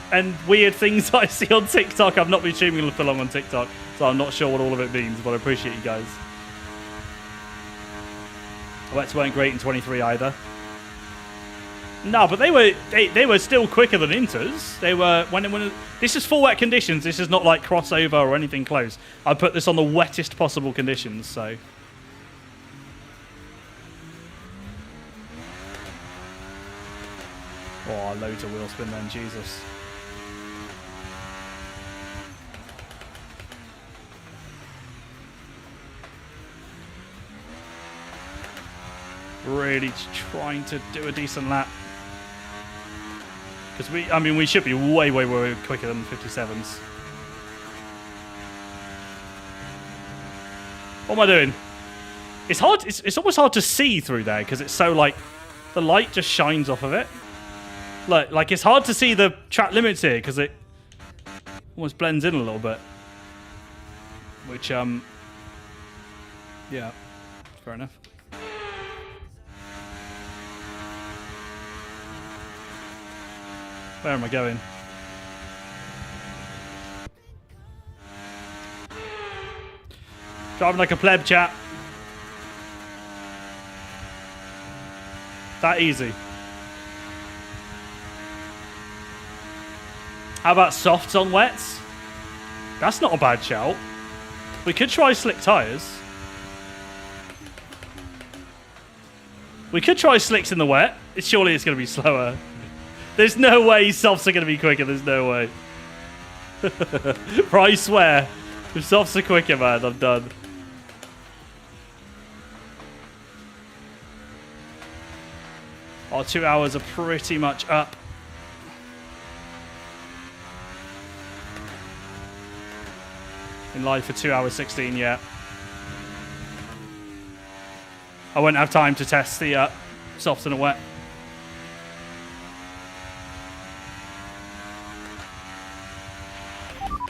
weird things I see on TikTok. I've not been streaming for long on TikTok, so I'm not sure what all of it means, but I appreciate you guys. Wets weren't great in 23 either. No, but they were still quicker than Inters. They were when this is full wet conditions. This is not like crossover or anything close. I put this on the wettest possible conditions, so. Oh, loads of wheel spin then, Jesus. Really trying to do a decent lap. Because we should be way, way, way quicker than 57s. What am I doing? It's hard. It's almost hard to see through there because it's so like the light just shines off of it. Like it's hard to see the track limits here because it almost blends in a little bit. Which yeah, fair enough. Where am I going? Driving like a pleb, chat. That easy. How about softs on wets? That's not a bad shout. We could try slick tyres. We could try slicks in the wet. Surely it's going to be slower. There's no way softs are going to be quicker. There's no way. I swear. If softs are quicker, man, I'm done. Our 2 hours are pretty much up. In live for 2 hours 16, yeah. I won't have time to test the softs and a wet.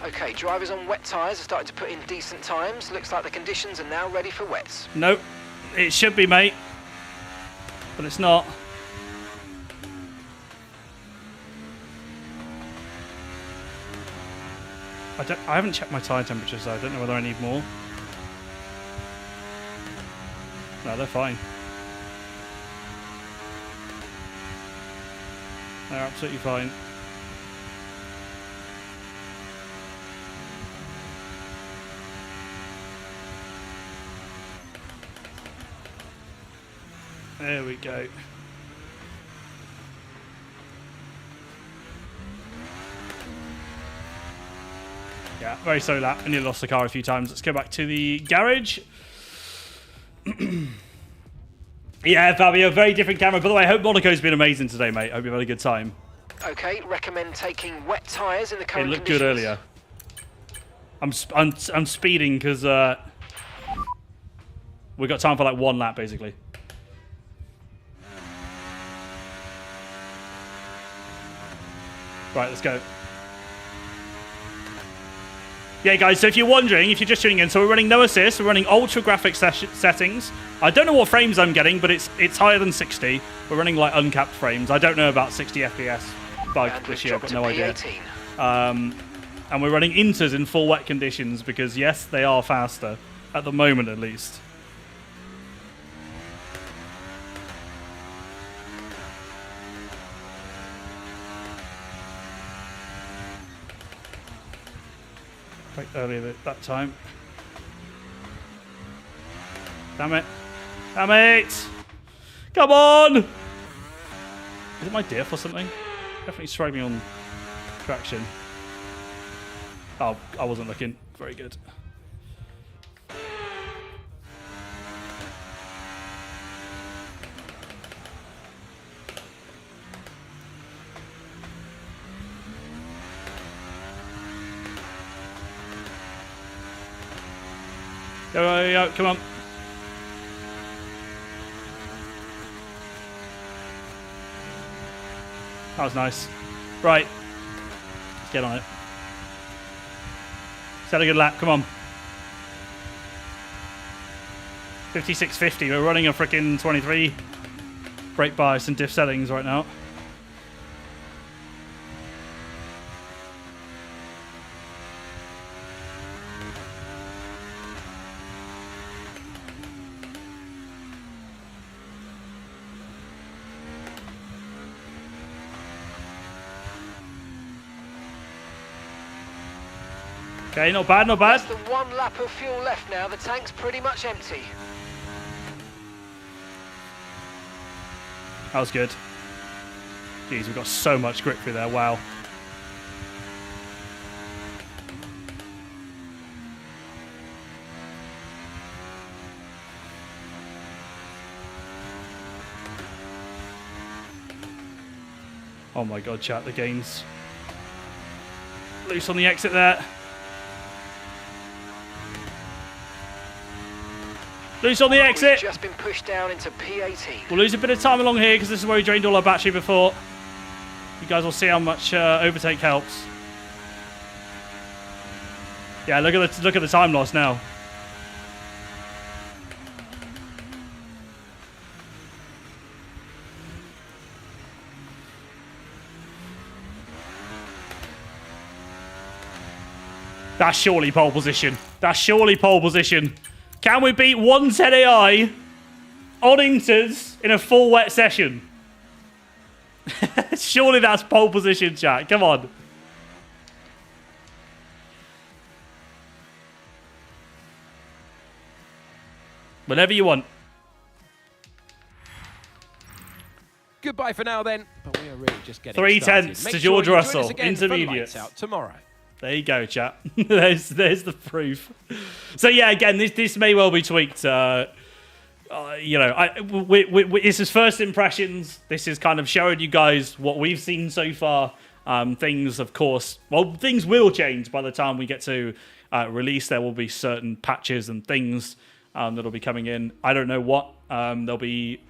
Okay, drivers on wet tyres are starting to put in decent times. Looks like the conditions are now ready for wets. Nope. It should be, mate. But it's not. I haven't checked my tyre temperatures, so I don't know whether I need more. No, they're fine. They're absolutely fine. There we go. Yeah, very slow lap. I nearly lost the car a few times. Let's go back to the garage. Yeah, Fabio, very different camera. By the way, I hope Monaco's been amazing today, mate. I hope you've had a good time. Okay, recommend taking wet tyres in the current It looked conditions. good earlier. I'm speeding because we've got time for like one lap, basically. Right, let's go. Yeah, guys, so if you're wondering, if you're just tuning in, so we're running no assist, we're running ultra graphics settings. I don't know what frames I'm getting, but it's higher than 60. We're running like uncapped frames. I don't know about 60 FPS bug And this we've year, I've got dropped no to idea. P18. And we're running inters in full wet conditions because, yes, they are faster. At the moment, at least. Quite earlier that time. Damn it. Damn it! Come on! Is it my diff or something? Definitely struggling on traction. Oh, I wasn't looking. Very good. Go, come on. That was nice. Right. Let's get on it. Set a good lap, come on. 56.50, we're running a freaking 23 brake bias and diff settings right now. Okay, not bad, not bad. Less than one lap of fuel left now. The tank's pretty much empty. That was good. Jeez, we've got so much grip through there, wow. Oh my god, chat, the game's loose on the exit there. Loose on the exit. Just been pushed down into P18. We'll lose a bit of time along here because this is where we drained all our battery before. You guys will see how much overtake helps. Yeah, look at the time loss now. That's surely pole position. That's surely pole position. Can we beat 110 AI on Inters in a full wet session? Surely that's pole position, chat. Come on. Whenever you want. Goodbye for now, then. But we are really just getting 3 started. tenths Make to sure George you join Russell, us again for intermediate. Lights Out tomorrow. There you go, chat. there's the proof. So yeah, again, this may well be tweaked. You know, this is first impressions. This is kind of showing you guys what we've seen so far. Things, of course, well, things will change by the time we get to release. There will be certain patches and things that'll be coming in. I don't know what. There'll be,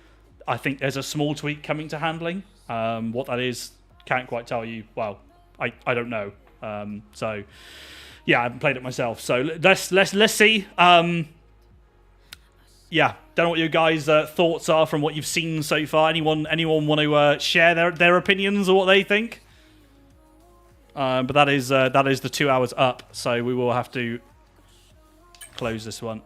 I think there's a small tweak coming to handling. What that is, can't quite tell you. Well, I don't know. So yeah, I haven't played it myself. So let's see. Yeah, don't know what your guys' thoughts are from what you've seen so far. Anyone want to share their opinions or what they think? But that is the 2 hours up, so we will have to close this one.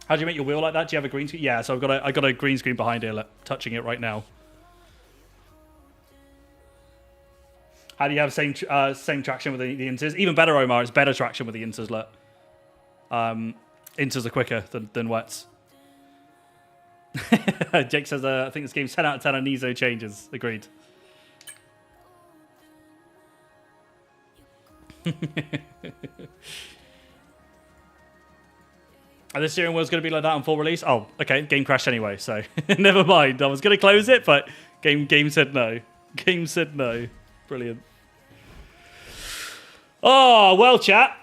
How do you make your wheel like that? Do you have a green screen? Yeah, so I got a green screen behind here, touching it right now. How do you have same traction with the Inters? Even better, Omar. It's better traction with the Inters. Look. Inters are quicker than wets. Jake says, I think this game's 10 out of 10 on Nizo changes. Agreed. And the steering wheel's going to be like that on full release? Oh, okay. Game crashed anyway, so never mind. I was going to close it, but game said no. Game said no. Brilliant. Oh, well, chat.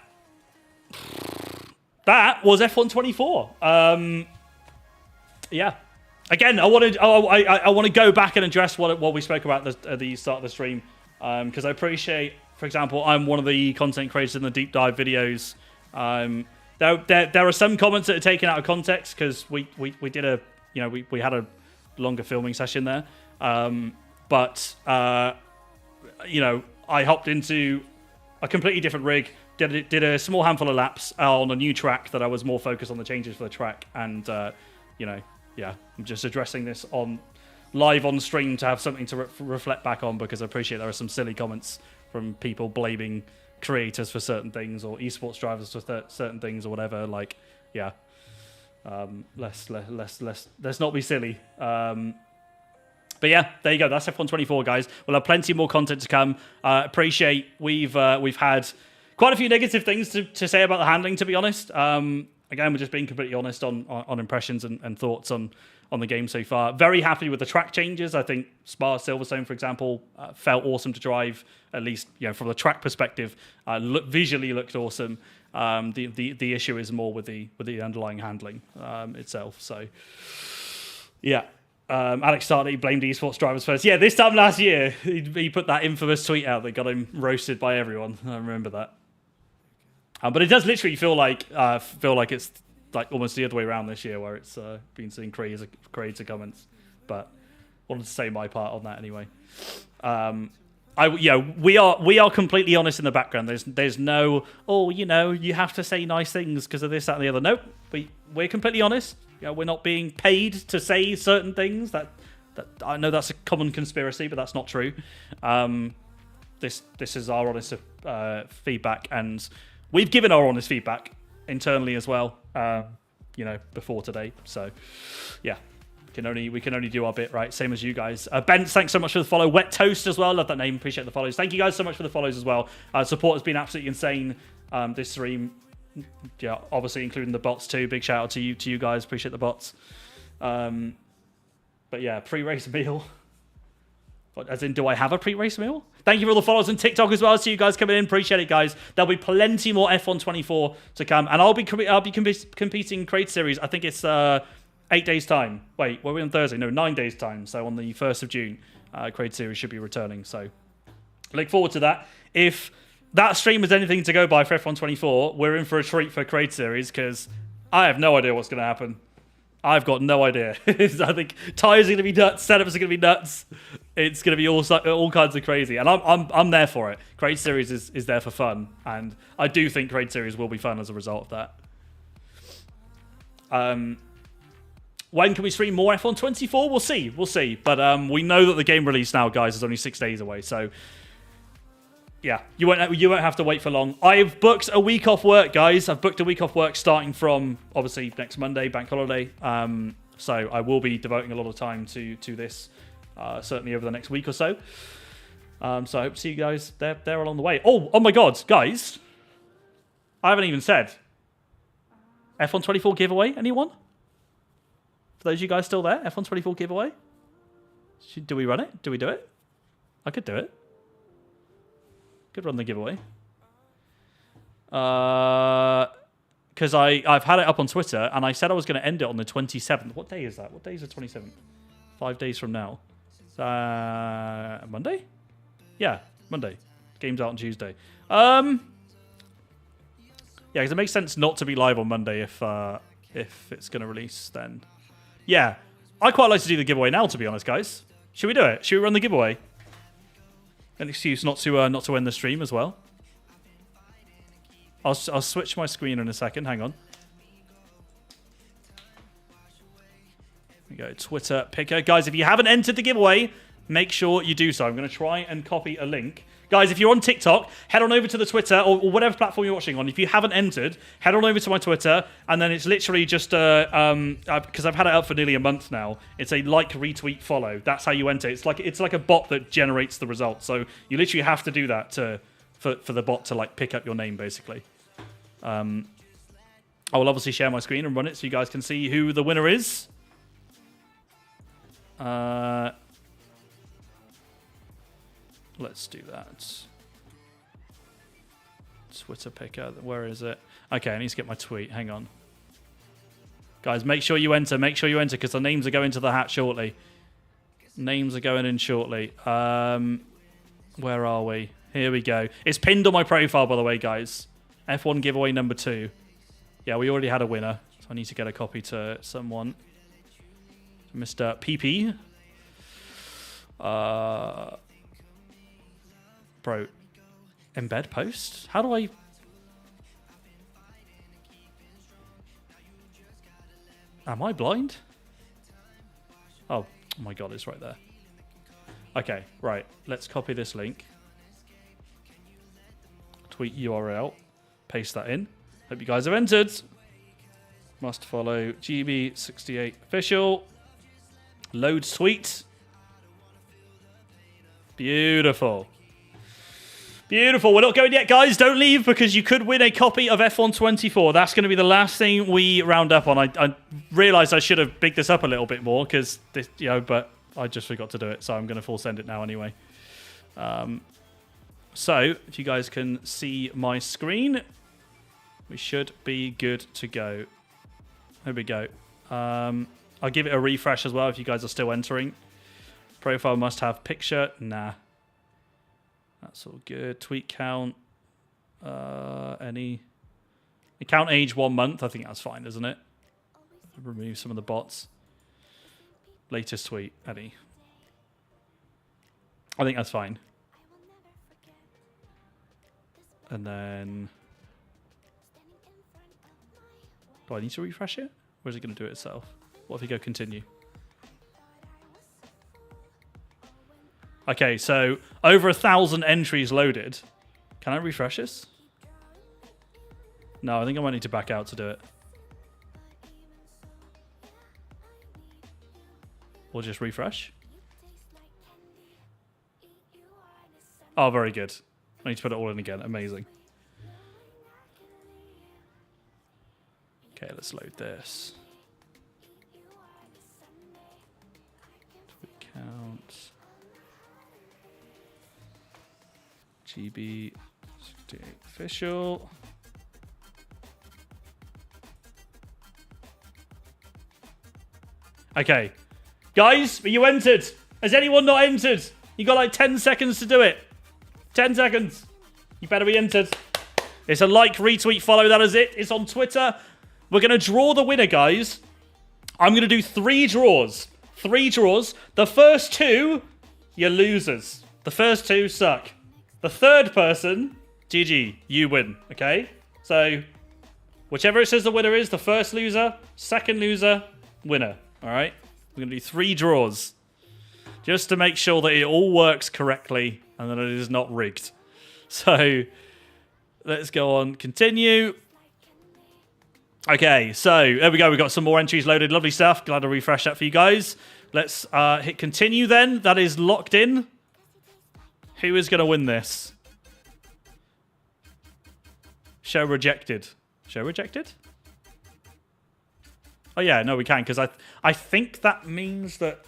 That was F1 24. Yeah. Again, I want to go back and address what we spoke about at the start of the stream, because I appreciate, for example, I'm one of the content creators in the deep dive videos. There are some comments that are taken out of context because we did a we had a longer filming session there, but I hopped into a completely different rig. Did a small handful of laps on a new track that I was more focused on the changes for the track, and yeah, I'm just addressing this live on stream to have something to reflect back on, because I appreciate there are some silly comments from people blaming creators for certain things or esports drivers for certain things or whatever. Like, yeah, let's not be silly. But yeah, there you go. That's F1 24, guys. We'll have plenty more content to come. Appreciate we've had quite a few negative things to say about the handling, to be honest. Again, we're just being completely honest on impressions and thoughts on the game so far. Very happy with the track changes. I think Spa Silverstone, for example, felt awesome to drive, at least from the track perspective. Visually looked awesome. The issue is more with the underlying handling itself. So, yeah. Alex Stardy blamed esports drivers first. Yeah, this time last year, he put that infamous tweet out that got him roasted by everyone. I remember that. But it does literally feel like it's like almost the other way around this year, where it's been seeing creator comments. But wanted to say my part on that anyway. We are completely honest in the background. There's no you have to say nice things because of this, that, and the other. Nope, we're completely honest. We're not being paid to say certain things. That I know that's a common conspiracy, but that's not true. This is our honest feedback, and we've given our honest feedback internally as well. Before today. So, yeah, we can only do our bit, right? Same as you guys. Ben, thanks so much for the follow. Wet Toast as well. Love that name. Appreciate the follows. Thank you guys so much for the follows as well. Support has been absolutely insane this stream. Yeah, obviously including the bots too. Big shout out to you guys. Appreciate the bots. But yeah, pre-race meal. What, as in, do I have a pre-race meal? Thank you for all the followers on TikTok as well. See you guys coming in. Appreciate it, guys. There'll be plenty more F1 24 to come, and I'll be competing Create Series. I think it's 8 days time. Wait, we're on Thursday? No, 9 days time. So on the 1st of June, Create Series should be returning. So look forward to that. If that stream is anything to go by for F1 24, we're in for a treat for Create Series because I have no idea what's going to happen. I've got no idea. I think tires are going to be nuts, setups are going to be nuts. It's going to be all kinds of crazy, and I'm there for it. Create Series is there for fun, and I do think Create Series will be fun as a result of that. When can we stream more F1 24? We'll see. But we know that the game release now, guys, is only 6 days away, so yeah, you won't have to wait for long. I've booked a week off work, guys. I've booked a week off work starting from, obviously, next Monday, bank holiday. So I will be devoting a lot of time to this, certainly over the next week or so. So I hope to see you guys there along the way. Oh my God, guys. I haven't even said. F1 24 giveaway, anyone? For those of you guys still there, F1 24 giveaway? Do we run it? Do we do it? I could do it. Could run the giveaway. Because I've had it up on Twitter, and I said I was going to end it on the 27th. What day is that? What day is the 27th? 5 days from now. Monday? Yeah, Monday. Game's out on Tuesday. Yeah, because it makes sense not to be live on Monday if it's going to release then. Yeah, I'd quite like to do the giveaway now, to be honest, guys. Should we do it? Should we run the giveaway? An excuse not to end the stream as well. I'll switch my screen in a second. Hang on. Here we go. Twitter picker. Guys, if you haven't entered the giveaway, make sure you do so. I'm going to try and copy a link. Guys, if you're on TikTok, head on over to the Twitter or whatever platform you're watching on. If you haven't entered, head on over to my Twitter, and then it's literally just because I've had it up for nearly a month now. It's a like, retweet, follow. That's how you enter. It's like a bot that generates the results. So you literally have to do that for the bot to like pick up your name, basically. I will obviously share my screen and run it so you guys can see who the winner is. Let's do that. Twitter picker. Where is it? Okay, I need to get my tweet. Hang on. Guys, make sure you enter. Make sure you enter because the names are going to the hat shortly. Names are going in shortly. Where are we? Here we go. It's pinned on my profile, by the way, guys. F1 giveaway number 2. Yeah, we already had a winner. So I need to get a copy to someone. Mr. PP. Bro, embed post? How do I... Am I blind? Oh my God, it's right there. Okay, right. Let's copy this link. Tweet URL. Paste that in. Hope you guys have entered. Must follow GB68 official. Load tweet. Beautiful. Beautiful. We're not going yet, guys. Don't leave because you could win a copy of F1 24. That's going to be the last thing we round up on. I realised I should have bigged this up a little bit more because this, but I just forgot to do it. So I'm going to full send it now anyway. So if you guys can see my screen, we should be good to go. Here we go. I'll give it a refresh as well if you guys are still entering. Profile must have picture. Nah. That's all good. Tweet count. Any. Account age 1 month. I think that's fine, isn't it? Remove some of the bots. Latest tweet. Any. I think that's fine. And then. Do I need to refresh it? Or is it going to do it itself? What if we go continue? Okay, so over 1,000 entries loaded. Can I refresh this? No, I think I might need to back out to do it. Or just refresh. Oh, very good. I need to put it all in again. Amazing. Okay, let's load this. Account. GB official. Okay. Guys, are you entered? Has anyone not entered? You got like 10 seconds to do it. 10 seconds. You better be entered. It's a like, retweet, follow. That is it. It's on Twitter. We're going to draw the winner, guys. I'm going to do 3 draws. 3 draws. The first 2, you're losers. The first 2 suck. The third person, GG, you win. Okay? So, whichever it says the winner is, the first loser, second loser, winner. All right? We're going to do 3 draws. Just to make sure that it all works correctly and that it is not rigged. So, let's go on. Continue. Okay, so there we go. We've got some more entries loaded. Lovely stuff. Glad to refresh that for you guys. Let's hit continue then. That is locked in. Who is going to win this? Show rejected. Show rejected? Oh, yeah. No, we can because I think that means that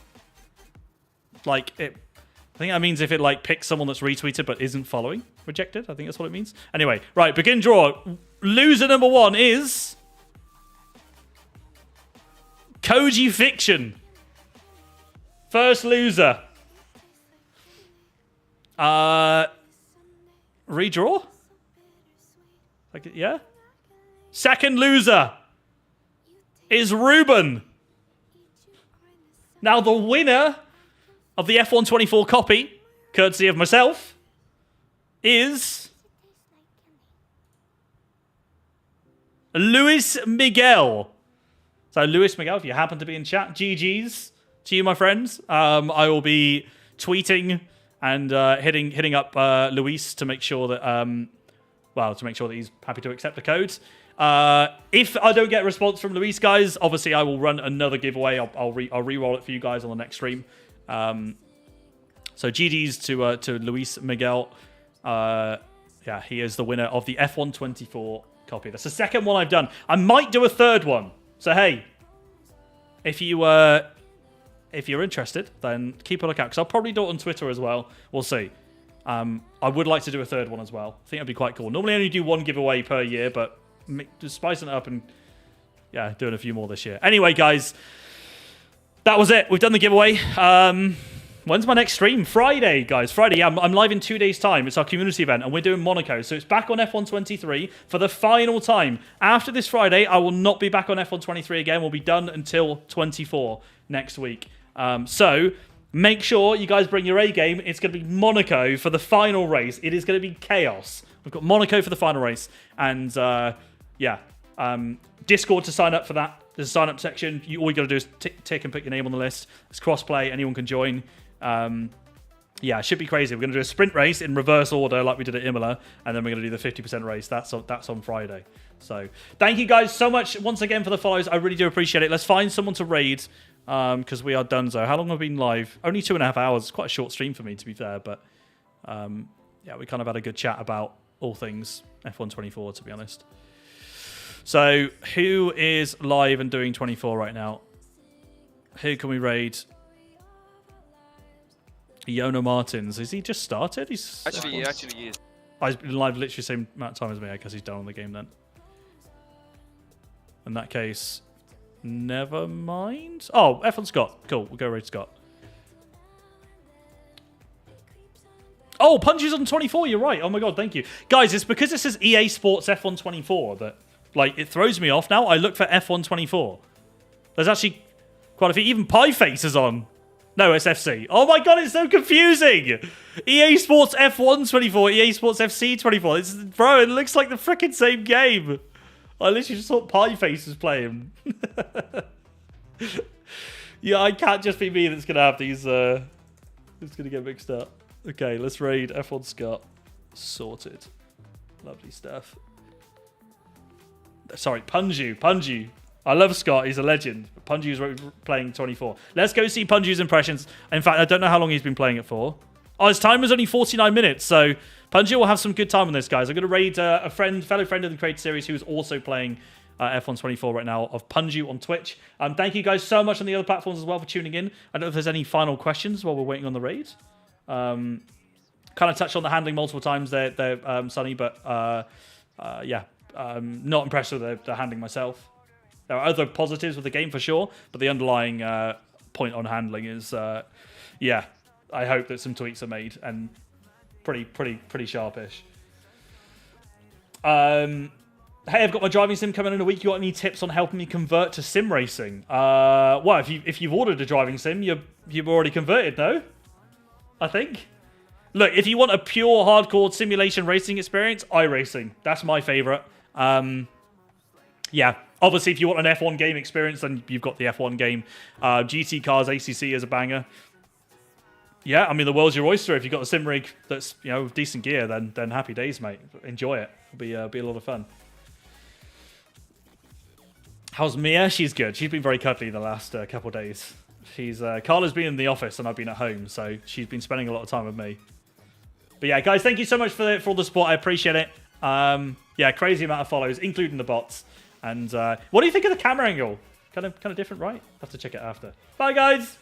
like it... I think that means if it like picks someone that's retweeted but isn't following. Rejected. I think that's what it means. Anyway, right. Begin draw. Loser number 1 is... Koji Fiction. First loser. Redraw? Like, yeah? Second loser is Ruben. Now the winner of the F124 copy, courtesy of myself, is Luis Miguel. So, Luis Miguel, if you happen to be in chat, GG's to you, my friends. I will be tweeting and hitting up Luis to make sure that, to make sure that he's happy to accept the code. If I don't get a response from Luis, guys, obviously I will run another giveaway. I'll re-roll it for you guys on the next stream. So, GG's to Luis Miguel. Yeah, he is the winner of the F124 copy. That's the second one I've done. I might do a third one. So hey, if you're interested, then keep a lookout because I'll probably do it on Twitter as well. We'll see. I would like to do a third one as well. I think that'd be quite cool. Normally I only do 1 giveaway per year, but just spicing it up and yeah, doing a few more this year. Anyway, guys, that was it. We've done the giveaway. When's my next stream? Friday, guys. Friday. Yeah, I'm live in 2 days' time. It's our community event, and we're doing Monaco. So it's back on F123 for the final time. After this Friday, I will not be back on F123 again. We'll be done until 24 next week. So make sure you guys bring your A game. It's going to be Monaco for the final race. It is going to be chaos. We've got Monaco for the final race. And, Discord to sign up for that. There's a sign-up section. All you got to do is tick and put your name on the list. It's cross-play. Anyone can join. It should be crazy. We're going to do a sprint race in reverse order like we did at Imola, and then we're going to do the 50% race. That's on Friday. So thank you guys so much once again for the follows. I really do appreciate it. Let's find someone to raid because we are donezo. How long have we been live? Only 2.5 hours. It's quite a short stream for me, to be fair, but we kind of had a good chat about all things F124, to be honest. So who is live and doing 24 right now? Who can we raid? Yono Martins. Is he just started? He's Actually he is. Oh, he's been live literally the same amount of time as me. I guess he's done on the game then. In that case, never mind. Oh, F1 Scott. Cool. We'll go raid Scott. Oh, Punches on 24. You're right. Oh my god, thank you. Guys, it's because it says EA Sports F1 24 that it throws me off now. I look for F1 24. There's actually quite a few. Even Pieface is on. No, it's FC. Oh my god, it's so confusing. EA Sports F1 24, EA Sports FC 24. Bro, it looks like the freaking same game. I literally just thought Pieface was playing. Yeah, I can't just be me that's going to have these. It's going to get mixed up. Okay, let's raid F1 Scott. Sorted. Lovely stuff. Sorry, Punju. I love Scott. He's a legend. Punju's playing 24. Let's go see Punju's impressions. In fact, I don't know how long he's been playing it for. Oh, his time was only 49 minutes. So Punju will have some good time on this, guys. I'm going to raid a fellow friend of the Creator Series who's also playing F1 24 right now of Punju on Twitch. Thank you guys so much on the other platforms as well for tuning in. I don't know if there's any final questions while we're waiting on the raid. Kind of touched on the handling multiple times there, Sonny, but yeah, not impressed with the handling myself. There are other positives with the game for sure, but the underlying point on handling is, yeah, I hope that some tweaks are made and pretty sharpish. Hey, I've got my driving sim coming in a week. You got any tips on helping me convert to sim racing? Well, if you've ordered a driving sim, you've already converted, no? I think. Look, if you want a pure hardcore simulation racing experience, iRacing. That's my favorite. Yeah, obviously, if you want an F1 game experience, then you've got the F1 game. GT Cars ACC is a banger. Yeah, I mean, the world's your oyster. If you've got a sim rig that's, you know, with decent gear, then happy days, mate. Enjoy it. It'll be a lot of fun. How's Mia? She's good. She's been very cuddly the last couple of days. Carla's been in the office and I've been at home, so she's been spending a lot of time with me. But yeah, guys, thank you so much for all the support. I appreciate it. Yeah, crazy amount of follows, including the bots. And what do you think of the camera angle? Kind of different, right? Have to check it after. Bye, guys.